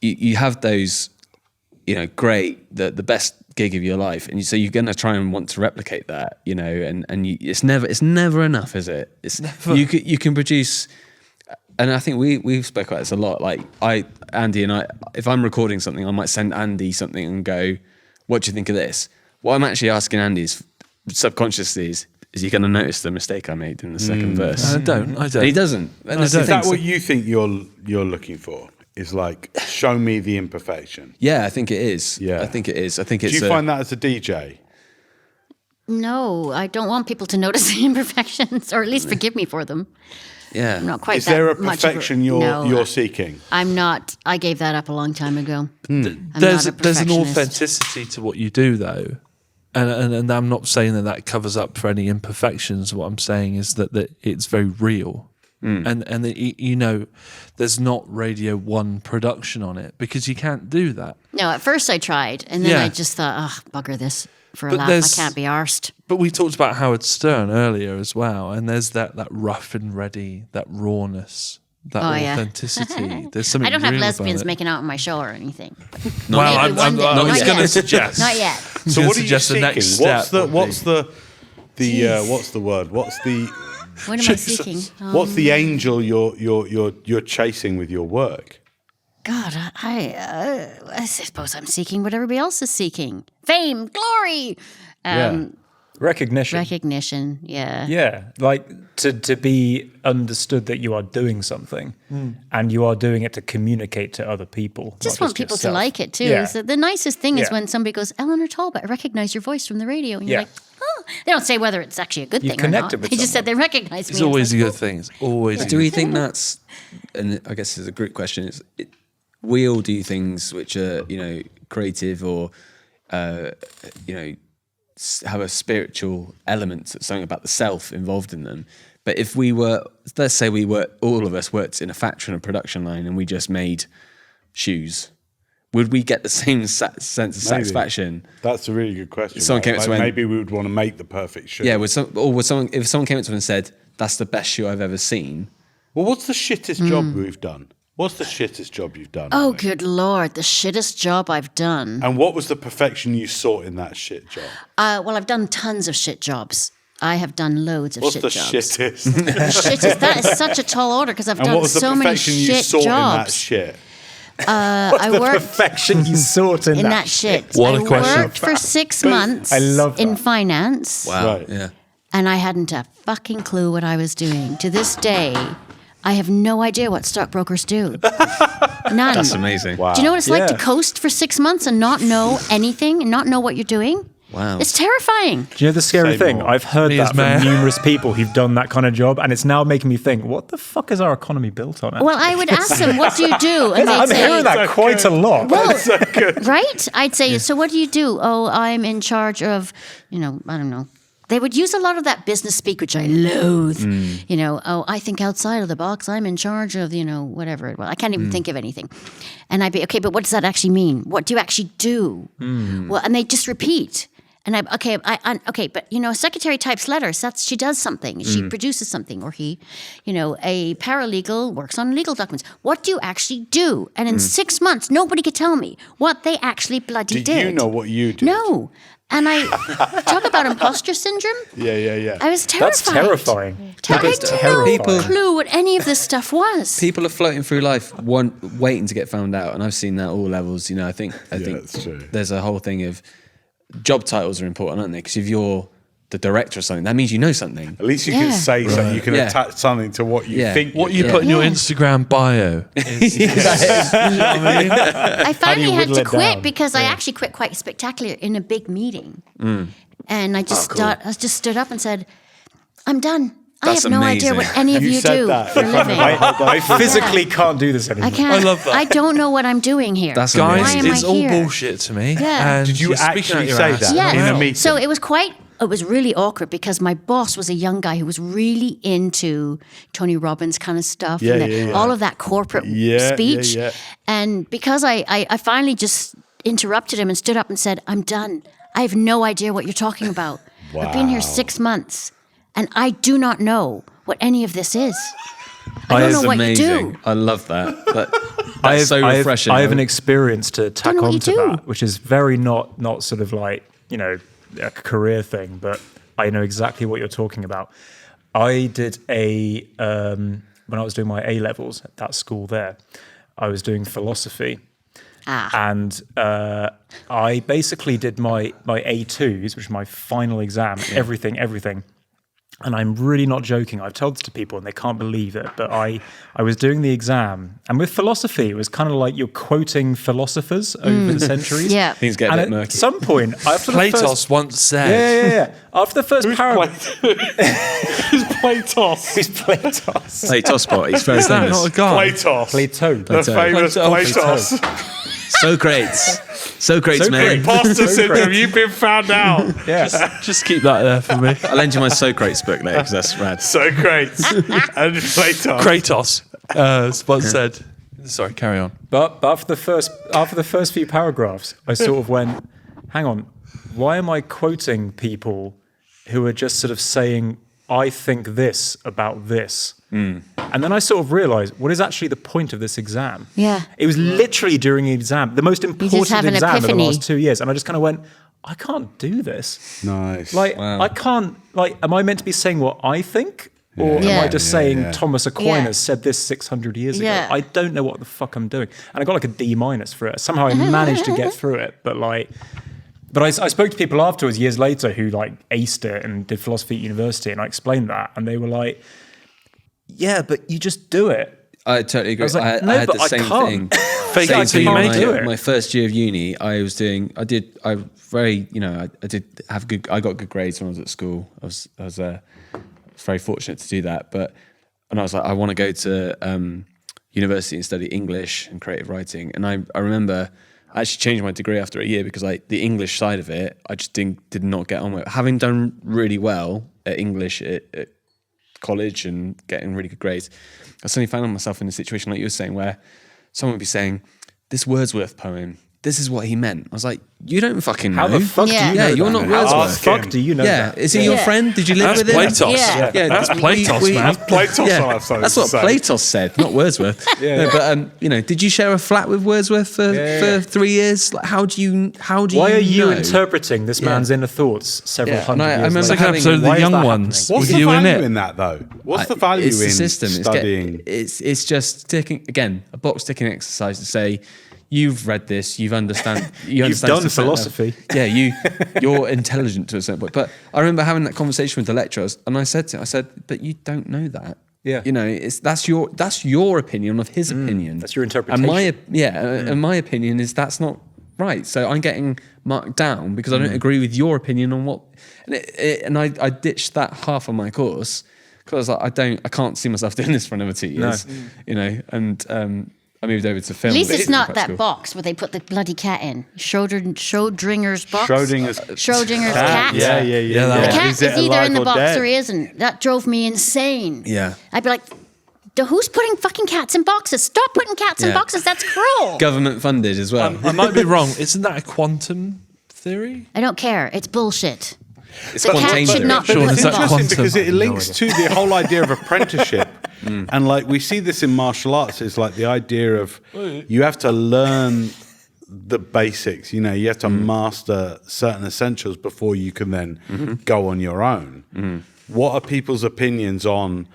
Speaker 3: you have those, you know, great, the best gig of your life, and so you're going to try and want to replicate that, you know, and it's never enough, is it? It's never. You can produce, and I think we've spoke about this a lot. Like Andy and I, if I'm recording something, I might send Andy something and go, "What do you think of this?" What I'm actually asking Andy is subconsciously is he going to notice the mistake I made in the second verse?
Speaker 1: I don't.
Speaker 3: And he doesn't. And that's the
Speaker 4: is
Speaker 3: thing.
Speaker 4: that what you think you're looking for? Is like, show me the imperfection.
Speaker 3: Yeah, I think it is.
Speaker 4: Yeah.
Speaker 3: I think it is. I think
Speaker 4: Do
Speaker 3: it's.
Speaker 4: you find that as a DJ?
Speaker 2: No, I don't want people to notice the imperfections, or at least forgive me for them.
Speaker 3: Yeah.
Speaker 2: I'm not quite.
Speaker 4: Is there a
Speaker 2: that much of
Speaker 4: perfection
Speaker 2: No,
Speaker 4: you're seeking?
Speaker 2: I'm not. I gave that up a long time ago. I'm
Speaker 1: There's
Speaker 2: not a
Speaker 1: there's an
Speaker 2: perfectionist.
Speaker 1: authenticity to what you do, though, and I'm not saying that covers up for any imperfections. What I'm saying is that it's very real, and you know, there's not Radio 1 production on it because you can't do that.
Speaker 2: No, at first I tried, and then
Speaker 1: Yeah.
Speaker 2: I just thought, oh, bugger this for a
Speaker 1: But
Speaker 2: laugh. I
Speaker 1: there's-
Speaker 2: can't be arsed.
Speaker 1: But we talked about Howard Stern earlier as well, and there's that rough and ready, that rawness, that
Speaker 2: Oh, yeah.
Speaker 1: authenticity. There's something.
Speaker 2: I don't have
Speaker 1: real
Speaker 2: lesbians
Speaker 1: about it.
Speaker 2: making out on my show or anything.
Speaker 1: Well,
Speaker 2: Maybe one day.
Speaker 1: I was
Speaker 2: Not
Speaker 1: going to
Speaker 2: yet.
Speaker 1: suggest.
Speaker 2: Not yet.
Speaker 4: So what are you
Speaker 1: suggest the
Speaker 4: seeking?
Speaker 1: next step?
Speaker 4: What's the
Speaker 1: would
Speaker 4: what's
Speaker 1: be-
Speaker 4: the word? What's the
Speaker 2: What am I seeking?
Speaker 4: what's the angel you're chasing with your work?
Speaker 2: God, I suppose I'm seeking what everybody else is seeking: fame, glory,
Speaker 5: Recognition.
Speaker 2: recognition. Yeah.
Speaker 5: Yeah, like to be understood that you are doing something, and you are doing it to communicate to other people.
Speaker 2: Just
Speaker 5: not
Speaker 2: want people
Speaker 5: yourself.
Speaker 2: to like it too.
Speaker 5: Yeah.
Speaker 2: So the nicest thing is
Speaker 5: Yeah.
Speaker 2: when somebody goes, "Eleanor Talbot, I recognize your voice from the radio," and you're
Speaker 5: Yeah.
Speaker 2: like, "Oh." They don't say whether it's actually a good
Speaker 5: You've
Speaker 2: thing or not.
Speaker 5: connected with
Speaker 2: They just said they
Speaker 5: someone.
Speaker 2: recognize me.
Speaker 1: It's always a good thing. It's always. a
Speaker 3: Do
Speaker 1: good
Speaker 3: we think that's, and I guess it's a great question, we all do things which are, you know, creative or, you know, have a spiritual element, something about the self involved in them. But if we were, let's say all of us worked in a factory and a production line and we just made shoes, would we get the same sense of satisfaction?
Speaker 4: That's a really good question.
Speaker 3: Someone came up to me-
Speaker 4: maybe we would want to make the perfect shoe.
Speaker 3: Yeah, if someone came up to me and said, "That's the best shoe I've ever seen,"
Speaker 4: Well, what's the shittest job we've done? What's the shittest job you've done?
Speaker 2: Oh, good Lord, the shittest job I've done.
Speaker 4: And what was the perfection you sought in that shit job?
Speaker 2: Well, I've done tons of shit jobs. I have done loads of
Speaker 4: What's
Speaker 2: shit
Speaker 4: the
Speaker 2: jobs.
Speaker 4: shittest?
Speaker 2: That is such a tall order because I've
Speaker 4: And
Speaker 2: done
Speaker 4: what was the
Speaker 2: so many
Speaker 4: perfection you
Speaker 2: shit
Speaker 4: sought in that
Speaker 2: jobs.
Speaker 4: shit?
Speaker 2: I
Speaker 5: The
Speaker 2: worked
Speaker 5: perfection you sought in,
Speaker 2: in that shit.
Speaker 1: What a
Speaker 2: I
Speaker 1: question.
Speaker 2: worked for 6 months
Speaker 5: I love
Speaker 2: in
Speaker 5: that.
Speaker 2: finance.
Speaker 3: Wow.
Speaker 4: Right.
Speaker 3: Yeah.
Speaker 2: And I hadn't a fucking clue what I was doing. To this day, I have no idea what stockbrokers do. None.
Speaker 3: That's amazing.
Speaker 4: Wow.
Speaker 2: Do you know what it's like to
Speaker 5: Yeah.
Speaker 2: coast for 6 months and not know anything and not know what you're doing?
Speaker 3: Wow.
Speaker 2: It's terrifying.
Speaker 5: Do you know the scary
Speaker 4: Say
Speaker 5: thing?
Speaker 4: more.
Speaker 5: I've heard
Speaker 1: Me
Speaker 5: that
Speaker 1: as mayor.
Speaker 5: from numerous people who've done that kind of job, and it's now making me think, what the fuck is our economy built on?
Speaker 2: Well, I would ask them, what do you do? And they'd
Speaker 5: I'm
Speaker 2: say,
Speaker 5: hearing that quite a lot.
Speaker 2: well, right? I'd say, so what do you do? Oh, I'm in charge of, I don't know. They would use a lot of that business speak, which I loathe. Oh, I think outside of the box. I'm in charge of, whatever. Well, I can't even think of anything. And I'd be, okay, but what does that actually mean? What do you actually do? Well, and they just repeat. And okay, but a secretary types letters. She does something. She produces something, or he, a paralegal works on legal documents. What do you actually do? And in 6 months, nobody could tell me what they actually bloody
Speaker 4: Do
Speaker 2: did.
Speaker 4: you know what you do?
Speaker 2: No. And I talk about imposter syndrome.
Speaker 4: Yeah.
Speaker 2: I was terrified.
Speaker 5: That's terrifying.
Speaker 2: I had no
Speaker 3: People-
Speaker 2: clue what any of this stuff was.
Speaker 3: People are floating through life waiting to get found out, and I've seen that at all levels. I think
Speaker 4: that's true.
Speaker 3: there's a whole thing of job titles are important, aren't they? Because if you're the director of something, that means you know something.
Speaker 4: At least you can say something. You can
Speaker 3: Yeah.
Speaker 4: attach something to what you
Speaker 3: Yeah.
Speaker 4: think.
Speaker 1: What
Speaker 4: you
Speaker 1: you put in your
Speaker 2: Yeah.
Speaker 1: Instagram bio. Is,
Speaker 2: I finally had
Speaker 5: whittle
Speaker 2: to
Speaker 5: it
Speaker 2: quit
Speaker 5: down?
Speaker 2: because I actually quit quite spectacular in a big meeting. And I just I just stood up and said, I'm done.
Speaker 3: That's
Speaker 2: I have no idea
Speaker 3: amazing.
Speaker 2: what any of
Speaker 4: You
Speaker 2: you
Speaker 4: said
Speaker 2: do
Speaker 4: that
Speaker 2: for
Speaker 4: in
Speaker 2: a
Speaker 4: front of
Speaker 2: living.
Speaker 5: I physically can't do this anymore.
Speaker 2: I can't.
Speaker 1: I love that.
Speaker 2: I don't know what I'm doing here.
Speaker 3: That's
Speaker 1: Guys,
Speaker 2: Why am
Speaker 1: it's
Speaker 2: I
Speaker 1: all
Speaker 2: here?
Speaker 1: bullshit to me.
Speaker 2: Yeah.
Speaker 1: And
Speaker 4: Did you
Speaker 1: you're speaking
Speaker 4: actually
Speaker 1: out your
Speaker 4: say
Speaker 1: ass.
Speaker 4: that?
Speaker 2: Yes.
Speaker 4: in a meeting?
Speaker 2: So it was really awkward because my boss was a young guy who was really into Tony Robbins kind of stuff
Speaker 4: Yeah,
Speaker 2: and
Speaker 4: yeah.
Speaker 2: all of that corporate
Speaker 4: Yeah,
Speaker 2: speech.
Speaker 4: yeah.
Speaker 2: And because I finally just interrupted him and stood up and said, I'm done. I have no idea what you're talking about. I've been here 6 months and I do not know what any of this is. I don't know what you do.
Speaker 3: I love that. That's so refreshing.
Speaker 5: I have an experience to tack
Speaker 2: know what you
Speaker 5: onto
Speaker 2: do.
Speaker 5: that, which is very not sort of like, a career thing, but I know exactly what you're talking about. I did when I was doing my A-levels at that school there, I was doing philosophy. And I basically did my A2s, which is my final exam, everything. And I'm really not joking. I've told this to people and they can't believe it. But I was doing the exam. And with philosophy, it was kind of like you're quoting philosophers over the centuries.
Speaker 2: Yeah.
Speaker 3: Things get a
Speaker 5: And
Speaker 3: bit
Speaker 5: at
Speaker 3: murky.
Speaker 5: some point, after the
Speaker 1: Platos
Speaker 5: first...
Speaker 1: once said,
Speaker 5: Yeah. After the first paragraph...
Speaker 4: Who's Platos?
Speaker 5: Who's Platos?
Speaker 3: Hey, Tosspot, he's very
Speaker 1: is that
Speaker 3: famous.
Speaker 1: not a guy?
Speaker 4: Platos.
Speaker 5: Plato.
Speaker 4: The famous
Speaker 1: Plato.
Speaker 4: Platos.
Speaker 3: So great, man.
Speaker 4: Imposter Syndrome, you've been found out.
Speaker 5: Yeah.
Speaker 1: Just keep that there for me.
Speaker 3: I'll lend you my Socrates book later because that's rad.
Speaker 4: So great. And Platos.
Speaker 1: Kratos, as once said. Sorry, carry on.
Speaker 5: But after the first few paragraphs, I sort of went, hang on, why am I quoting people who are just sort of saying, I think this about this? And then I sort of realized, what is actually the point of this exam?
Speaker 2: Yeah.
Speaker 5: It was literally during the exam, the most important
Speaker 2: have an
Speaker 5: exam of the
Speaker 2: epiphany.
Speaker 5: last 2 years. And I just kind of went, I can't do this.
Speaker 4: Nice.
Speaker 5: Like, I can't, am I meant to be saying what I think? Or
Speaker 2: Yeah.
Speaker 5: am I just saying Thomas Aquinas
Speaker 2: Yeah.
Speaker 5: said this 600 years ago?
Speaker 2: Yeah.
Speaker 5: I don't know what the fuck I'm doing. And I got like a D- for it. Somehow I managed to get through it. But I spoke to people afterwards years later who aced it and did philosophy at university. And I explained that. And they were like, yeah, but you just do it.
Speaker 3: I totally agree.
Speaker 5: I was like,
Speaker 3: I
Speaker 5: no,
Speaker 3: had
Speaker 5: but
Speaker 3: the
Speaker 5: I
Speaker 3: same
Speaker 5: can't.
Speaker 3: thing.
Speaker 1: Fake
Speaker 3: Same
Speaker 1: it till
Speaker 3: thing
Speaker 1: you
Speaker 3: in
Speaker 1: make
Speaker 5: do
Speaker 1: it.
Speaker 5: it.
Speaker 3: my first year of uni. I got good grades when I was at school. I was very fortunate to do that. And I was like, I want to go to university and study English and creative writing. And I remember I actually changed my degree after a year because the English side of it, I just did not get on with. Having done really well at English at college and getting really good grades, I suddenly found myself in a situation like you were saying where someone would be saying, this Wordsworth poem, this is what he meant. I was like, you don't fucking know.
Speaker 5: How the fuck
Speaker 2: Yeah.
Speaker 5: do you know
Speaker 3: you're
Speaker 5: that?
Speaker 3: not
Speaker 5: How
Speaker 3: Wordsworth.
Speaker 5: the fuck do you know
Speaker 3: Yeah,
Speaker 5: that?
Speaker 3: is he your friend? Did you live
Speaker 1: That's
Speaker 3: with him?
Speaker 1: Platos.
Speaker 2: Yeah.
Speaker 1: That's Platos, man.
Speaker 4: Platos
Speaker 3: Yeah,
Speaker 4: will have something
Speaker 3: that's
Speaker 4: to
Speaker 3: what
Speaker 4: say.
Speaker 3: Platos said, not Wordsworth. No, but did you share a flat with Wordsworth for 3 years? Like, how do you?
Speaker 5: Why are you
Speaker 3: know?
Speaker 5: interpreting this man's inner thoughts several
Speaker 3: Yeah,
Speaker 5: hundred
Speaker 3: and I
Speaker 5: years
Speaker 3: remember
Speaker 1: It's like
Speaker 5: later?
Speaker 1: an episode of
Speaker 3: Why
Speaker 1: The
Speaker 3: is
Speaker 1: Young
Speaker 5: that
Speaker 1: Ones.
Speaker 4: What's
Speaker 1: with
Speaker 4: the
Speaker 1: you in
Speaker 4: value
Speaker 1: it.
Speaker 4: in that, though? What's the value
Speaker 3: It's
Speaker 4: in
Speaker 3: the system.
Speaker 4: studying?
Speaker 3: It's just ticking again a box ticking exercise to say you've read this, you understand.
Speaker 5: You've done
Speaker 3: to a certain
Speaker 5: philosophy.
Speaker 3: level. You're intelligent to a certain point. But I remember having that conversation with the lecturers, and I said to him, but you don't know that.
Speaker 5: Yeah.
Speaker 3: That's your opinion of his opinion.
Speaker 5: That's your interpretation.
Speaker 3: And my opinion is that's not right. So I'm getting marked down because I don't agree with your opinion on what. And I ditched that half of my course because I was like, I can't see myself doing this for another 2 years. And I moved over to film.
Speaker 2: At least
Speaker 3: but
Speaker 2: it's not
Speaker 3: practical.
Speaker 2: that box where they put the bloody cat in. Schrodinger's box.
Speaker 4: Schrodinger's
Speaker 2: cat.
Speaker 4: Yeah.
Speaker 2: The cat
Speaker 4: Is
Speaker 2: is
Speaker 4: it
Speaker 2: either
Speaker 4: alive
Speaker 2: in the
Speaker 4: or
Speaker 2: box
Speaker 4: dead?
Speaker 2: or he isn't. That drove me insane.
Speaker 3: Yeah.
Speaker 2: I'd be like, who's putting fucking cats in boxes? Stop putting cats in
Speaker 3: Yeah.
Speaker 2: boxes. That's cruel.
Speaker 3: Government funded as well.
Speaker 1: I might be wrong. Isn't that a quantum theory?
Speaker 2: I don't care. It's bullshit.
Speaker 3: It's
Speaker 2: The cat
Speaker 3: spontaneous.
Speaker 2: should not be
Speaker 1: Sean,
Speaker 2: put
Speaker 1: is
Speaker 2: in
Speaker 1: that
Speaker 2: boxes.
Speaker 1: quantum?
Speaker 4: Because it links to the whole idea of apprenticeship. And like we see this in martial arts, it's like the idea of you have to learn the basics, you have to master certain essentials before you can then go on your own. What are people's opinions on,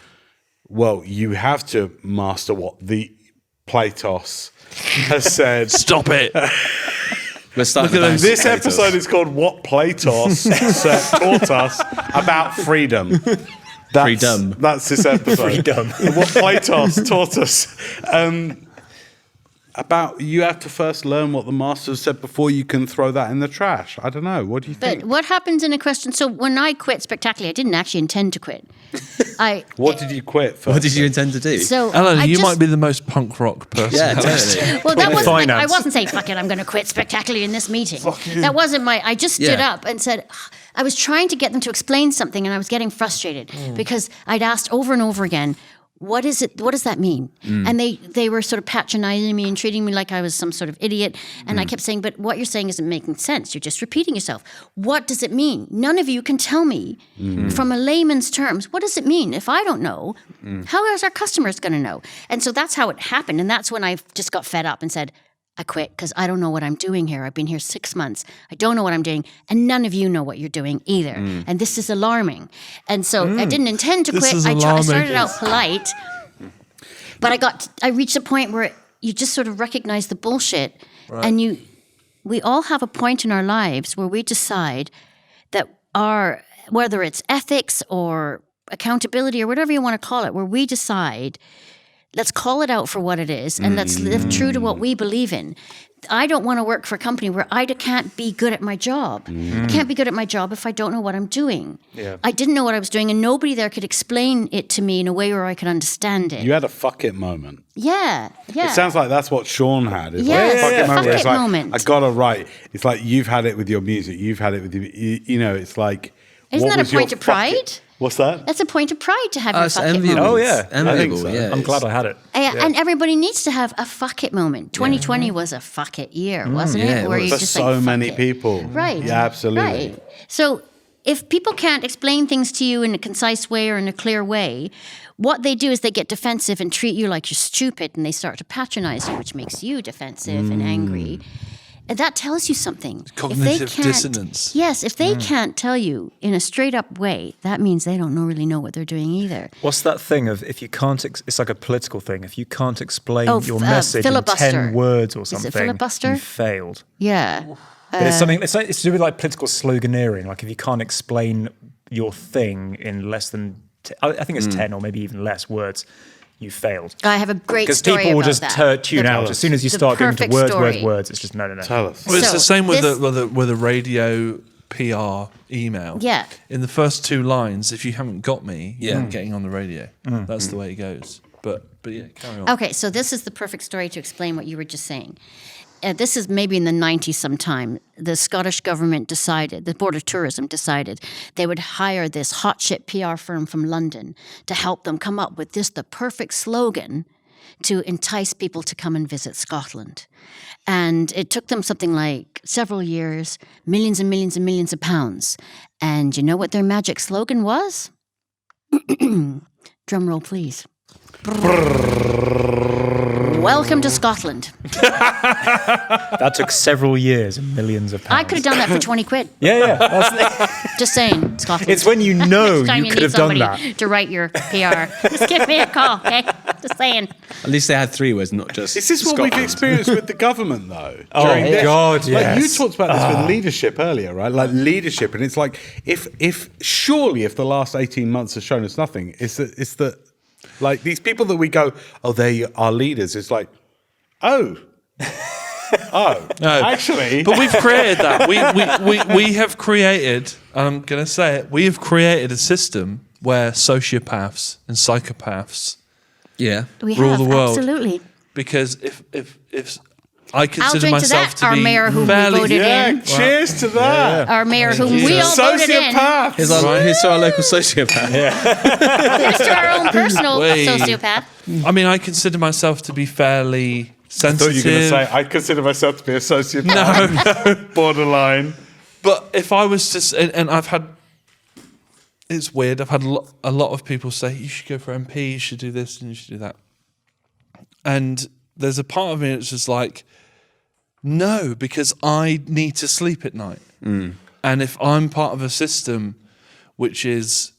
Speaker 4: well, you have to master what the Platos has said.
Speaker 1: Stop it.
Speaker 3: We're starting
Speaker 1: Look at
Speaker 3: the
Speaker 1: those.
Speaker 4: This episode is called What Platos Taught Us About Freedom.
Speaker 3: Freedom.
Speaker 4: That's this episode.
Speaker 5: Freedom.
Speaker 4: What Platos taught us about you have to first learn what the master said before you can throw that in the trash. I don't know. What do you think?
Speaker 2: But what happens in a question? So when I quit Spectacularly, I didn't actually intend to quit.
Speaker 4: What did you quit for?
Speaker 3: What did you intend to do?
Speaker 2: So
Speaker 1: Eleanor,
Speaker 2: I
Speaker 1: you
Speaker 2: just-
Speaker 1: might be the most punk rock person.
Speaker 3: yeah, totally.
Speaker 2: Well, that wasn't. Like, I
Speaker 5: Finance.
Speaker 2: wasn't saying "fuck it," I'm going to quit Spectacularly in this meeting. That wasn't my. I just stood
Speaker 3: Yeah.
Speaker 2: up and said, I was trying to get them to explain something, and I was getting frustrated because I'd asked over and over again, "What is it? What does that mean?" And they were sort of patronizing me and treating me like I was some sort of idiot. And I kept saying, "But what you're saying isn't making sense. You're just repeating yourself. What does it mean? None of you can tell me from a layman's terms. What does it mean? If I don't know, how is our customers going to know?" And so that's how it happened. And that's when I just got fed up and said, I quit because I don't know what I'm doing here. I've been here 6 months. I don't know what I'm doing. And none of you know what you're doing either. And this is alarming. And so I didn't intend to
Speaker 1: This
Speaker 2: quit.
Speaker 1: is
Speaker 2: I
Speaker 1: alarming.
Speaker 2: started out polite. But I reached a point where you just sort of recognize the bullshit. And we all have a point in our lives where we decide that whether it's ethics or accountability or whatever you want to call it, where we decide, let's call it out for what it is and let's live true to what we believe in. I don't want to work for a company where I can't be good at my job. I can't be good at my job if I don't know what I'm doing.
Speaker 5: Yeah.
Speaker 2: I didn't know what I was doing, and nobody there could explain it to me in a way where I could understand it.
Speaker 4: You had a fuck it moment.
Speaker 2: Yeah.
Speaker 4: It sounds like that's what Sean had. It's
Speaker 2: Yes,
Speaker 4: like a fuck it
Speaker 2: fuck
Speaker 4: moment. where it's
Speaker 2: it
Speaker 4: like,
Speaker 2: moment.
Speaker 4: I got to write. It's like you've had it with your music. You've had it with it's like.
Speaker 2: Isn't
Speaker 4: what
Speaker 2: that a
Speaker 4: was your
Speaker 2: point of
Speaker 4: fuck
Speaker 2: pride?
Speaker 4: it? What's that?
Speaker 2: That's a point of pride to have your
Speaker 3: It's
Speaker 2: fuck it
Speaker 3: enviable.
Speaker 2: moment.
Speaker 5: Oh, yeah.
Speaker 3: It's enviable,
Speaker 4: I think so.
Speaker 3: yeah.
Speaker 5: I'm glad I had it.
Speaker 2: And everybody needs to have a fuck it moment. 2020 was a fuck it year, wasn't
Speaker 3: yeah,
Speaker 2: it?
Speaker 3: it
Speaker 2: Where
Speaker 3: was.
Speaker 2: you
Speaker 4: For
Speaker 2: just
Speaker 4: so
Speaker 2: like, fuck
Speaker 4: many
Speaker 2: it.
Speaker 4: people.
Speaker 2: Right.
Speaker 4: Yeah, absolutely.
Speaker 2: Right. So if people can't explain things to you in a concise way or in a clear way, what they do is they get defensive and treat you like you're stupid, and they start to patronize you, which makes you defensive and angry. And that tells you something.
Speaker 1: Cognitive
Speaker 2: if they can't,
Speaker 1: dissonance.
Speaker 2: Yes, if they can't tell you in a straight up way, that means they don't really know what they're doing either.
Speaker 5: What's that thing of if you can't? It's like a political thing. If you can't explain
Speaker 2: Oh,
Speaker 5: your message in
Speaker 2: filibuster.
Speaker 5: 10 words or
Speaker 2: it
Speaker 5: something,
Speaker 2: filibuster?
Speaker 5: you failed.
Speaker 2: Yeah.
Speaker 5: But it's something. It's to do with like political sloganeering. Like if you can't explain your thing in less than, I think it's 10 or maybe even less words, you failed.
Speaker 2: I have a great
Speaker 5: Because
Speaker 2: story
Speaker 5: people will
Speaker 2: about
Speaker 5: just
Speaker 2: that.
Speaker 5: tune out as soon as you
Speaker 2: the
Speaker 5: start getting to
Speaker 2: perfect
Speaker 5: words,
Speaker 2: story.
Speaker 5: words. It's just no.
Speaker 4: Tell us.
Speaker 1: Well, it's
Speaker 2: So
Speaker 1: the same with
Speaker 2: this-
Speaker 1: with a radio PR email.
Speaker 2: Yeah.
Speaker 1: In the first 2 lines, if you haven't got me, you're not getting on the radio. That's the way it goes. But yeah, carry on.
Speaker 2: Okay, so this is the perfect story to explain what you were just saying. This is maybe in the 90s sometime. The Scottish government decided, the Board of Tourism decided, they would hire this hot shit PR firm from London to help them come up with the perfect slogan to entice people to come and visit Scotland. And it took them something like several years, millions and millions and millions of pounds. And you know what their magic slogan was? Drum roll, please. Welcome to Scotland.
Speaker 5: That took several years and millions of pounds.
Speaker 2: I could have done that for 20 quid.
Speaker 5: Yeah.
Speaker 2: Just saying, Scotland.
Speaker 5: It's when you know
Speaker 2: Next time
Speaker 5: you could have done that.
Speaker 2: to write your PR. Just give me a call, okay? Just saying.
Speaker 3: At least they had 3 words, not just.
Speaker 4: Is this what
Speaker 3: Scotland.
Speaker 4: we've experienced with the government, though?
Speaker 5: Oh,
Speaker 4: during this?
Speaker 5: God, yes.
Speaker 4: Like, you talked about this with leadership earlier, right? Like leadership, and it's like if the last 18 months has shown us nothing, it's that like these people that we go, oh, they are leaders. It's like, oh, actually,
Speaker 1: But we've created that. We have created. I'm going to say it. We have created a system where sociopaths and psychopaths
Speaker 3: Yeah.
Speaker 2: We
Speaker 1: rule
Speaker 2: have,
Speaker 1: the world.
Speaker 2: absolutely.
Speaker 1: Because if I
Speaker 2: I'll
Speaker 1: consider
Speaker 2: drink to
Speaker 1: myself
Speaker 2: that,
Speaker 1: to
Speaker 2: our
Speaker 1: be
Speaker 2: mayor who we
Speaker 1: fairly
Speaker 2: voted in.
Speaker 4: cheers to that.
Speaker 2: Our mayor whom we all voted in.
Speaker 4: Sociopaths.
Speaker 3: Here's to our local sociopath.
Speaker 2: Here's to our own personal
Speaker 1: Wait.
Speaker 2: sociopath.
Speaker 1: I mean, I consider myself to be fairly
Speaker 4: I thought
Speaker 1: sensitive.
Speaker 4: you were going to say I consider myself to be a sociopath.
Speaker 1: No.
Speaker 4: Borderline.
Speaker 1: But if I was to, and I've had, it's weird. I've had a lot of people say you should go for MP, you should do this, and you should do that. And there's a part of me that's just like, no, because I need to sleep at night. And if I'm part of a system which is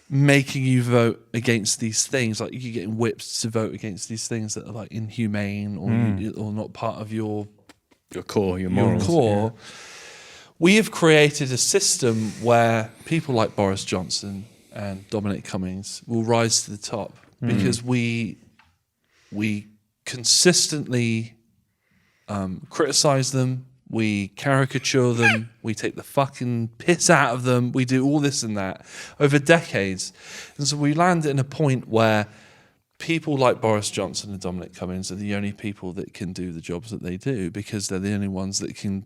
Speaker 1: making you vote against these things, like you're getting whipped to vote against these things that are like inhumane or not part of your
Speaker 3: core, your
Speaker 1: your
Speaker 3: morals.
Speaker 1: core, we have created a system where people like Boris Johnson and Dominic Cummings will rise to the top because we consistently criticize them, we caricature them, we take the fucking piss out of them, we do all this and that over decades. And so we land in a point where people like Boris Johnson and Dominic Cummings are the only people that can do the jobs that they do because they're the only ones that can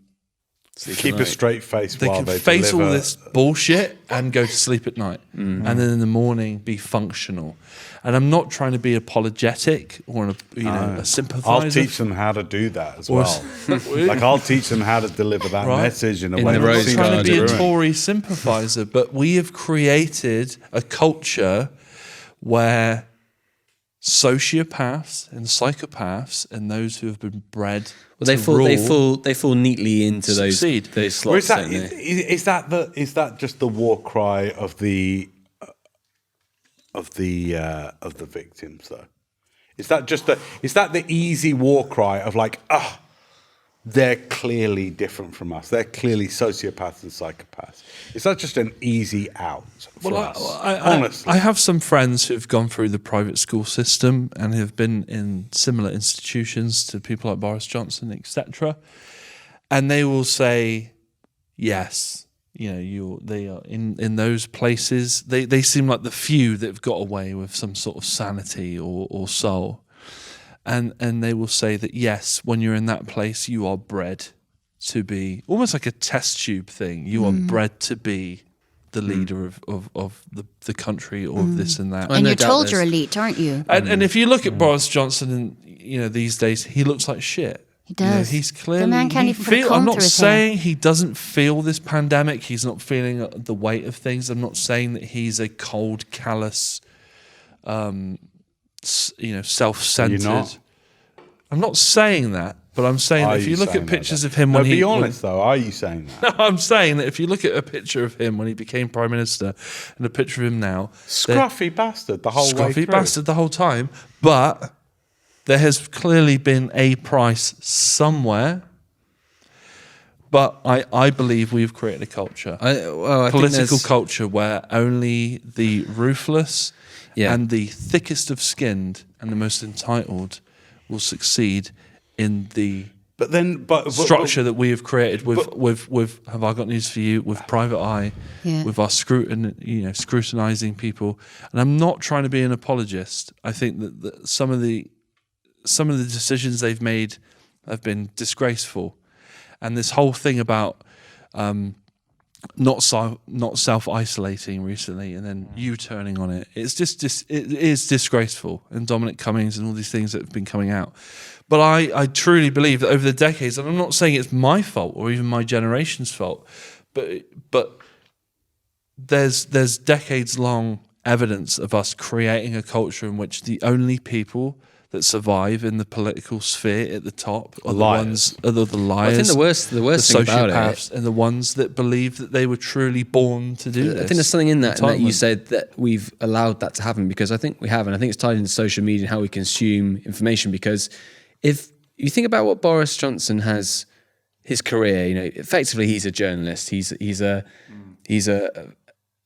Speaker 4: Keep a straight face
Speaker 1: they
Speaker 4: while
Speaker 1: can
Speaker 4: they
Speaker 1: face
Speaker 4: deliver.
Speaker 1: all this bullshit and go to sleep at night, and then in the morning be functional. And I'm not trying to be apologetic or a sympathizer.
Speaker 4: I'll teach them how to do that as
Speaker 1: Or-
Speaker 4: well. Like I'll teach them how to deliver that
Speaker 1: Right.
Speaker 4: message in a
Speaker 3: In
Speaker 4: way
Speaker 3: the
Speaker 1: I'm
Speaker 3: Rose
Speaker 1: not
Speaker 4: that's
Speaker 1: trying to be a
Speaker 3: Garden.
Speaker 1: Tory sympathizer, but we have created a culture where sociopaths and psychopaths and those who have been bred
Speaker 3: Well,
Speaker 1: to rule
Speaker 3: they fall neatly into
Speaker 1: Succeed.
Speaker 3: those
Speaker 4: Or
Speaker 3: slots.
Speaker 4: is that
Speaker 3: don't they?
Speaker 4: is that just the war cry of the victims though? Is that the easy war cry of like, they're clearly different from us. They're clearly sociopaths and psychopaths. Is that just an easy out for us? Honestly.
Speaker 1: I have some friends who've gone through the private school system and have been in similar institutions to people like Boris Johnson, etc. And they will say, yes, they are in those places. They seem like the few that have got away with some sort of sanity or soul. And they will say that, yes, when you're in that place, you are bred to be almost like a test tube thing. You are bred to be the leader of the country or of this and that.
Speaker 2: And
Speaker 3: no
Speaker 2: you're
Speaker 3: doubt
Speaker 2: told
Speaker 3: there's-
Speaker 2: you're elite, aren't you?
Speaker 1: And if you look at Boris Johnson, and these days he looks like shit.
Speaker 2: He does.
Speaker 1: He's clearly.
Speaker 2: The man can't even put a comb
Speaker 1: I'm not
Speaker 2: through his hair.
Speaker 1: saying he doesn't feel this pandemic. He's not feeling the weight of things. I'm not saying that he's a cold, callous, self-centered.
Speaker 4: You're not?
Speaker 1: I'm not saying that, but I'm saying
Speaker 4: Are
Speaker 1: that if you look
Speaker 4: saying
Speaker 1: at
Speaker 4: that,
Speaker 1: pictures
Speaker 4: though?
Speaker 1: of him
Speaker 4: No,
Speaker 1: when he
Speaker 4: be honest though, are you saying that?
Speaker 1: I'm saying that if you look at a picture of him when he became prime minister and a picture of him now,
Speaker 4: Scruffy bastard the whole way
Speaker 1: scruffy
Speaker 4: through.
Speaker 1: bastard the whole time, but there has clearly been a price somewhere. But I believe we've created a culture,
Speaker 3: I think
Speaker 1: political
Speaker 3: there's-
Speaker 1: culture, where only the ruthless
Speaker 3: Yeah.
Speaker 1: and the thickest of skinned and the most entitled will succeed in the
Speaker 4: But then, but
Speaker 1: structure that we have created with have I got news for you, with Private Eye,
Speaker 2: Yeah.
Speaker 1: with our scrutinizing people. And I'm not trying to be an apologist. I think that some of the decisions they've made have been disgraceful. And this whole thing about not self-isolating recently, and then you turning on it. It's just it is disgraceful, and Dominic Cummings and all these things that have been coming out. But I truly believe that over the decades, and I'm not saying it's my fault or even my generation's fault, but there's decades-long evidence of us creating a culture in which the only people that survive in the political sphere at the top are the liars. The liars.
Speaker 3: I think the worst thing about
Speaker 1: sociopaths, and the ones that believe that they were truly born to do this.
Speaker 3: I think there's something in that you said that we've allowed that to happen, because I think we have, and I think it's tied into social media and how we consume information. Because if you think about what Boris Johnson has, his career, effectively he's a journalist. He's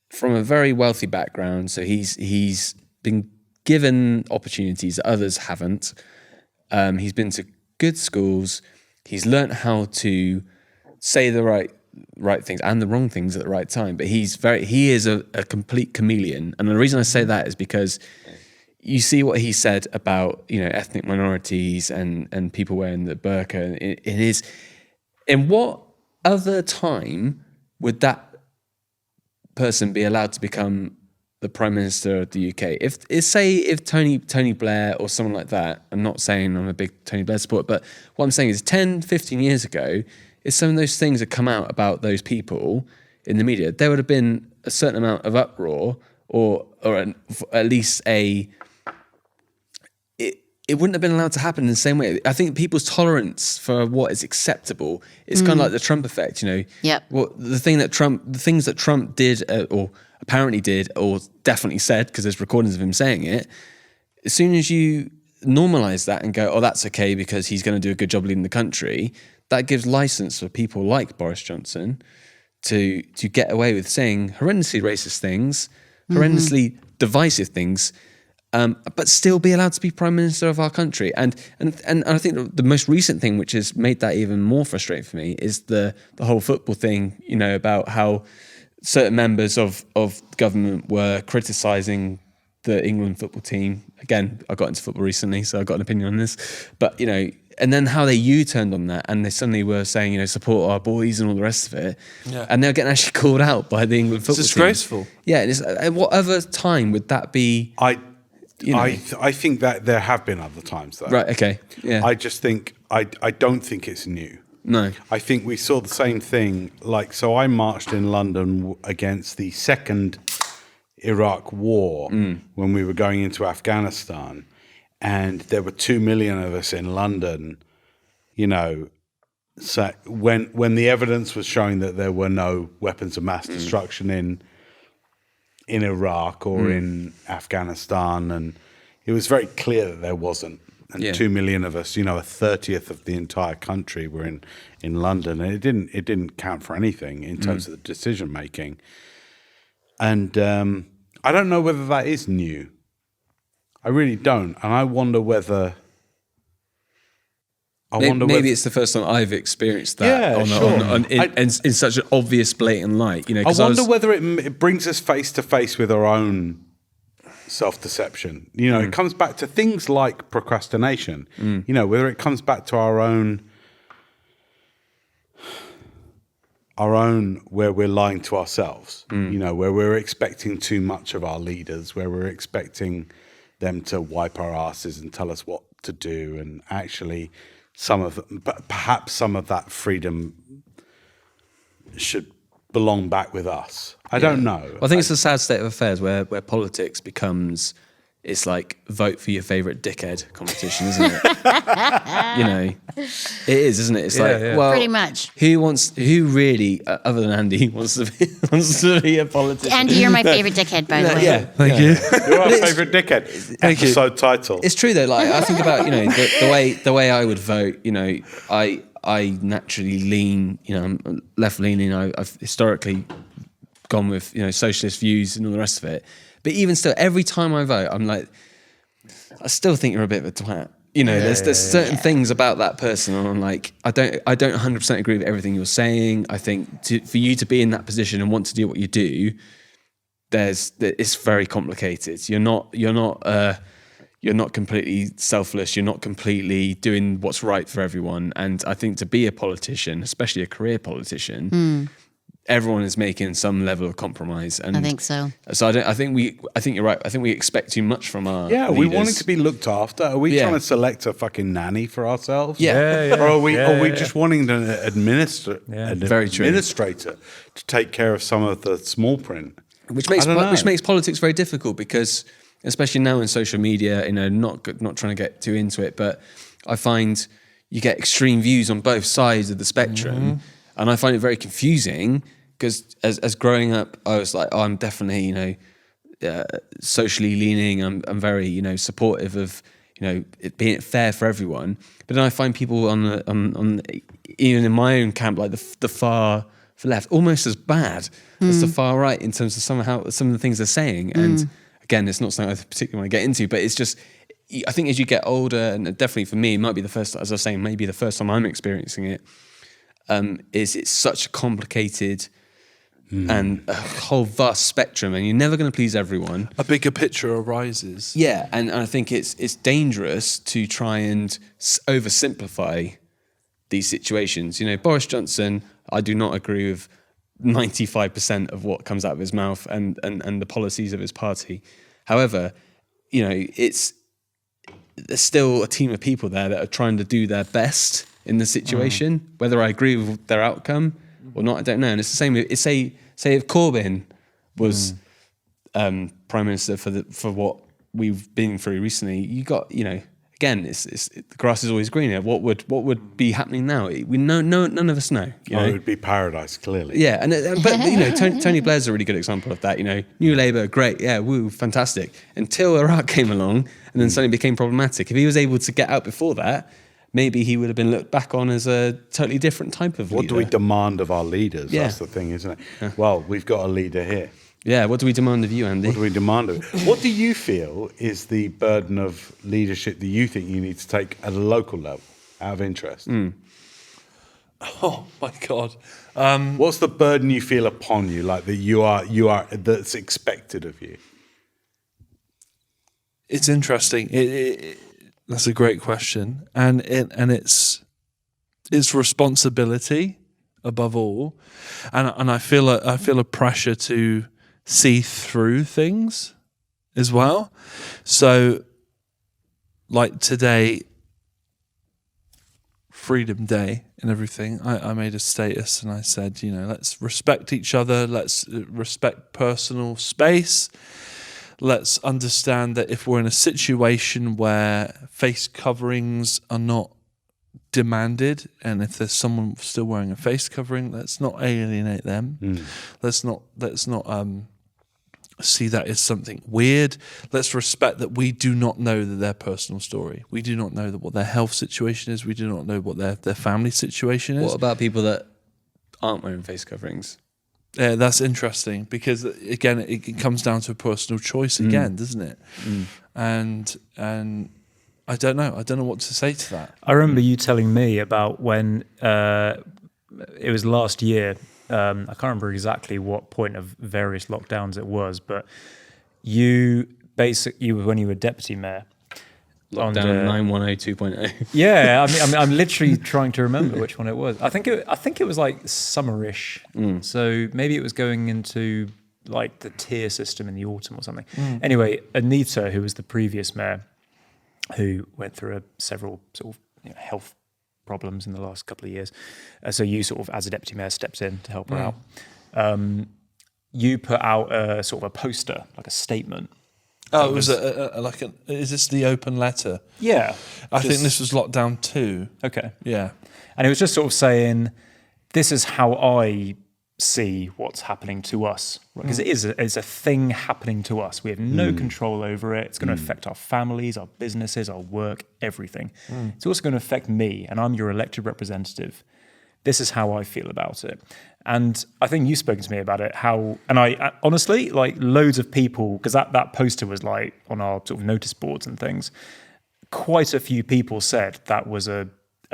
Speaker 3: from a very wealthy background, so he's been given opportunities that others haven't. He's been to good schools. He's learnt how to say the right things and the wrong things at the right time. But he is a complete chameleon. And the reason I say that is because you see what he said about ethnic minorities and people wearing the burqa. In what other time would that person be allowed to become the Prime Minister of the UK? If Tony Blair or someone like that, I'm not saying I'm a big Tony Blair supporter, but what I'm saying is 10, 15 years ago, if some of those things had come out about those people in the media, there would have been a certain amount of uproar, or at least it wouldn't have been allowed to happen in the same way. I think people's tolerance for what is acceptable is kind of like the Trump effect,
Speaker 2: Yep.
Speaker 3: Well, the things that Trump did or apparently did or definitely said, because there's recordings of him saying it, as soon as you normalize that and go, oh, that's okay because he's going to do a good job leading the country, that gives license for people like Boris Johnson to get away with saying horrendously racist things, horrendously divisive things, but still be allowed to be Prime Minister of our country. And I think the most recent thing, which has made that even more frustrating for me, is the whole football thing, about how certain members of government were criticising the England football team. Again, I got into football recently, so I've got an opinion on this. But, and then how they U-turned on that, and they suddenly were saying, support our boys and all the rest of it. Yeah. And they're getting actually called out by the England football team.
Speaker 1: It's disgraceful.
Speaker 3: Yeah, at what other time would that be?
Speaker 4: I think that there have been other times, though.
Speaker 3: Right, okay. Yeah.
Speaker 4: I just think, I don't think it's new.
Speaker 3: No.
Speaker 4: I think we saw the same thing. So I marched in London against the second Iraq war when we were going into Afghanistan, and there were 2 million of us in London, so when the evidence was showing that there were no weapons of mass destruction in Iraq or in Afghanistan, and it was very clear that there wasn't. And 2 million of us, a 30th of the entire country were in London, and it didn't count for anything in terms of the decision making. And I don't know whether that is new. I really don't, and I wonder whether.
Speaker 3: Maybe it's the first time I've experienced that in such an obvious, blatant light.
Speaker 4: I wonder whether it brings us face to face with our own self-deception. It comes back to things like procrastination. Whether it comes back to our own where we're lying to ourselves. Where we're expecting too much of our leaders, where we're expecting them to wipe our asses and tell us what to do, and actually perhaps some of that freedom should belong back with us. I don't know.
Speaker 3: Well, I think it's a sad state of affairs where politics becomes, it's like vote for your favourite dickhead competition, isn't it? It is, isn't it? It's well,
Speaker 2: pretty much.
Speaker 3: Who really, other than Andy, wants to be a politician?
Speaker 2: Andy, you're my favourite dickhead, by the way.
Speaker 3: Yeah,
Speaker 1: thank you.
Speaker 4: You're our favourite dickhead. Episode title.
Speaker 3: It's true though. Like I think about the way I would vote. I naturally lean. I'm left leaning. I've historically gone with socialist views and all the rest of it. But even still, every time I vote, I'm like, I still think you're a bit of a twat. There's certain things about that person, and I'm like, I don't 100% agree with everything you're saying. I think for you to be in that position and want to do what you do, it's very complicated. You're not completely selfless. You're not completely doing what's right for everyone. And I think to be a politician, especially a career politician, everyone is making some level of compromise. And
Speaker 2: I think so.
Speaker 3: So I think you're right. I think we expect too much from our
Speaker 4: Yeah,
Speaker 3: leaders.
Speaker 4: we want it to be looked after. Are we
Speaker 3: Yeah.
Speaker 4: trying to select a fucking nanny for ourselves?
Speaker 3: Yeah.
Speaker 4: Or are we just wanting an
Speaker 3: Very true.
Speaker 4: administrator to take care of some of the small print?
Speaker 3: which makes
Speaker 4: I don't know.
Speaker 3: which makes politics very difficult because, especially now in social media, not trying to get too into it, but I find you get extreme views on both sides of the spectrum, and I find it very confusing because as growing up, I was like, oh, I'm definitely socially leaning. I'm very supportive of it being fair for everyone. But then I find people on even in my own camp, like the far left, almost as bad as the far right in terms of some of the things they're saying. And again, it's not something I particularly want to get into, but it's just, I think as you get older, and definitely for me, it might be the first, as I was saying, maybe the first time I'm experiencing it, is it's such a complicated and a whole vast spectrum, and you're never going to please everyone.
Speaker 1: A bigger picture arises.
Speaker 3: Yeah, and I think it's dangerous to try and oversimplify these situations. Boris Johnson, I do not agree with 95% of what comes out of his mouth and the policies of his party. However, there's still a team of people there that are trying to do their best in the situation. Whether I agree with their outcome or not, I don't know. And it's the same. Say if Corbyn was prime minister for what we've been through recently, you got again, the grass is always greener. What would be happening now? We know, none of us know.
Speaker 4: It would be paradise, clearly.
Speaker 3: Yeah, but Tony Blair's a really good example of that. New Labour, great, yeah, woo, fantastic. Until Iraq came along, and then suddenly became problematic. If he was able to get out before that, maybe he would have been looked back on as a totally different type of leader.
Speaker 4: What do we demand of our leaders?
Speaker 3: Yeah.
Speaker 4: That's the thing, isn't it? Yeah. Well, we've got a leader here.
Speaker 3: Yeah, what do we demand of you, Andy?
Speaker 4: What do we demand of it? What do you feel is the burden of leadership that you think you need to take at a local level, out of interest?
Speaker 1: Oh my God.
Speaker 4: What's the burden you feel upon you, like that you are that's expected of you?
Speaker 1: It's interesting. That's a great question, and it's responsibility above all, and I feel a pressure to see through things as well. So, like today, Freedom Day and everything, I made a status and I said, let's respect each other, let's respect personal space. Let's understand that if we're in a situation where face coverings are not demanded, and if there's someone still wearing a face covering, let's not alienate them. Let's not see that as something weird. Let's respect that we do not know their personal story. We do not know what their health situation is. We do not know what their family situation is.
Speaker 3: What about people that aren't wearing face coverings?
Speaker 1: Yeah, that's interesting because again, it comes down to a personal choice again, doesn't it? And I don't know. I don't know what to say to that.
Speaker 5: I remember you telling me about when it was last year. I can't remember exactly what point of various lockdowns it was, but you when you were deputy mayor.
Speaker 3: Lockdown 910 2.0.
Speaker 5: Yeah, I'm literally trying to remember which one it was. I think it was like summerish. So maybe it was going into like the tier system in the autumn or something. Anyway, Anita, who was the previous mayor, who went through several sort of health problems in the last couple of years. So you sort of, as a deputy mayor, stepped in to help her out. You put out a sort of a poster, like a statement.
Speaker 1: Oh, it was is this the open letter?
Speaker 5: Yeah.
Speaker 1: I think this was lockdown 2.
Speaker 5: Okay.
Speaker 1: Yeah.
Speaker 5: And it was just sort of saying, this is how I see what's happening to us. Because it's a thing happening to us. We have no control over it. It's going to affect our families, our businesses, our work, everything. It's also going to affect me, and I'm your elected representative. This is how I feel about it. And I think you've spoken to me about it, and I honestly, like loads of people, because that poster was like on our sort of notice boards and things, quite a few people said that was a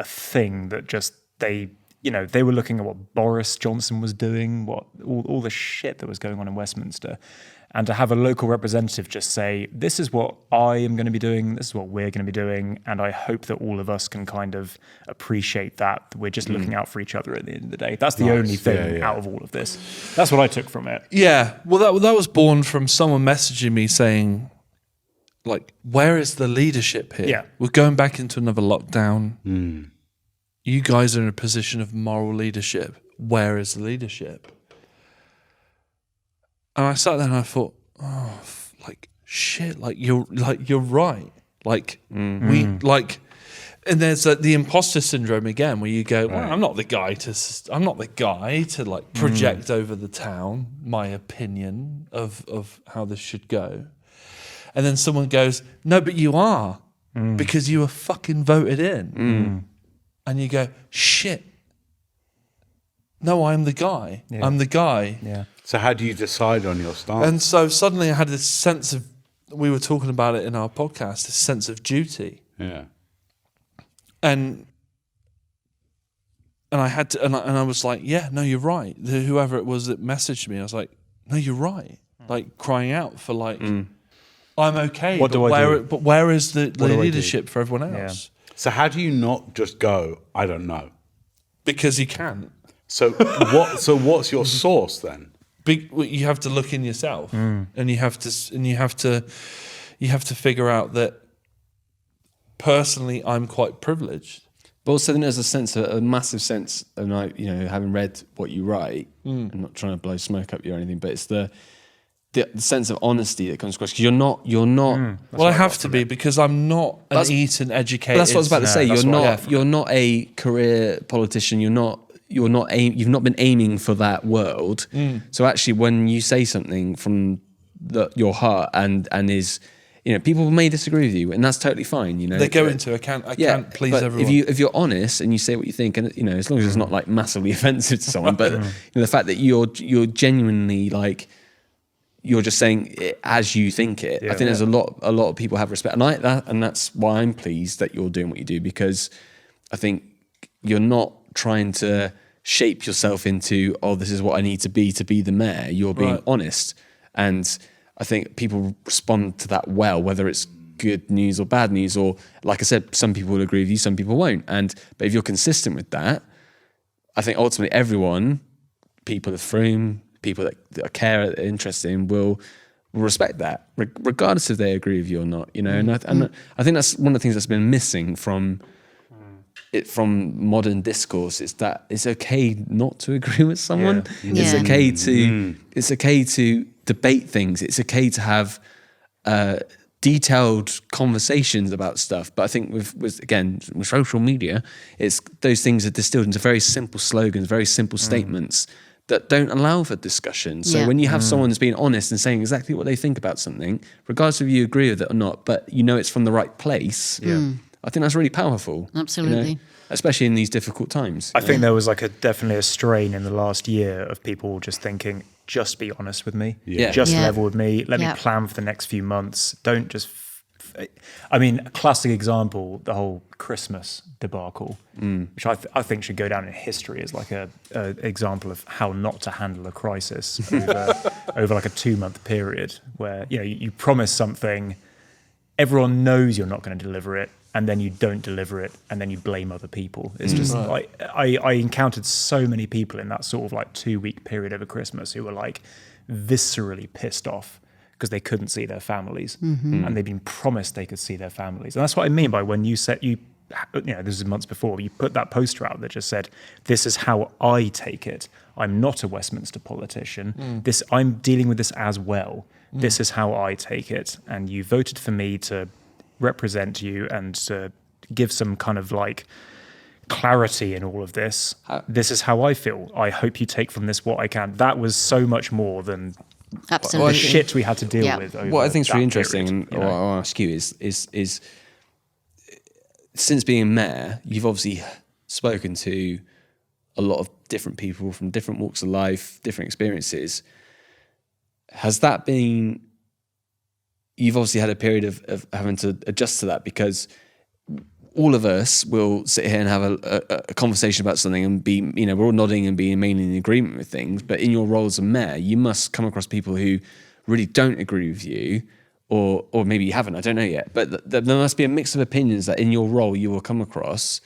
Speaker 5: thing that just they were looking at what Boris Johnson was doing, what all the shit that was going on in Westminster. And to have a local representative just say, this is what I am going to be doing, this is what we're going to be doing, and I hope that all of us can kind of appreciate that we're just looking out for each other at the end of the day. That's the only thing out of all of this. That's what I took from it.
Speaker 1: Yeah, well, that was born from someone messaging me saying, like, where is the leadership here?
Speaker 5: Yeah.
Speaker 1: We're going back into another lockdown. You guys are in a position of moral leadership. Where is the leadership? And I sat there and I thought, oh, like shit, like you're right. Like we like, and there's the imposter syndrome again, where you go, well, I'm not the guy to like project over the town my opinion of how this should go. And then someone goes, no, but you are, because you were fucking voted in. And you go, shit. No, I'm the guy. Yeah. I'm the guy.
Speaker 5: Yeah.
Speaker 4: So how do you decide on your stance?
Speaker 1: And so suddenly I had this sense of, we were talking about it in our podcast, this sense of duty.
Speaker 4: Yeah.
Speaker 1: And I had to, and I was like, yeah, no, you're right. Whoever it was that messaged me, I was like, no, you're right. Like crying out for like, I'm okay.
Speaker 5: What do I do?
Speaker 1: But where is the leadership for everyone else?
Speaker 4: Yeah. So how do you not just go, I don't know?
Speaker 1: Because you can't.
Speaker 4: So what's your source then?
Speaker 1: You have to look in yourself, and you have to figure out that personally, I'm quite privileged.
Speaker 3: But also, then there's a massive sense, and having read what you write, I'm not trying to blow smoke up you or anything, but it's the sense of honesty that comes across, because you're not.
Speaker 1: Well, I have to be, because I'm not an Eton educated.
Speaker 3: That's what I was about to say. You're not a career politician. You've not been aiming for that world. So actually, when you say something from your heart and is, people may disagree with you, and that's totally fine. They
Speaker 1: go into I can't please everyone.
Speaker 3: If you're honest and you say what you think, and as long as it's not like massively offensive to someone, but the fact that you're genuinely like, you're just saying it as you think it. I think there's a lot of people have respect, and that's why I'm pleased that you're doing what you do, because I think you're not trying to shape yourself into, this is what I need to be the mayor. You're being honest, and I think people respond to that well, whether it's good news or bad news, or like I said, some people will agree with you, some people won't. But if you're consistent with that, I think ultimately everyone, people of Frome, people that care, are interested in, will respect that, regardless if they agree with you or not. And I think that's one of the things that's been missing from modern discourse, is that it's okay not to agree with someone. It's okay to debate things. It's okay to have detailed conversations about stuff. But I think with social media, it's those things are distilled into very simple slogans, very simple statements that don't allow for discussion. So when you have someone who's being honest and saying exactly what they think about something, regardless of you agree with it or not, but it's from the right place, I think that's really powerful.
Speaker 2: Absolutely.
Speaker 3: Especially in these difficult times.
Speaker 5: I think there was definitely a strain in the last year of people just thinking, just be honest with me, just level with me, let me plan for the next few months. Don't just... a classic example, the whole Christmas debacle, which I think should go down in history as like a example of how not to handle a crisis over like a 2-month period, where you promise something, everyone knows you're not going to deliver it, and then you don't deliver it, and then you blame other people. It's just like I encountered so many people in that sort of like 2-week period over Christmas who were like viscerally pissed off because they couldn't see their families, and they'd been promised they could see their families. And that's what I mean by when you said this is months before, you put that poster out that just said, this is how I take it. I'm not a Westminster politician. I'm dealing with this as well. This is how I take it. And you voted for me to represent you and to give some kind of like clarity in all of this. This is how I feel. I hope you take from this what I can. That was so much more than
Speaker 2: absolutely
Speaker 5: the shit we had to deal with.
Speaker 3: What I think is really interesting, and I'll ask you, is since being mayor, you've obviously spoken to a lot of different people from different walks of life, different experiences. Has that been... You've obviously had a period of having to adjust to that, because all of us will sit here and have a conversation about something and be, we're all nodding and being mainly in agreement with things. But in your role as a mayor, you must come across people who really don't agree with you, or maybe you haven't, I don't know yet, but there must be a mix of opinions that in your role you will come across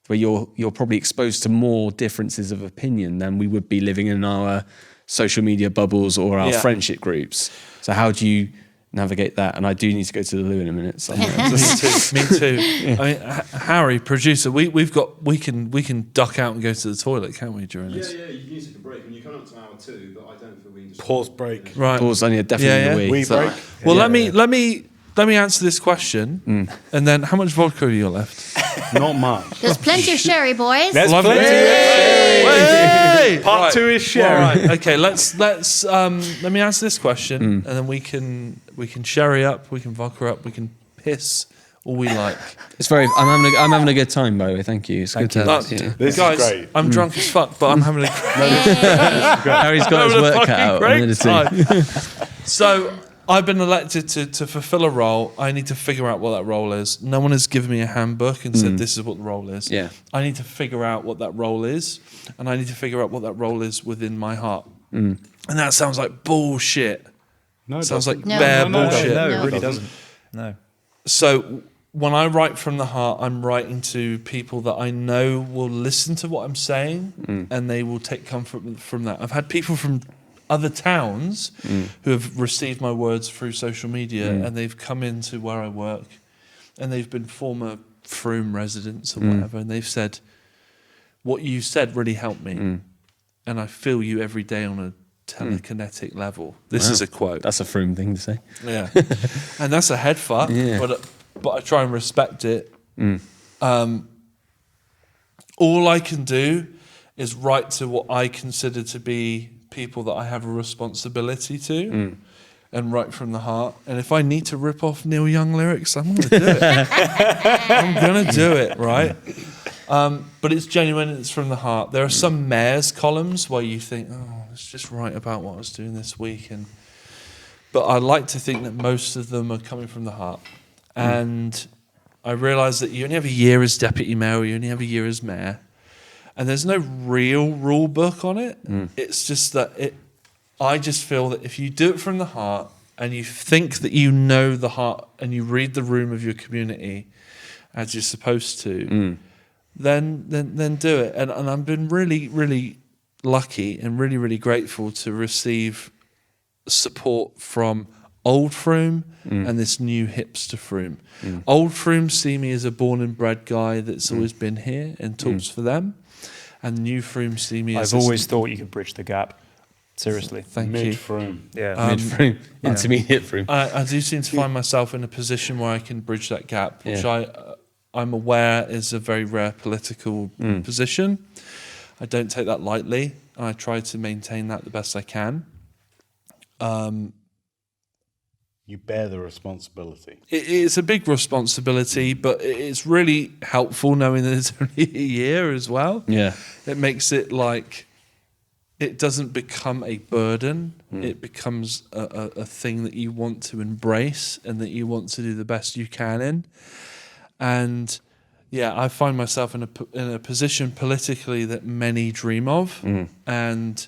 Speaker 3: where you're probably exposed to more differences of opinion than we would be living in our social media bubbles or our friendship groups. So how do you navigate that? And I do need to go to the loo in a minute. So
Speaker 1: Me too. I mean, Harry, producer, we can duck out and go to the toilet, can't we, during this?
Speaker 6: Yeah, you can take a break. When you come up to hour 2, but I don't feel we can just
Speaker 4: Pause break.
Speaker 1: Right.
Speaker 3: pause, I need definitely the wee.
Speaker 4: Wee
Speaker 3: So-
Speaker 4: break.
Speaker 1: Well, let me answer this question, and then how much vodka have you got left?
Speaker 4: Not much.
Speaker 2: There's plenty of sherry, boys.
Speaker 5: There's
Speaker 1: Lovely.
Speaker 5: plenty.
Speaker 1: Hey!
Speaker 4: Part 2 is sharing.
Speaker 1: Right. Okay. Let's let me answer this question, and then we can sherry up, we can vodka up, we can piss all we like.
Speaker 3: It's I'm having a good time, by the way. Thank you. It's good to have you.
Speaker 4: This
Speaker 1: Guys,
Speaker 4: is great.
Speaker 1: I'm drunk as fuck, but I'm having a
Speaker 3: Harry's got his
Speaker 1: having a
Speaker 3: work cut
Speaker 1: fucking
Speaker 3: out.
Speaker 1: great
Speaker 3: I'm gonna see.
Speaker 1: time. So I've been elected to fulfill a role. I need to figure out what that role is. No one has given me a handbook and said this is what the role is.
Speaker 3: Yeah.
Speaker 1: I need to figure out what that role is, and I need to figure out what that role is within my heart. And that sounds like bullshit.
Speaker 4: No, it
Speaker 1: Sounds
Speaker 4: doesn't.
Speaker 1: like bare bullshit.
Speaker 5: No,
Speaker 2: No.
Speaker 5: it really doesn't. No.
Speaker 1: So when I write from the heart, I'm writing to people that I know will listen to what I'm saying, and they will take comfort from that. I've had people from other towns who have received my words through social media, and they've come into where I work, and they've been former Frome residents or whatever, and they've said, what you said really helped me, and I feel you every day on a telekinetic level. This is a quote.
Speaker 3: That's a Frome thing to say.
Speaker 1: Yeah, and that's a head fuck, but I try and respect it. All I can do is write to what I consider to be people that I have a responsibility to, and write from the heart. And if I need to rip off Neil Young lyrics, I'm going to do it. I'm going to do it, right? But it's genuine, it's from the heart. There are some mayor's columns where you think, oh, let's just write about what I was doing this week. But I like to think that most of them are coming from the heart. And I realise that you only have a year as deputy mayor, you only have a year as mayor. And there's no real rule book on it. It's just that I just feel that if you do it from the heart and you think that you know the heart and you read the room of your community as you're supposed to, then do it. And I've been really, really lucky and really, really grateful to receive support from Old Frome and this new hipster Frome. Old Frome see me as a born and bred guy that's always been here and talks for them. And new Frome see me as
Speaker 5: I've always thought you could bridge the gap. Seriously.
Speaker 1: Thank you.
Speaker 4: Mid-Frome.
Speaker 5: Yeah.
Speaker 3: Mid-Frome, intermediate Frome.
Speaker 1: I do seem to find myself in a position where I can bridge that gap, which I'm aware is a very rare political position. I don't take that lightly, and I try to maintain that the best I can.
Speaker 4: You bear the responsibility.
Speaker 1: It's a big responsibility, but it's really helpful knowing that it's only a year as well.
Speaker 3: Yeah.
Speaker 1: It makes it like it doesn't become a burden. It becomes a thing that you want to embrace and that you want to do the best you can in. And yeah, I find myself in a position politically that many dream of, and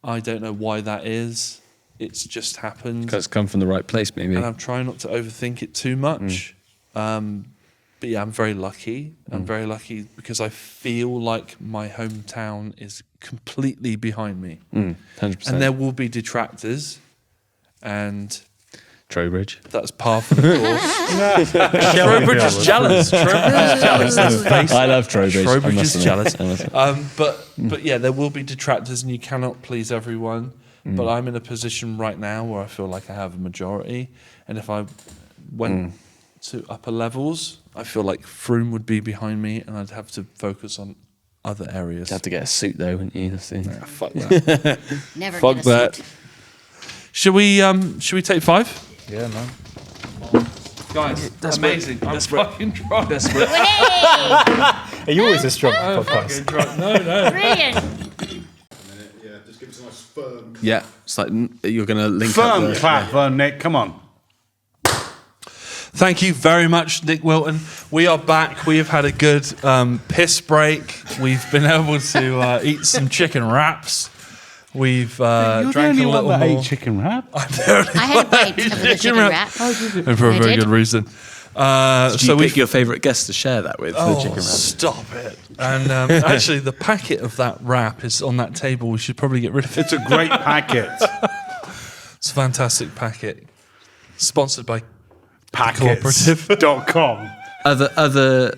Speaker 1: I don't know why that is. It's just happened.
Speaker 3: Because it's come from the right place, maybe.
Speaker 1: And I'm trying not to overthink it too much. But yeah, I'm very lucky. I'm very lucky because I feel like my hometown is completely behind me.
Speaker 3: 100%.
Speaker 1: And there will be detractors, and
Speaker 3: Trowbridge.
Speaker 1: that's par for the course. Trowbridge is jealous. Trowbridge is jealous. Let's face
Speaker 3: I
Speaker 1: it.
Speaker 3: love Trowbridge.
Speaker 1: Trowbridge
Speaker 3: I
Speaker 1: is
Speaker 3: must
Speaker 1: jealous.
Speaker 3: admit.
Speaker 1: But yeah, there will be detractors, and you cannot please everyone. But I'm in a position right now where I feel like I have a majority, and if I went to upper levels, I feel like Frome would be behind me, and I'd have to focus on other areas.
Speaker 3: You'd have to get a suit though, wouldn't you? That's the thing.
Speaker 1: Fuck that.
Speaker 2: Never
Speaker 1: Fuck
Speaker 2: get a
Speaker 1: that.
Speaker 2: suit.
Speaker 1: Should we take 5?
Speaker 5: Yeah, man.
Speaker 1: Guys, that's amazing. I'm fucking drunk.
Speaker 2: Hey,
Speaker 5: Are you always this drunk podcast?
Speaker 1: Drunk. No.
Speaker 2: brilliant.
Speaker 6: Yeah, just give us a nice firm.
Speaker 3: Yeah, it's like you're going to link
Speaker 4: Firm
Speaker 3: up.
Speaker 4: clap, Nick. Come on.
Speaker 1: Thank you very much, Nick Wilton. We are back. We have had a good piss break. We've been able to eat some chicken wraps. We've
Speaker 4: You're the
Speaker 1: drank
Speaker 4: only
Speaker 1: a
Speaker 4: one
Speaker 1: little
Speaker 4: that
Speaker 1: more.
Speaker 4: ate chicken wrap.
Speaker 2: I had bites of the chicken wrap.
Speaker 1: And for a
Speaker 2: I
Speaker 1: very
Speaker 2: did.
Speaker 1: good reason.
Speaker 3: Did
Speaker 1: So
Speaker 3: you
Speaker 1: we
Speaker 3: pick your favourite guest to share that with? the chicken wrap?
Speaker 1: Stop it. And actually, the packet of that wrap is on that table. We should probably get rid of it.
Speaker 4: It's a great packet.
Speaker 1: It's a fantastic packet. Sponsored by
Speaker 4: Packets.com.
Speaker 3: Other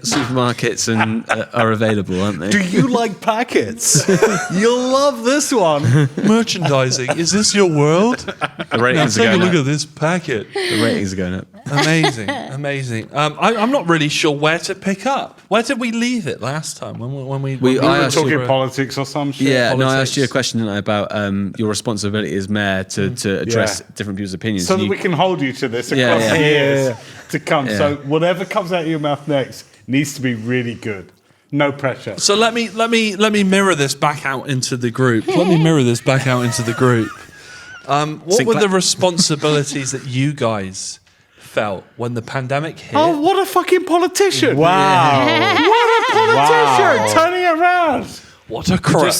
Speaker 3: supermarkets and are available, aren't they?
Speaker 4: Do you like packets? You'll love this one.
Speaker 1: Merchandising. Is this your world?
Speaker 3: The
Speaker 1: Now
Speaker 3: ratings are
Speaker 1: take a
Speaker 3: going
Speaker 1: look
Speaker 3: up.
Speaker 1: at this packet.
Speaker 3: The ratings are going up.
Speaker 1: Amazing. I'm not really sure where to pick up. Where did we leave it last time? When we
Speaker 3: We
Speaker 4: We
Speaker 3: I
Speaker 4: were
Speaker 3: asked you-
Speaker 4: talking politics or some shit.
Speaker 3: Yeah, no, I
Speaker 1: politics.
Speaker 3: asked you a question, didn't I, about your responsibility as mayor to address
Speaker 4: Yeah.
Speaker 3: different people's opinions.
Speaker 4: So
Speaker 3: And
Speaker 4: that
Speaker 3: you-
Speaker 4: we can hold you to this
Speaker 3: Yeah,
Speaker 4: across
Speaker 3: yeah.
Speaker 4: the years to come.
Speaker 3: Yeah.
Speaker 4: So whatever comes out of your mouth next needs to be really good. No pressure.
Speaker 1: So let me mirror this back out into the group. What were the responsibilities that you guys felt when the pandemic hit?
Speaker 4: Oh, what a fucking politician!
Speaker 5: Wow.
Speaker 4: What a politician!
Speaker 5: Wow.
Speaker 4: Turning it around.
Speaker 1: What a crook.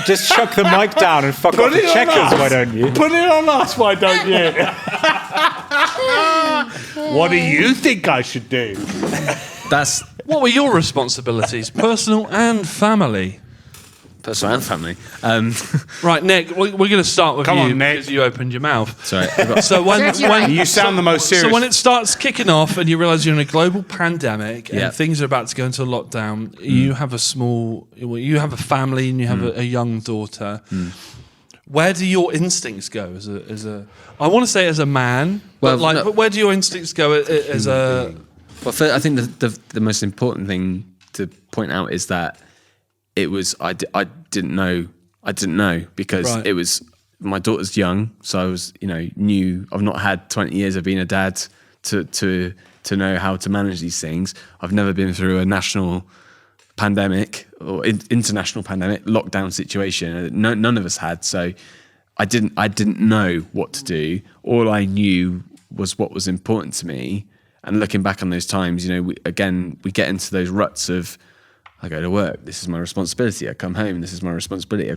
Speaker 5: Just chuck the mic down and fuck off the
Speaker 4: it on
Speaker 5: checkers,
Speaker 4: us.
Speaker 5: why don't you?
Speaker 4: Put it on us, why don't you? What do you think I should do?
Speaker 3: that's
Speaker 1: What were your responsibilities, personal and family?
Speaker 3: personal and family.
Speaker 1: Right, Nick, we're going to start with
Speaker 4: Come
Speaker 1: you
Speaker 4: on, Nick.
Speaker 1: because you opened your mouth.
Speaker 3: Sorry, I've got-
Speaker 1: So when
Speaker 4: You sound the most serious.
Speaker 1: So when it starts kicking off and you realise you're in a global pandemic and
Speaker 3: Yeah.
Speaker 1: things are about to go into lockdown, you have a family and you have a young daughter. Where do your instincts go as a I want to say as a man,
Speaker 3: Well,
Speaker 1: but where do your instincts go as a
Speaker 3: Well, I think the most important thing to point out is that it was I didn't know because
Speaker 1: Right.
Speaker 3: it was my daughter's young, so I was new. I've not had 20 years of being a dad to know how to manage these things. I've never been through a national pandemic or international pandemic lockdown situation. None of us had, so I didn't know what to do. All I knew was what was important to me. And looking back on those times, we get into those ruts of, I go to work, this is my responsibility. I come home, this is my responsibility.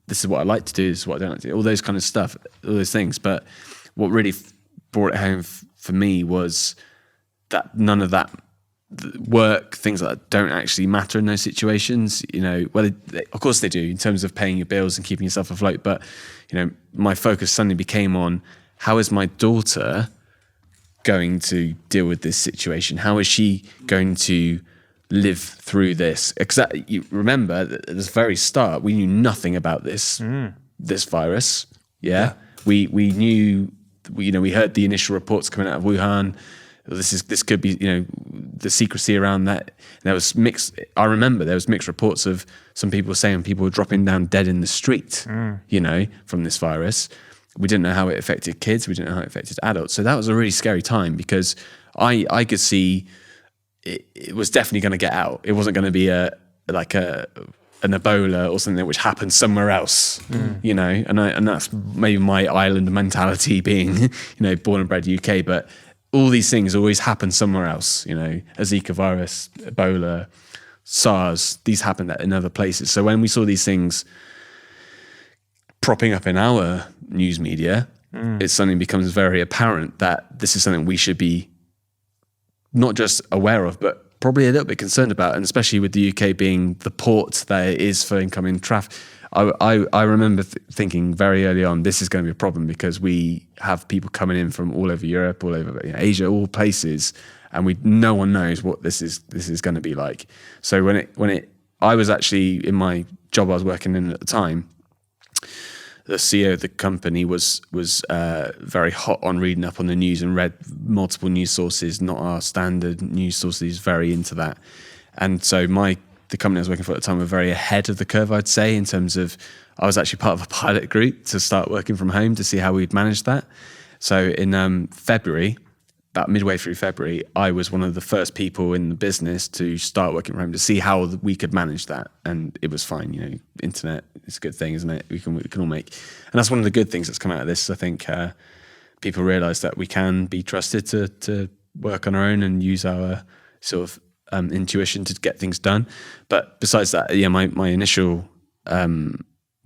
Speaker 3: This is what I like to do, this is what I don't like to do. All those kind of stuff, all those things. But what really brought it home for me was that none of that work, things like that, don't actually matter in those situations. Well, of course they do in terms of paying your bills and keeping yourself afloat. But my focus suddenly became on how is my daughter going to deal with this situation? How is she going to live through this? Exactly. You remember at the very start, we knew nothing about this virus. Yeah. We knew. We heard the initial reports coming out of Wuhan. This could be the secrecy around that. There was mixed. I remember there was mixed reports of some people saying people were dropping down dead in the street. From this virus. We didn't know how it affected kids. We didn't know how it affected adults. So that was a really scary time because I could see it was definitely going to get out. It wasn't going to be an Ebola or something which happened somewhere else, and that's maybe my island mentality being, born and bred UK, but all these things always happen somewhere else, a Zika virus, Ebola, SARS, these happened in other places. So when we saw these things propping up in our news media, it suddenly becomes very apparent that this is something we should be not just aware of, but probably a little bit concerned about, and especially with the UK being the port that it is for incoming traffic. I remember thinking very early on, this is going to be a problem because we have people coming in from all over Europe, all over Asia, all places, and no one knows what this is going to be like. So I was actually in my job I was working in at the time. The CEO of the company was very hot on reading up on the news and read multiple news sources, not our standard news sources, very into that. And so the company I was working for at the time were very ahead of the curve, I'd say, in terms of I was actually part of a pilot group to start working from home to see how we'd manage that. So in February, about midway through February, I was one of the first people in the business to start working from home to see how we could manage that. And it was fine, internet is a good thing, isn't it? We can all make. And that's one of the good things that's come out of this. I think people realise that we can be trusted to work on our own and use our sort of intuition to get things done. But besides that, my initial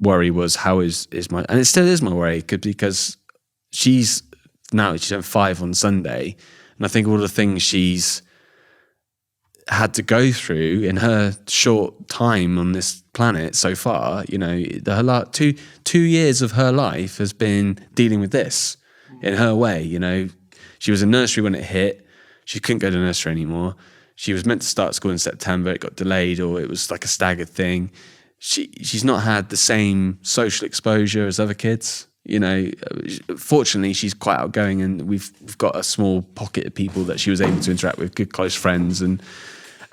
Speaker 3: worry was how is my, and it still is my worry, because she's 5 on Sunday, and I think all the things she's had to go through in her short time on this planet so far, her 2 years of her life has been dealing with this in her way. She was in nursery when it hit. She couldn't go to nursery anymore. She was meant to start school in September. It got delayed, or it was like a staggered thing. She's not had the same social exposure as other kids. Fortunately, she's quite outgoing, and we've got a small pocket of people that she was able to interact with, good close friends, and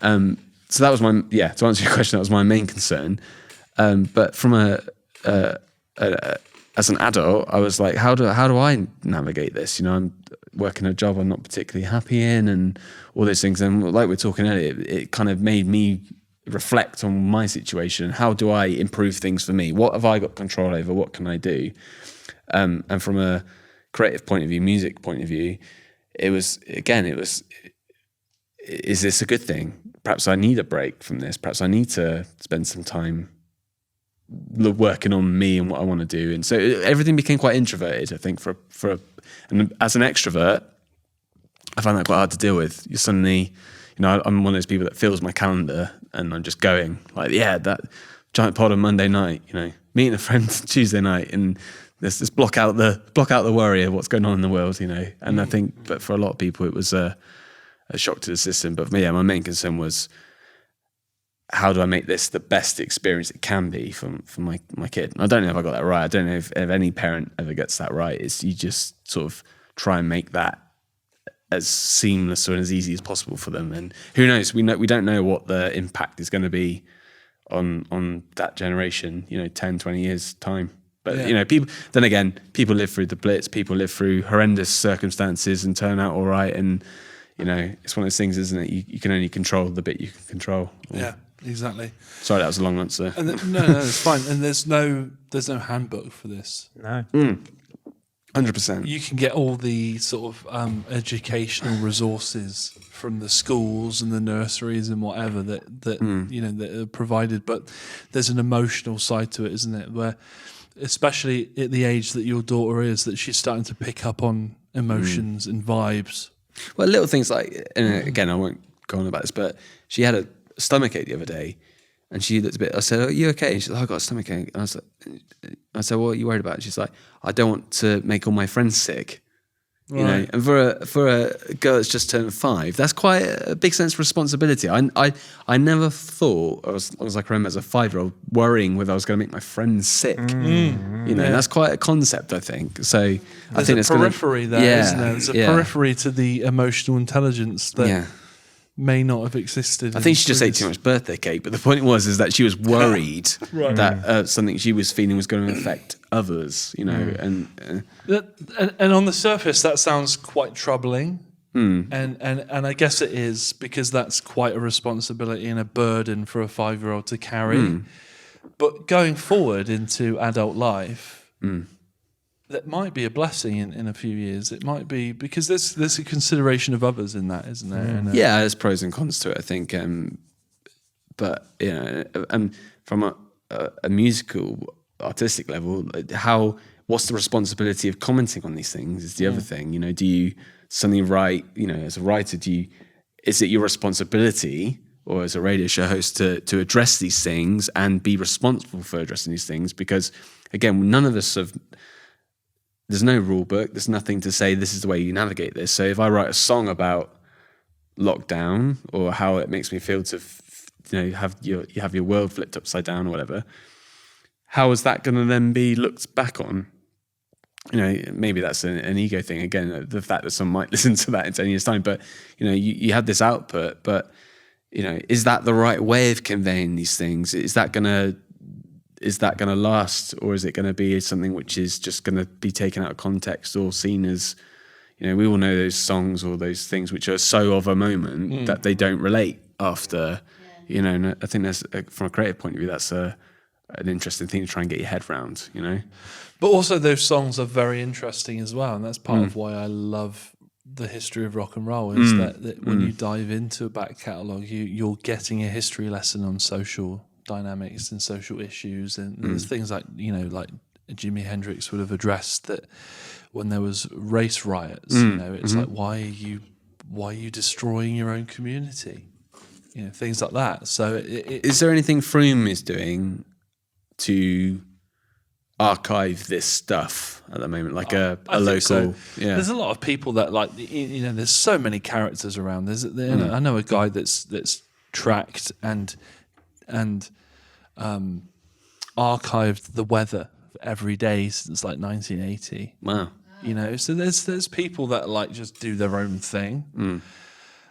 Speaker 3: so that was to answer your question, that was my main concern. But from as an adult, I was like, how do I navigate this? I'm working a job I'm not particularly happy in, and all those things. And like we were talking earlier, it kind of made me reflect on my situation. How do I improve things for me? What have I got control over? What can I do? And from a creative point of view, music point of view, it was, is this a good thing? Perhaps I need a break from this. Perhaps I need to spend some time working on me and what I want to do. And so everything became quite introverted, I think, and as an extrovert, I find that quite hard to deal with. You're suddenly, I'm one of those people that fills my calendar, and I'm just going like, that giant pod on Monday night, meeting a friend Tuesday night, and let's just block out the worry of what's going on in the world, And I think, but for a lot of people, it was a shock to the system. But for me, my main concern was, how do I make this the best experience it can be for my kid? And I don't know if I got that right. I don't know if any parent ever gets that right. It's you just sort of try and make that as seamless or as easy as possible for them. And who knows? We don't know what the impact is going to be on that generation. 10, 20 years time. But people live through the Blitz. People live through horrendous circumstances and turn out all right. And it's one of those things, isn't it? You can only control the bit you can control.
Speaker 1: Yeah. Exactly.
Speaker 3: Sorry, that was a long answer.
Speaker 1: No, it's fine. And there's no handbook for this.
Speaker 5: No.
Speaker 3: 100%.
Speaker 1: You can get all the sort of educational resources from the schools and the nurseries and whatever that are provided, but there's an emotional side to it, isn't it? Where, especially at the age that your daughter is, that she's starting to pick up on emotions and vibes.
Speaker 3: Well, little things like, and again, I won't go on about this, but she had a stomachache the other day, and she looked a bit. I said, "Are you okay?" And she's like, "I got a stomachache." And I said, "What are you worried about?" And she's like, "I don't want to make all my friends sick."
Speaker 1: Right.
Speaker 3: And for a girl that's just turned 5, that's quite a big sense of responsibility. I never thought, as long as I can remember, as a 5-year-old, worrying whether I was going to make my friends sick. That's quite a concept, I think. So I think
Speaker 1: there's a periphery there, isn't there? There's a periphery to the emotional intelligence that may not have existed.
Speaker 3: I think she just ate too much birthday cake, but the point was that she was worried that something she was feeling was going to affect others, and
Speaker 1: on the surface that sounds quite troubling, and I guess it is, because that's quite a responsibility and a burden for a 5-year-old to carry. But going forward into adult life, that might be a blessing in a few years. It might be, because there's a consideration of others in that, isn't there? And,
Speaker 3: there's pros and cons to it, I think. But from a musical, artistic level, what's the responsibility of commenting on these things is the other thing. Do you suddenly write? As a writer, is it your responsibility, or as a radio show host, to address these things and be responsible for addressing these things? Because again, none of us have. There's no rule book. There's nothing to say this is the way you navigate this. So if I write a song about lockdown, or how it makes me feel to, have your world flipped upside down or whatever, how is that going to then be looked back on? Maybe that's an ego thing. Again, the fact that someone might listen to that in 10 years' time. But you have this output. But is that the right way of conveying these things? Is that going to last, or is it going to be something which is just going to be taken out of context, or seen as, we all know those songs or those things which are so of a moment that they don't relate after, and I think that's, from a creative point of view, that's an interesting thing to try and get your head around,
Speaker 1: But also those songs are very interesting as well, and that's part of why I love the history of rock and roll, is that when you dive into a back catalogue, you're getting a history lesson on social dynamics and social issues, and there's things like, you know, like Jimi Hendrix would have addressed that when there was race riots. You know, it's like, why are you destroying your own community? You know, things like that. So
Speaker 3: is there anything Frome is doing to archive this stuff at the moment, like a local?
Speaker 1: So. Yeah, there's a lot of people that, like, you know, there's so many characters around. I know a guy that's tracked and archived the weather every day since like 1980.
Speaker 3: Wow.
Speaker 1: You know, so there's people that like just do their own thing.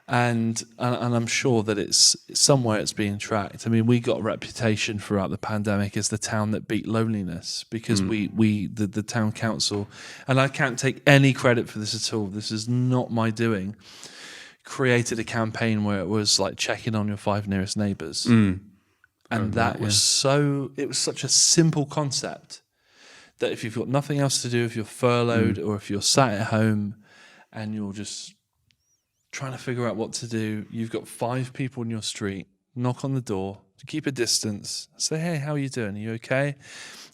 Speaker 1: And I'm sure that it's somewhere it's being tracked. I mean, we got a reputation throughout the pandemic as the town that beat loneliness, because the town council, and I can't take any credit for this at all, this is not my doing, created a campaign where it was like checking on your 5 nearest neighbours. And that was it was such a simple concept that if you've got nothing else to do, if you're furloughed or if you're sat at home and you're just trying to figure out what to do, you've got 5 people in your street, knock on the door, keep a distance, say, hey, how are you doing? Are you okay?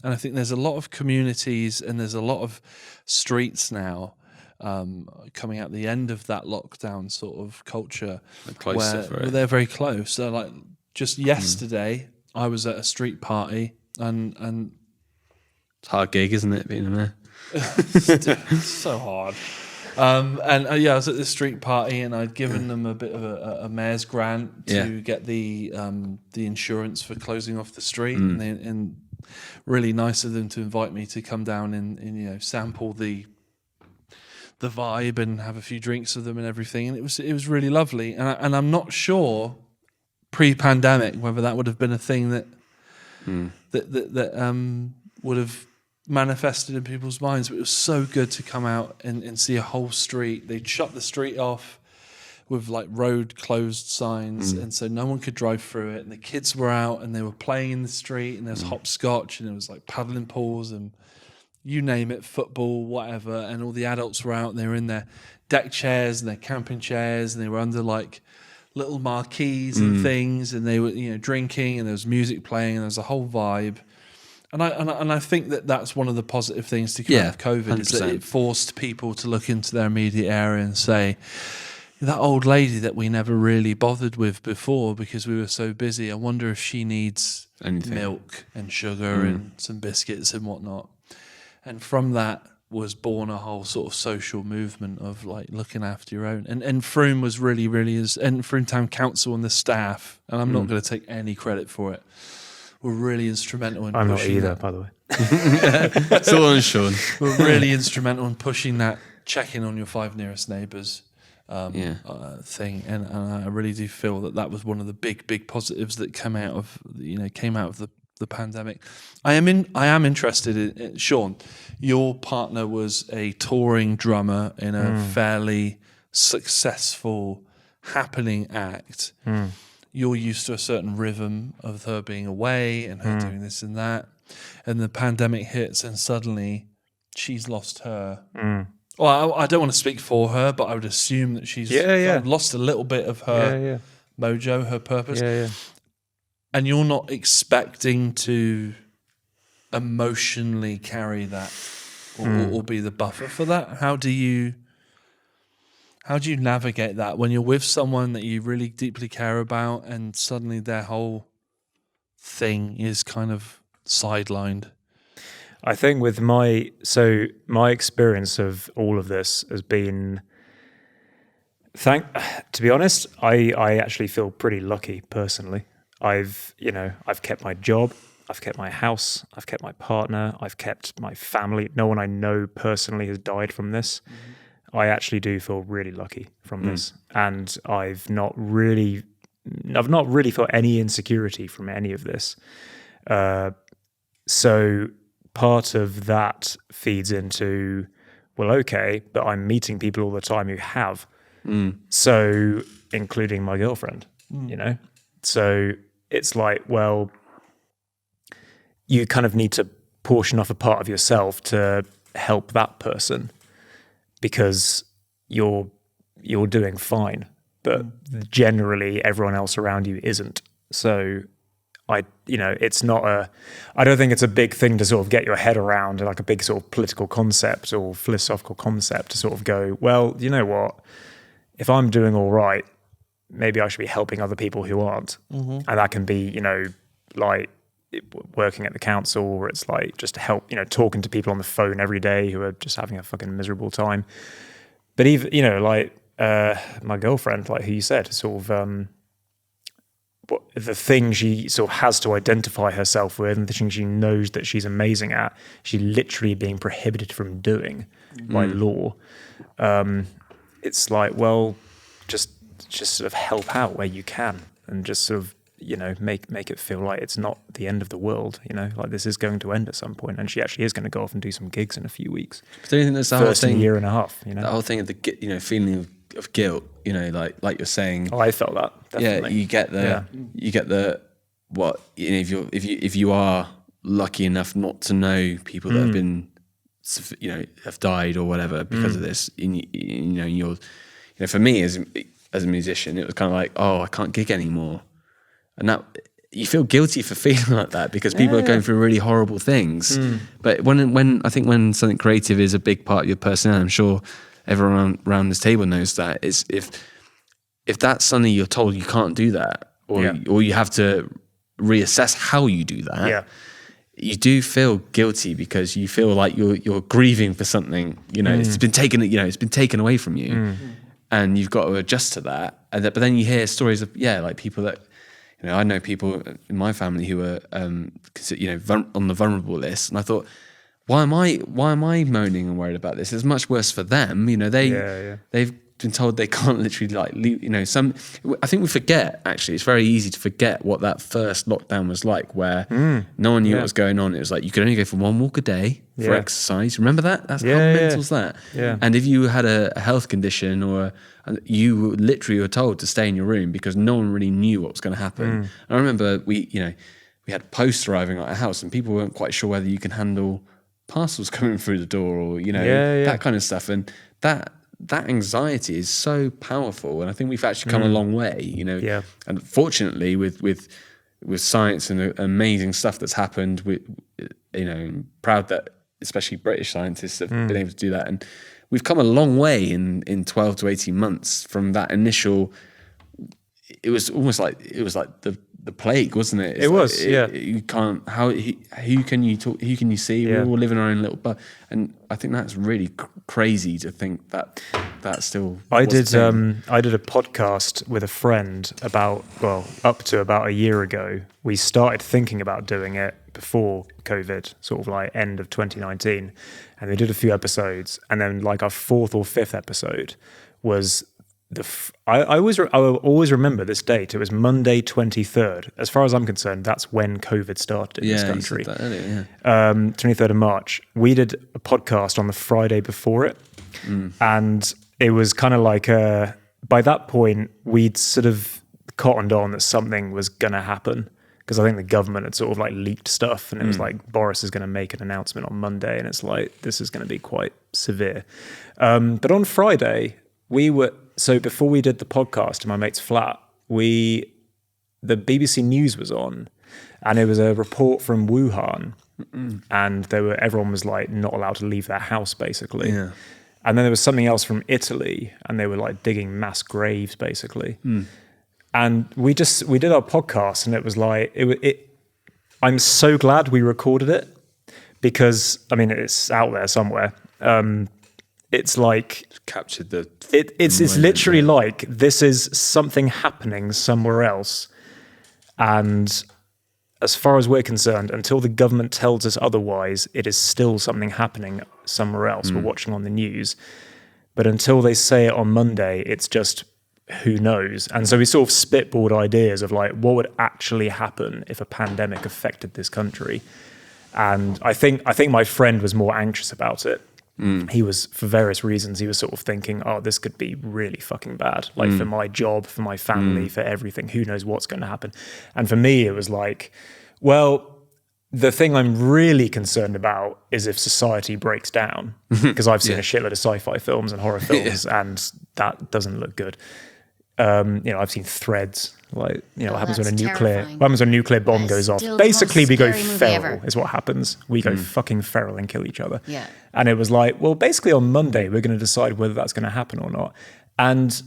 Speaker 1: And I think there's a lot of communities and there's a lot of streets now coming out the end of that lockdown sort of culture where they're very close. So like just yesterday, I was at a street party and
Speaker 3: it's a hard gig, isn't it, being in there?
Speaker 1: It's so hard. I was at this street party and I'd given them a bit of a mayor's grant to get the insurance for closing off the street, and really nice of them to invite me to come down and you know, sample the vibe and have a few drinks with them and everything, and it was really lovely. And I'm not sure pre-pandemic whether that would have been a thing that would have manifested in people's minds, but it was so good to come out and see a whole street. They'd shut the street off with like road closed signs, and so no one could drive through it, and the kids were out and they were playing in the street, and there was hopscotch and there was like paddling pools and you name it, football, whatever, and all the adults were out and they were in their deck chairs and their camping chairs, and they were under like little marquees and things, and they were, you know, drinking, and there was music playing, and there was a whole vibe. And I think that that's one of the positive things to come out of COVID 100%. Is that it forced people to look into their immediate area and say, that old lady that we never really bothered with before because we were so busy, I wonder if she needs milk and sugar and some biscuits and whatnot. And from that was born a whole sort of social movement of like looking after your own. And Frome was really, and Frome Town Council and the staff, and I'm not going to take any credit for it, were really instrumental in
Speaker 5: I'm
Speaker 1: pushing
Speaker 5: not either,
Speaker 1: that.
Speaker 5: by the way.
Speaker 3: It's all on Sean.
Speaker 1: Were really instrumental in pushing that checking on your 5 nearest neighbours thing, and I really do feel that was one of the big positives that came out of the pandemic. I am interested in Sean. Your partner was a touring drummer in a fairly successful happening act. You're used to a certain rhythm of her being away and her doing this and that, and the pandemic hits and suddenly she's lost her. Well, I don't want to speak for her, but I would assume that she's kind of lost a little bit of her mojo, her purpose. And you're not expecting to emotionally carry that or be the buffer for that. How do you navigate that when you're with someone that you really deeply care about and suddenly their whole thing is kind of sidelined?
Speaker 5: I think with my experience of all of this has been, to be honest, I actually feel pretty lucky personally. I've kept my job, I've kept my house, I've kept my partner, I've kept my family. No one I know personally has died from this. I actually do feel really lucky from this, and I've not really felt any insecurity from any of this. So part of that feeds into, well, okay, but I'm meeting people all the time who have, so including my girlfriend, you know. So it's like, well, you kind of need to portion off a part of yourself to help that person, because you're doing fine, but generally everyone else around you isn't. So it's not I don't think it's a big thing to sort of get your head around, like a big sort of political concept or philosophical concept to sort of go, well, you know what, if I'm doing all right, maybe I should be helping other people who aren't. And that can be, like working at the council, or it's like just help, talking to people on the phone every day who are just having a fucking miserable time. But even, like my girlfriend, like who you said, sort of, the thing she sort of has to identify herself with and the thing she knows that she's amazing at, she's literally being prohibited from doing by law. It's like, well, just sort of help out where you can and just sort of, make it feel like it's not the end of the world, like this is going to end at some point. And she actually is going to go off and do some gigs in a few weeks.
Speaker 3: But do you think that's the whole
Speaker 5: First
Speaker 3: thing?
Speaker 5: year and a half,
Speaker 3: The whole thing of the feeling of guilt, like you're saying.
Speaker 5: Oh, I felt that. Definitely.
Speaker 3: Yeah, you get the what, if you are lucky enough not to know people that have been, have died or whatever because of this, you're, for me as a musician, it was kind of like, oh, I can't gig anymore. And that you feel guilty for feeling like that because people are going through really horrible things. But when I think when something creative is a big part of your personality, I'm sure everyone around this table knows that, is if that's something you're told you can't do that, or you have to reassess how you do that, you do feel guilty because you feel like you're grieving for something. It's been taken away from you, and you've got to adjust to that. But then you hear stories of like people that. I know people in my family who are, on the vulnerable list, and I thought, why am I moaning and worried about this? It's much worse for them. They've been told they can't literally leave. I think we forget. Actually, it's very easy to forget what that first lockdown was like, where no one knew what was going on. It was like you could only go for one walk a day for exercise. Remember that? That's how mental is that.
Speaker 5: Yeah.
Speaker 3: And if you had a health condition or you literally were told to stay in your room because no one really knew what was going to happen. I remember we had post arriving at our house and people weren't quite sure whether you can handle parcels coming through the door or that kind of stuff. And that anxiety is so powerful, and I think we've actually come a long way. And fortunately, with science and the amazing stuff that's happened, I'm proud that especially British scientists have been able to do that, and we've come a long way in 12 to 18 months from that initial. It was almost like the plague, wasn't it?
Speaker 5: It was.
Speaker 3: You can't. Who can you talk? Who can you see?
Speaker 5: Yeah.
Speaker 3: We all live in our own little bubble, and I think that's really crazy to think that still.
Speaker 5: I did a podcast with a friend up to about a year ago. We started thinking about doing it before COVID, sort of like end of 2019, and we did a few episodes, and then like our fourth or fifth episode was. I always remember this date. It was Monday 23rd. As far as I'm concerned, that's when COVID started in this country.
Speaker 3: You said that earlier,
Speaker 5: 23rd of March. We did a podcast on the Friday before it. And it was kind of like, by that point, we'd sort of cottoned on that something was going to happen. Because I think the government had sort of like leaked stuff and it was like, Boris is going to make an announcement on Monday. And it's like, this is going to be quite severe. But on Friday, so before we did the podcast in my mate's flat, the BBC News was on, and it was a report from Wuhan, and everyone was like not allowed to leave their house basically. Yeah. And then there was something else from Italy, and they were like digging mass graves basically. And we did our podcast, and it was like I'm so glad we recorded it because it's out there somewhere. It's like
Speaker 3: captured the.
Speaker 5: It's literally like this is something happening somewhere else, and as far as we're concerned, until the government tells us otherwise, it is still something happening somewhere else. We're watching on the news, but until they say it on Monday, it's just who knows. And so we sort of spitballed ideas of like what would actually happen if a pandemic affected this country, and I think my friend was more anxious about it. He was, for various reasons, he was sort of thinking, oh, this could be really fucking bad. Like for my job, for my family, for everything, who knows what's going to happen. And for me, it was like, well, the thing I'm really concerned about is if society breaks down, because I've seen a shitload of sci-fi films and horror films and that doesn't look good. I've seen Threads. Like, what happens when
Speaker 2: that's
Speaker 5: what
Speaker 2: terrifying.
Speaker 5: happens when a nuclear bomb
Speaker 2: That is
Speaker 5: goes off?
Speaker 2: still the
Speaker 5: Basically,
Speaker 2: most
Speaker 5: we go
Speaker 2: scary movie
Speaker 5: feral,
Speaker 2: ever.
Speaker 5: is what happens. We go fucking feral and kill each other.
Speaker 2: Yeah.
Speaker 5: And it was like, well, basically on Monday, we're going to decide whether that's going to happen or not. And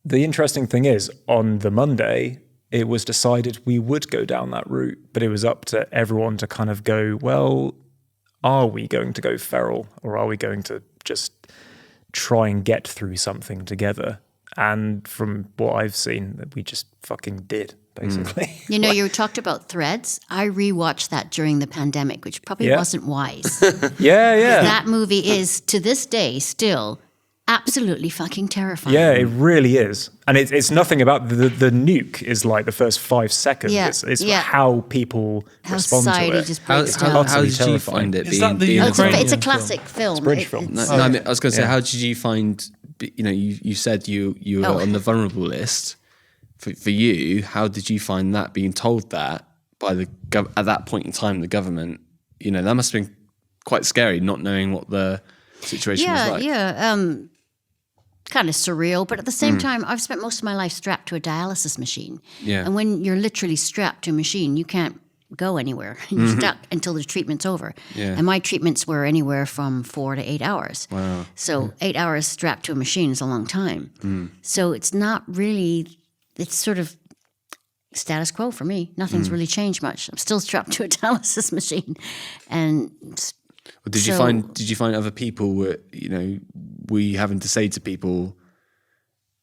Speaker 5: the interesting thing is, on the Monday, it was decided we would go down that route, but it was up to everyone to kind of go, well, are we going to go feral, or are we going to just try and get through something together? And from what I've seen, that we just fucking did, basically.
Speaker 2: You talked about Threads. I rewatched that during the pandemic, which probably wasn't wise.
Speaker 5: Yeah.
Speaker 2: That movie is, to this day, still absolutely fucking terrifying.
Speaker 5: Yeah, it really is. And it's nothing about the nuke is like the first 5 seconds.
Speaker 2: Yeah,
Speaker 5: It's
Speaker 2: yeah.
Speaker 5: how people
Speaker 2: How
Speaker 5: respond
Speaker 2: society
Speaker 5: to it.
Speaker 2: just
Speaker 3: How,
Speaker 2: breaks down.
Speaker 3: how did you
Speaker 5: terrifying.
Speaker 3: find it?
Speaker 1: Is that the
Speaker 2: Oh, it's
Speaker 1: Ukrainian
Speaker 2: a classic film.
Speaker 5: British film.
Speaker 3: No, I mean, I was going to say, how did you find? You said you were
Speaker 2: Oh.
Speaker 3: on the vulnerable list. For you, how did you find that being told that by at that point in time the government? That must have been quite scary, not knowing what the situation was like.
Speaker 2: Kind of surreal, but at the same time, I've spent most of my life strapped to a dialysis machine.
Speaker 3: Yeah.
Speaker 2: And when you're literally strapped to a machine, you can't go anywhere. You're stuck until the treatment's over.
Speaker 3: Yeah.
Speaker 2: And my treatments were anywhere from 4 to 8 hours.
Speaker 3: Wow.
Speaker 2: So 8 hours strapped to a machine is a long time. So it's not really, it's sort of status quo for me. Nothing's really changed much. I'm still strapped to a dialysis machine. And
Speaker 3: Did you find other people were having to say to people,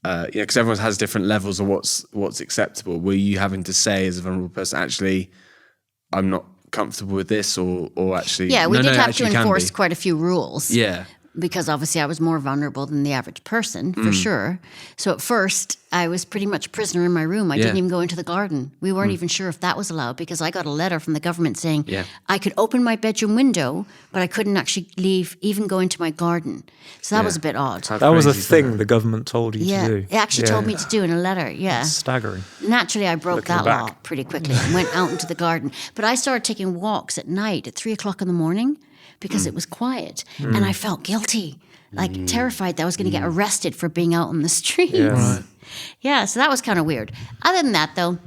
Speaker 3: because everyone has different levels of what's acceptable. Were you having to say as a vulnerable person, actually, I'm not comfortable with this, or actually,
Speaker 2: yeah, we did have to
Speaker 3: actually can
Speaker 2: enforce
Speaker 3: be.
Speaker 2: quite a few rules.
Speaker 3: Yeah.
Speaker 2: Because obviously I was more vulnerable than the average person, for sure. So at first, I was pretty much prisoner in my room. I didn't even go into the garden. We weren't even sure if that was allowed because I got a letter from the government saying I could open my bedroom window, but I couldn't actually even go into my garden. So that was a bit odd.
Speaker 5: That was a thing the government told you to do.
Speaker 2: It actually told me to do in a letter,
Speaker 5: It's staggering.
Speaker 2: Naturally, I broke
Speaker 5: Looking
Speaker 2: that
Speaker 5: back.
Speaker 2: law pretty quickly and went out into the garden. But I started taking walks at night at 3 o'clock in the morning because it was quiet. And I felt guilty, like terrified that I was going to get arrested for being out on the streets. Yeah, so that was kind of weird. Other than that, though,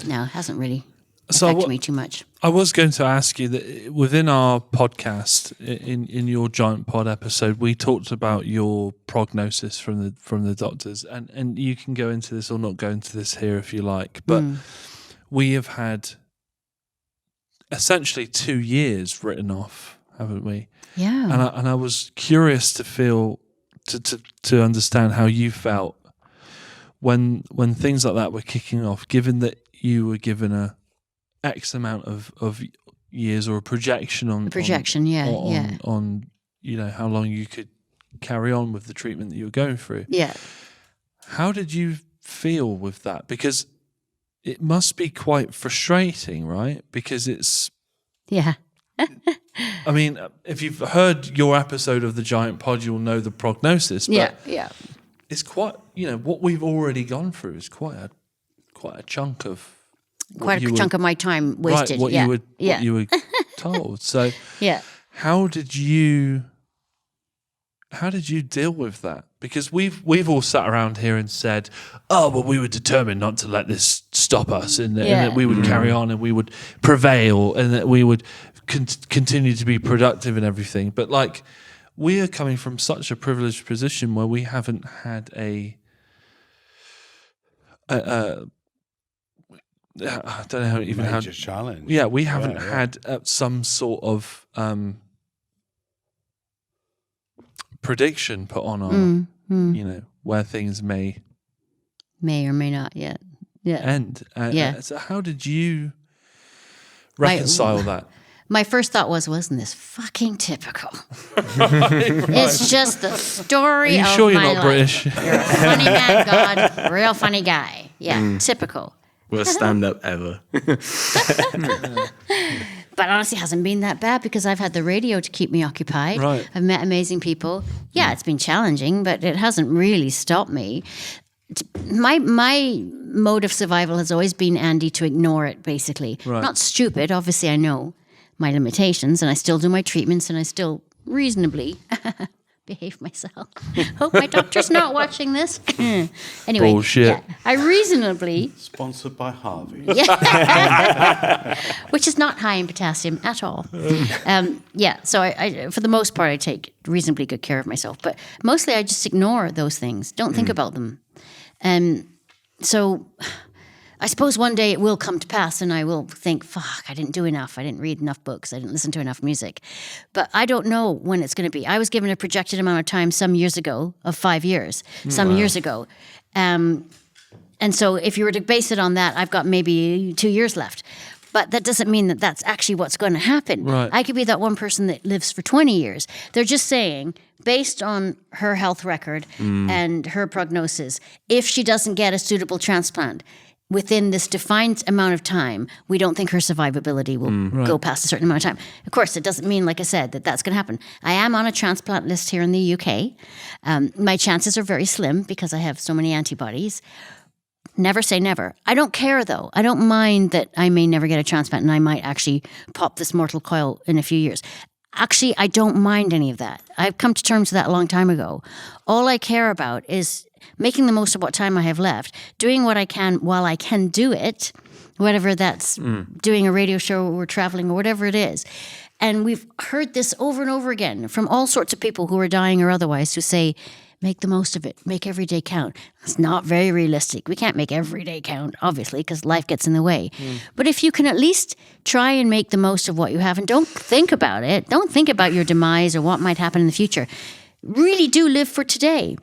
Speaker 2: no, it hasn't really affected me too much.
Speaker 1: I was going to ask you that within our podcast, in your Giant Pod episode, we talked about your prognosis from the doctors, and you can go into this or not go into this here if you like, but we have had essentially 2 years written off, haven't we?
Speaker 2: Yeah.
Speaker 1: And I was curious to feel to understand how you felt when things like that were kicking off, given that you were given a X amount of years or a projection on how long you could carry on with the treatment that you were going through.
Speaker 2: Yeah.
Speaker 1: How did you feel with that? Because it must be quite frustrating, right? Because it's
Speaker 2: Yeah.
Speaker 1: I mean, if you've heard your episode of the Giant Pod, you'll know the prognosis. But
Speaker 2: Yeah.
Speaker 1: it's quite, what we've already gone through is quite a chunk of
Speaker 2: Quite a chunk of my time wasted.
Speaker 1: Right, what you were told. So
Speaker 2: Yeah.
Speaker 1: how did you deal with that? Because we've all sat around here and said, oh, well, we were determined not to let this stop us, and that we would carry on and we would prevail and that we would continue to be productive and everything. But like, we are coming from such a privileged position where we haven't had I don't know even how
Speaker 4: major challenge.
Speaker 1: Yeah, we haven't had some sort of prediction put on our, where things may
Speaker 2: or may not yet. Yeah.
Speaker 1: end.
Speaker 2: Yeah.
Speaker 1: So how did you reconcile that?
Speaker 2: My first thought wasn't this fucking typical? It's just the story
Speaker 1: Are you
Speaker 2: of
Speaker 1: sure you're
Speaker 2: my
Speaker 1: not
Speaker 2: life.
Speaker 1: British?
Speaker 2: You're a funny man, God. Real funny guy. Yeah, typical.
Speaker 3: Worst stand-up ever.
Speaker 2: But honestly, it hasn't been that bad because I've had the radio to keep me occupied.
Speaker 1: Right.
Speaker 2: I've met amazing people. Yeah, it's been challenging, but it hasn't really stopped me. My mode of survival has always been, Andy, to ignore it, basically.
Speaker 1: Right.
Speaker 2: Not stupid. Obviously, I know my limitations, and I still do my treatments, and I still reasonably behave myself. Hope my doctor's not watching this. Anyway,
Speaker 1: Bullshit.
Speaker 2: yeah, I reasonably,
Speaker 4: Sponsored by Harvey.
Speaker 2: which is not high in potassium at all. So I, for the most part, I take reasonably good care of myself. But mostly I just ignore those things. Don't think about them. So I suppose one day it will come to pass and I will think, fuck, I didn't do enough. I didn't read enough books. I didn't listen to enough music. But I don't know when it's going to be. I was given a projected amount of time some years ago of 5 years, years ago. And so if you were to base it on that, I've got maybe 2 years left. But that doesn't mean that that's actually what's going to happen.
Speaker 1: Right.
Speaker 2: I could be that one person that lives for 20 years. They're just saying, based on her health record and her prognosis, if she doesn't get a suitable transplant within this defined amount of time, we don't think her survivability will go past a certain amount of time. Of course, it doesn't mean, like I said, that that's going to happen. I am on a transplant list here in the UK. My chances are very slim because I have so many antibodies. Never say never. I don't care, though. I don't mind that I may never get a transplant and I might actually pop this mortal coil in a few years. Actually, I don't mind any of that. I've come to terms with that a long time ago. All I care about is making the most of what time I have left, doing what I can while I can do it, whatever that's doing a radio show or traveling or whatever it is. And we've heard this over and over again from all sorts of people who are dying or otherwise who say, make the most of it, make every day count. It's not very realistic. We can't make every day count, obviously, because life gets in the way. But if you can at least try and make the most of what you have and don't think about it, don't think about your demise or what might happen in the future. Really do live for today.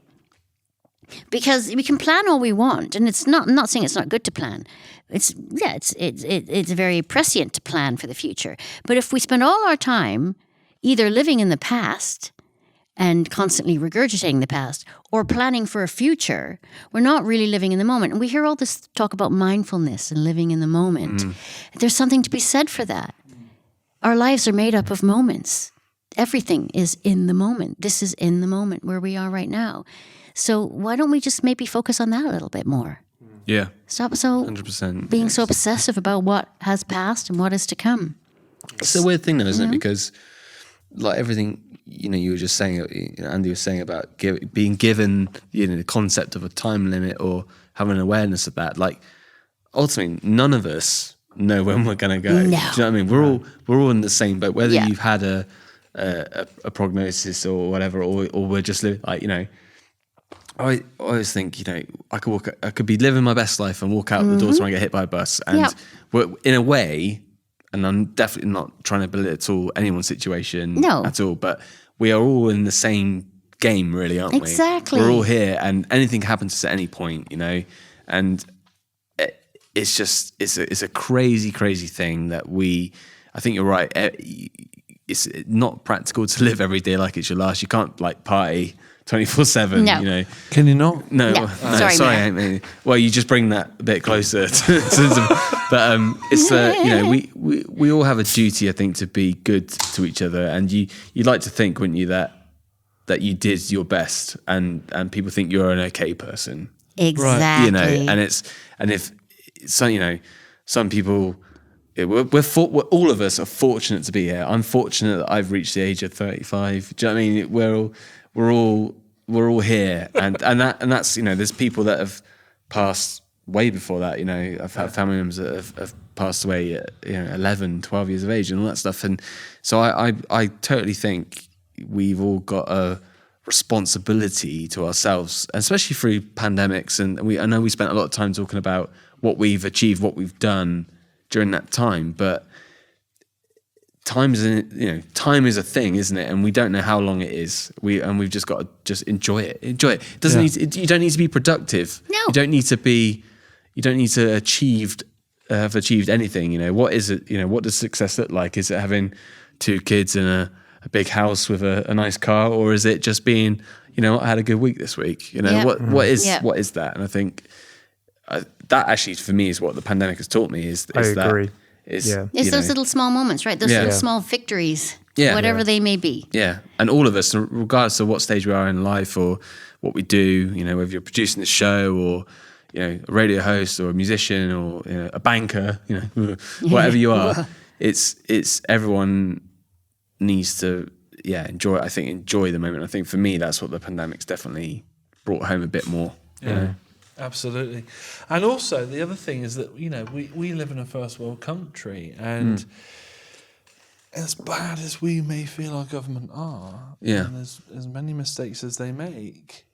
Speaker 2: Because we can plan all we want, and I'm not saying it's not good to plan. It's very prescient to plan for the future. But if we spend all our time either living in the past and constantly regurgitating the past or planning for a future, we're not really living in the moment. And we hear all this talk about mindfulness and living in the moment. There's something to be said for that. Our lives are made up of moments. Everything is in the moment. This is in the moment where we are right now. So why don't we just maybe focus on that a little bit more?
Speaker 3: Yeah.
Speaker 2: Stop
Speaker 3: 100%.
Speaker 2: being so obsessive about what has passed and what is to come.
Speaker 3: It's a weird thing though, isn't it? Because like everything, you were just saying, Andy was saying about being given, the concept of a time limit or having an awareness of that. Like ultimately, none of us know when we're going to go.
Speaker 2: No.
Speaker 3: Do you know what I mean? We're all in the same boat, whether you've had a prognosis or whatever, or we're just living, I always think, I could be living my best life and walk out the door when I get hit by a bus. And we're, in a way, and I'm definitely not trying to belittle anyone's situation at all, but we are all in the same game, really, aren't we?
Speaker 2: Exactly.
Speaker 3: We're all here, and anything happens at any point, and it's just, it's a crazy, crazy thing that I think you're right. It's not practical to live every day like it's your last. You can't party 24/7.
Speaker 2: No.
Speaker 1: Can you not?
Speaker 3: No. Sorry. I mean, well, you just bring that a bit closer but it's we all have a duty, I think, to be good to each other, and you'd like to think, wouldn't you, that you did your best, and people think you're an okay person.
Speaker 2: Exactly.
Speaker 3: And if some people. We're all of us are fortunate to be here. I'm fortunate that I've reached the age of 35. Do you know what I mean? We're all here, and that's there's people that have passed way before that. I've had family members that have passed away at 11, 12 years of age and all that stuff. And so I totally think we've all got a responsibility to ourselves, especially through pandemics. And I know we spent a lot of time talking about what we've achieved, what we've done during that time, but time is a thing, isn't it? And we don't know how long it is. We've just got to just enjoy it. Enjoy it. It doesn't you don't need to be productive.
Speaker 2: No.
Speaker 3: You don't need to have achieved anything. What is it? What does success look like? Is it having 2 kids and a big house with a nice car, or is it just being, I had a good week this week? What is that? And I think that actually, for me, is what the pandemic has taught me. Is
Speaker 5: I
Speaker 3: that
Speaker 5: agree.
Speaker 2: It's those little small moments, right? Those little small victories, whatever they may be.
Speaker 3: Yeah, and all of us, regardless of what stage we are in life or what we do, whether you're producing the show or a radio host or a musician or a banker, whatever you are, it's everyone needs to enjoy the moment. I think for me, that's what the pandemic's definitely brought home a bit more.
Speaker 1: Yeah, absolutely. And also the other thing is that, we live in a first world country, and as bad as we may feel our government are, and as many mistakes as they make,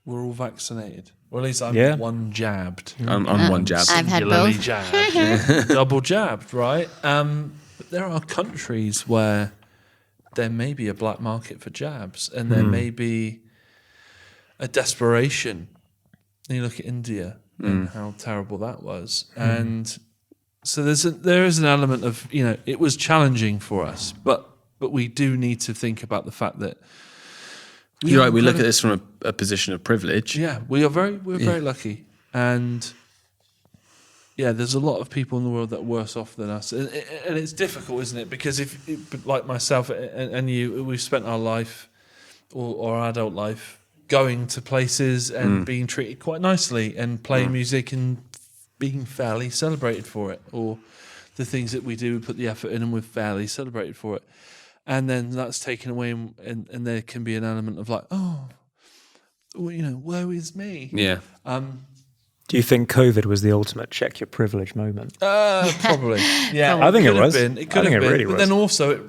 Speaker 1: we're all vaccinated. Or at least I'm one jabbed.
Speaker 3: I'm one jabbed.
Speaker 2: I've had
Speaker 1: Singularly
Speaker 2: both.
Speaker 1: jabbed. Double jabbed, right? But there are countries where there may be a black market for jabs, and there may be a desperation. And you look at India and how terrible that was, and so there is an element of it was challenging for us, but we do need to think about the fact that
Speaker 3: You're right. We look at this from a position of privilege.
Speaker 1: Yeah, we're very lucky, and there's a lot of people in the world that are worse off than us, and it's difficult, isn't it? Because like myself and you, we've spent our life or our adult life going to places and being treated quite nicely and playing music and being fairly celebrated for it, or the things that we do, we put the effort in and we're fairly celebrated for it. And then that's taken away, and there can be an element of like, woe is me.
Speaker 3: Yeah.
Speaker 5: Do you think COVID was the ultimate check your privilege moment?
Speaker 1: Probably. Yeah,
Speaker 5: I think it was.
Speaker 1: It could have been.
Speaker 5: Really
Speaker 1: but
Speaker 5: was.
Speaker 1: then also,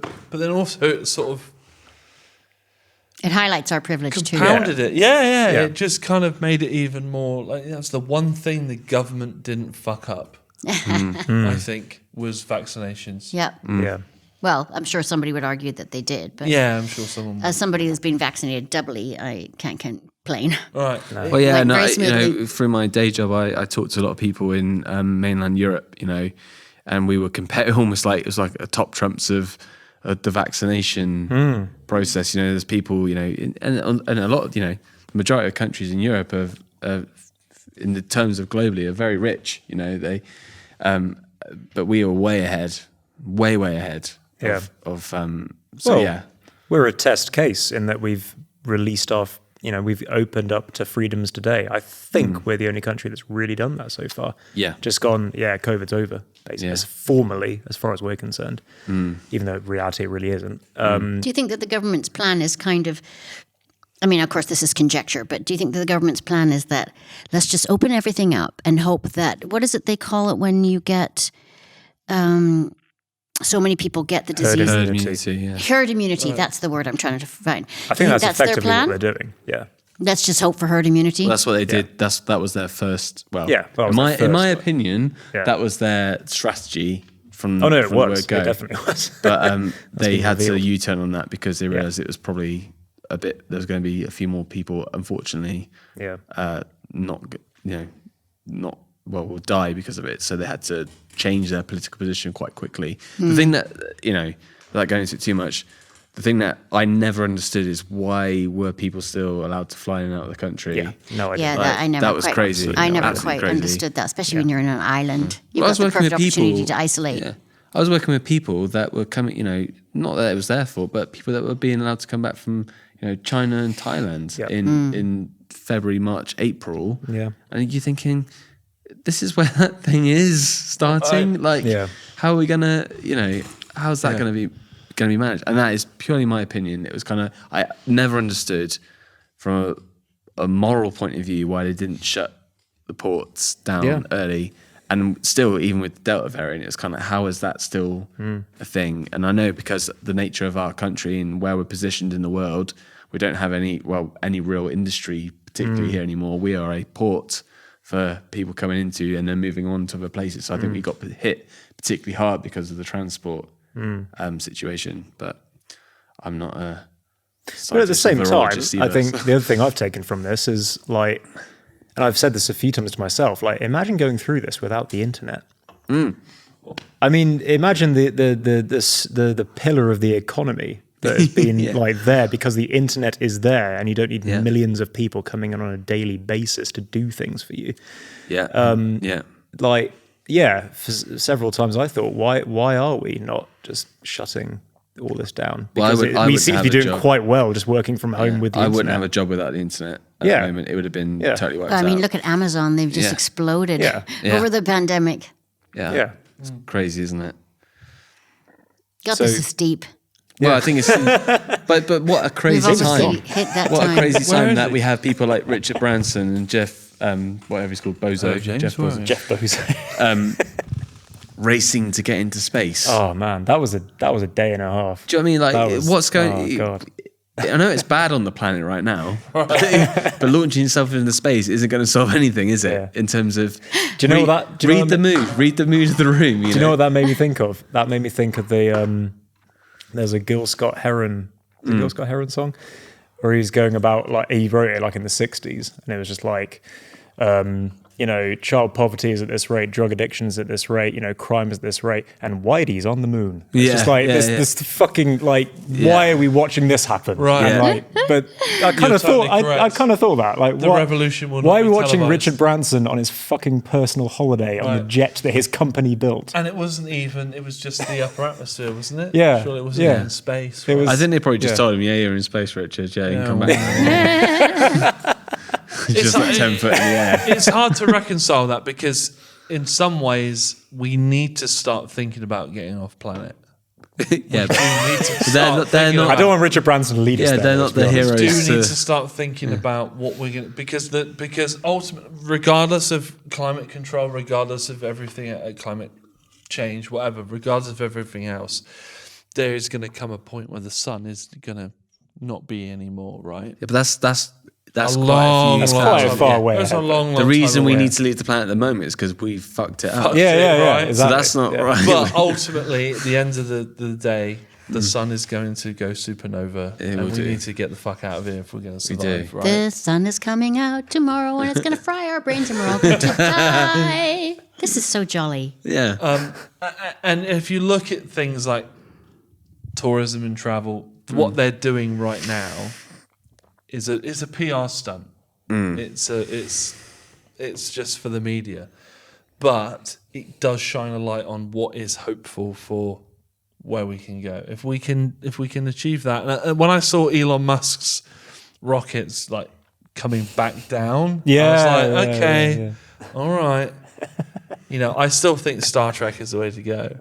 Speaker 1: it sort of
Speaker 2: It highlights our privilege too.
Speaker 1: compounded it. Yeah. It just kind of made it even more like that's the one thing the government didn't fuck up. I think was vaccinations.
Speaker 2: Yeah.
Speaker 5: Yeah.
Speaker 2: Well, I'm sure somebody would argue that they did, but
Speaker 1: Yeah, I'm sure someone.
Speaker 2: as somebody who's been vaccinated doubly, I can't complain.
Speaker 1: Right.
Speaker 3: Well, yeah,
Speaker 2: Went
Speaker 3: no,
Speaker 2: very smoothly.
Speaker 3: through my day job, I talked to a lot of people in mainland Europe, and we were comparing almost like it was like a top trumps of the vaccination process. There's people, and a lot of, the majority of countries in Europe are in the terms of globally, are very rich. They, but we are way ahead, way ahead.
Speaker 5: We're a test case in that we've released we've opened up to freedoms today. I think we're the only country that's really done that so far.
Speaker 3: Yeah.
Speaker 5: Just gone, COVID's over, basically, as formally, as far as we're concerned, even though in reality it really isn't.
Speaker 2: Do you think that the government's plan is kind of, of course this is conjecture, but do you think that the government's plan is that let's just open everything up and hope that, what is it they call it when you get, so many people get the disease?
Speaker 5: Herd
Speaker 3: immunity, yeah.
Speaker 2: Herd immunity, that's the word I'm trying to find.
Speaker 5: I think that's
Speaker 2: their
Speaker 5: effectively
Speaker 2: plan?
Speaker 5: what they're doing. Yeah.
Speaker 2: Let's just hope for herd immunity.
Speaker 3: Well, that's what they did. That was their first. Well,
Speaker 5: Yeah, that was their
Speaker 3: in my
Speaker 5: first,
Speaker 3: opinion,
Speaker 5: Yeah.
Speaker 3: that was their strategy from.
Speaker 5: Oh no, it
Speaker 3: from the
Speaker 5: was.
Speaker 3: word go.
Speaker 5: It definitely was.
Speaker 3: But they
Speaker 5: been
Speaker 3: had to
Speaker 5: revealed.
Speaker 3: U-turn on that because they realised it was probably a bit. There was going to be a few more people, unfortunately, will die because of it. So they had to change their political position quite quickly. The thing that without going into it too much, the thing that I never understood is why were people still allowed to fly in and out of the country?
Speaker 5: Yeah. No idea.
Speaker 2: Yeah,
Speaker 3: Like,
Speaker 2: that I never
Speaker 3: that was
Speaker 2: quite,
Speaker 3: crazy.
Speaker 2: I never
Speaker 3: Absolutely
Speaker 2: quite
Speaker 3: crazy.
Speaker 2: understood that, especially when you're in an island. You've
Speaker 3: Well, I
Speaker 2: got
Speaker 3: was
Speaker 2: the
Speaker 3: working
Speaker 2: perfect
Speaker 3: with people-
Speaker 2: opportunity to isolate.
Speaker 3: Yeah. I was working with people that were coming, not that it was their fault, but people that were being allowed to come back from, China and Thailand
Speaker 5: Yeah.
Speaker 3: in February, March, April.
Speaker 5: Yeah.
Speaker 3: And you're thinking, this is where that thing is starting. How are we gonna, how's that gonna be managed? And that is purely my opinion. It was kind of, I never understood from a moral point of view why they didn't shut the ports down early. And still, even with the Delta variant, it's kind of, how is that still a thing? And I know because the nature of our country and where we're positioned in the world, we don't have any real industry, particularly here anymore. We are a port for people coming into and then moving on to other places. So I think we got hit particularly hard because of the transport situation. But I'm not a
Speaker 5: But at the same time,
Speaker 3: virologist
Speaker 5: I
Speaker 3: either,
Speaker 5: think
Speaker 3: so.
Speaker 5: the other thing I've taken from this is like, and I've said this a few times to myself, like imagine going through this without the internet. I mean, imagine the pillar of the economy that has been like there because the internet is there and you don't need millions of people coming in on a daily basis to do things for you. Several times I thought, why are we not just shutting all this down? Because
Speaker 3: I
Speaker 5: we
Speaker 3: wouldn't
Speaker 5: seem to
Speaker 3: have
Speaker 5: be
Speaker 3: a
Speaker 5: doing
Speaker 3: job.
Speaker 5: quite well just working from home with the
Speaker 3: I
Speaker 5: internet.
Speaker 3: wouldn't have a job without the internet at the moment. It would have been totally wiped out.
Speaker 2: Look at Amazon. They've just exploded over the pandemic.
Speaker 3: It's crazy, isn't it?
Speaker 2: God,
Speaker 5: So-
Speaker 2: this is deep.
Speaker 3: Well, I think it's But what a crazy
Speaker 2: We've
Speaker 3: time!
Speaker 2: obviously hit that
Speaker 3: What
Speaker 2: time.
Speaker 3: a crazy
Speaker 1: Where
Speaker 3: time
Speaker 1: is
Speaker 3: that
Speaker 1: he?
Speaker 3: we have people like Richard Branson and Jeff, whatever he's called, Bozo,
Speaker 1: James,
Speaker 3: Jeff
Speaker 1: where
Speaker 3: Bozo,
Speaker 1: are you?
Speaker 5: Jeff Bezos.
Speaker 3: racing to get into space.
Speaker 5: Oh man, that was a day and a half.
Speaker 3: Do you know what I mean? Like,
Speaker 5: That was-
Speaker 3: what's going?
Speaker 5: Oh god.
Speaker 3: I know it's bad on the planet right now, but launching yourself into space isn't going to solve anything, is it?
Speaker 5: Yeah.
Speaker 3: In terms of,
Speaker 5: Do you know that? Do you know
Speaker 3: read the mood. Read the mood of the room.
Speaker 5: Do you know what that made me think of? That made me think of the there's a Gil Scott Heron, Gil Scott Heron song, where he's going about like he wrote it like in the '60s, and it was just like, child poverty is at this rate, drug addiction is at this rate, crime is at this rate, and Whitey's on the moon. It's just like this fucking like, why are we watching this happen?
Speaker 1: Right.
Speaker 5: And,
Speaker 3: Yeah.
Speaker 5: like, but I kind
Speaker 1: You're
Speaker 5: of
Speaker 1: totally
Speaker 5: thought, I
Speaker 1: correct.
Speaker 5: kind of thought that like,
Speaker 1: The revolution will not
Speaker 5: why are we
Speaker 1: be
Speaker 5: watching
Speaker 1: televised.
Speaker 5: Richard Branson on his fucking personal holiday on the
Speaker 1: Right.
Speaker 5: jet that his company built?
Speaker 1: And it wasn't even, it was just the upper atmosphere, wasn't it?
Speaker 5: Yeah,
Speaker 1: Surely it wasn't
Speaker 5: yeah.
Speaker 1: in space.
Speaker 5: It was-
Speaker 3: I think they probably just
Speaker 5: Yeah.
Speaker 3: told him, "Yeah, you're in space, Richard. Yeah, you can come
Speaker 1: well,
Speaker 3: back." Just like 10 foot in the air.
Speaker 1: It's hard to reconcile that because in some ways we need to start thinking about getting off planet.
Speaker 3: Yeah, but
Speaker 1: We need to
Speaker 3: they're
Speaker 1: start
Speaker 3: not- they're
Speaker 1: thinking
Speaker 3: not-
Speaker 5: I
Speaker 1: about-
Speaker 5: don't want Richard Branson to lead us
Speaker 3: yeah,
Speaker 5: there.
Speaker 3: they're
Speaker 5: let's
Speaker 3: not the
Speaker 5: be honest.
Speaker 3: heroes.
Speaker 1: do need
Speaker 3: to-
Speaker 1: to start thinking about what we're going to because ultimately, regardless of climate control, regardless of everything, climate change, whatever, regardless of everything else, there is going to come a point where the sun is going to not be anymore, right?
Speaker 3: Yeah, but that's quite
Speaker 1: long,
Speaker 3: a few.
Speaker 5: That's quite a far away
Speaker 1: That's a
Speaker 5: ahead.
Speaker 1: long, long
Speaker 3: The reason
Speaker 1: time
Speaker 3: we
Speaker 1: away.
Speaker 3: need to leave the planet at the moment is because we fucked it up.
Speaker 5: Yeah, yeah, yeah.
Speaker 1: Right.
Speaker 3: So
Speaker 5: Exactly.
Speaker 3: that's not
Speaker 5: Yeah.
Speaker 3: right.
Speaker 1: But ultimately, at the end of the day, the sun is going to go supernova,
Speaker 3: It
Speaker 1: and
Speaker 3: will
Speaker 1: we
Speaker 3: do.
Speaker 1: need to get the fuck out of here if we're going to
Speaker 3: We
Speaker 1: survive.
Speaker 3: do.
Speaker 1: Right?
Speaker 2: The sun is coming out tomorrow and it's going to fry our brains and we're all going to die. This is so jolly.
Speaker 3: Yeah.
Speaker 1: And if you look at things like tourism and travel, what they're doing right now is a PR stunt. It's just for the media, but it does shine a light on what is hopeful for where we can go if we can achieve that. And when I saw Elon Musk's rockets like coming back down, I
Speaker 5: Yeah,
Speaker 1: was like,
Speaker 5: yeah,
Speaker 1: okay,
Speaker 5: yeah,
Speaker 1: all right. I still think Star Trek is the way to go.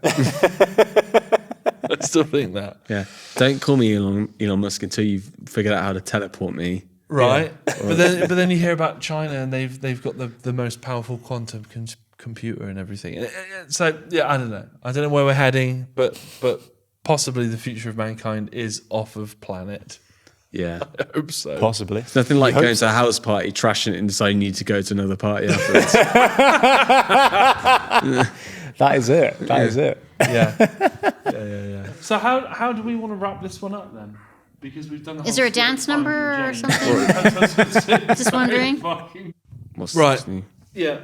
Speaker 1: I still think that.
Speaker 3: Yeah. Don't call me Elon Musk until you've figured out how to teleport me.
Speaker 1: Right, but then you hear about China and they've got the most powerful quantum computer and everything. So yeah, I don't know where we're heading, but possibly the future of mankind is off of planet.
Speaker 3: Yeah.
Speaker 1: I hope so.
Speaker 5: Possibly.
Speaker 3: It's nothing like
Speaker 5: hope
Speaker 3: going to a house party, trashing it, and deciding you need to go to another party afterwards.
Speaker 5: That is it. That is it.
Speaker 1: Yeah. So how do we want to wrap this one up then? Because we've done.
Speaker 2: Is there a dance number or something?
Speaker 1: Just
Speaker 2: wondering.
Speaker 3: What's
Speaker 1: Right.
Speaker 3: new?
Speaker 1: Yeah,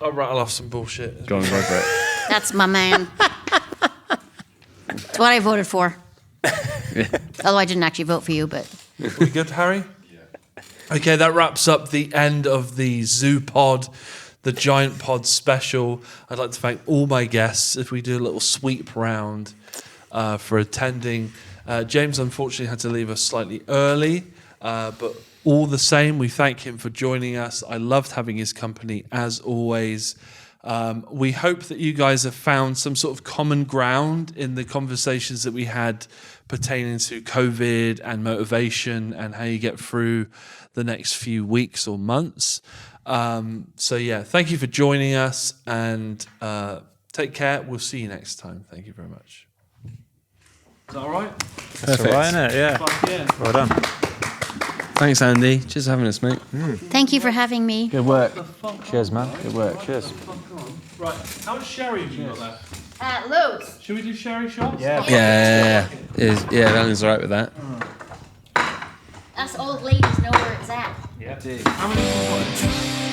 Speaker 1: I'll rattle off some bullshit.
Speaker 3: Go on, go for it.
Speaker 2: That's my man. It's what I voted for. Although I didn't actually vote for you, but
Speaker 1: We good, Harry? Yeah. Okay, that wraps up the end of the Zoo Pod, the Giant Pod special. I'd like to thank all my guests. If we do a little sweep round for attending. James unfortunately had to leave us slightly early, but all the same, we thank him for joining us. I loved having his company as always. We hope that you guys have found some sort of common ground in the conversations that we had pertaining to COVID and motivation and how you get through the next few weeks or months. So yeah, thank you for joining us and take care. We'll see you next time. Thank you very much. Is that all right?
Speaker 5: That's all right, isn't it? Yeah.
Speaker 1: Fuck yeah.
Speaker 5: Well done.
Speaker 3: Thanks, Andy. Cheers for having us, mate.
Speaker 2: thank you for having me.
Speaker 5: Good work. Cheers, man. Good work. Cheers.
Speaker 1: Right, how much sherry have you got left?
Speaker 2: Loads.
Speaker 1: Should we do sherry shots?
Speaker 5: Yeah.
Speaker 3: Yeah. Alan's all right with that.
Speaker 2: Us old ladies know where it's at.
Speaker 5: Yeah.
Speaker 1: How many have you got?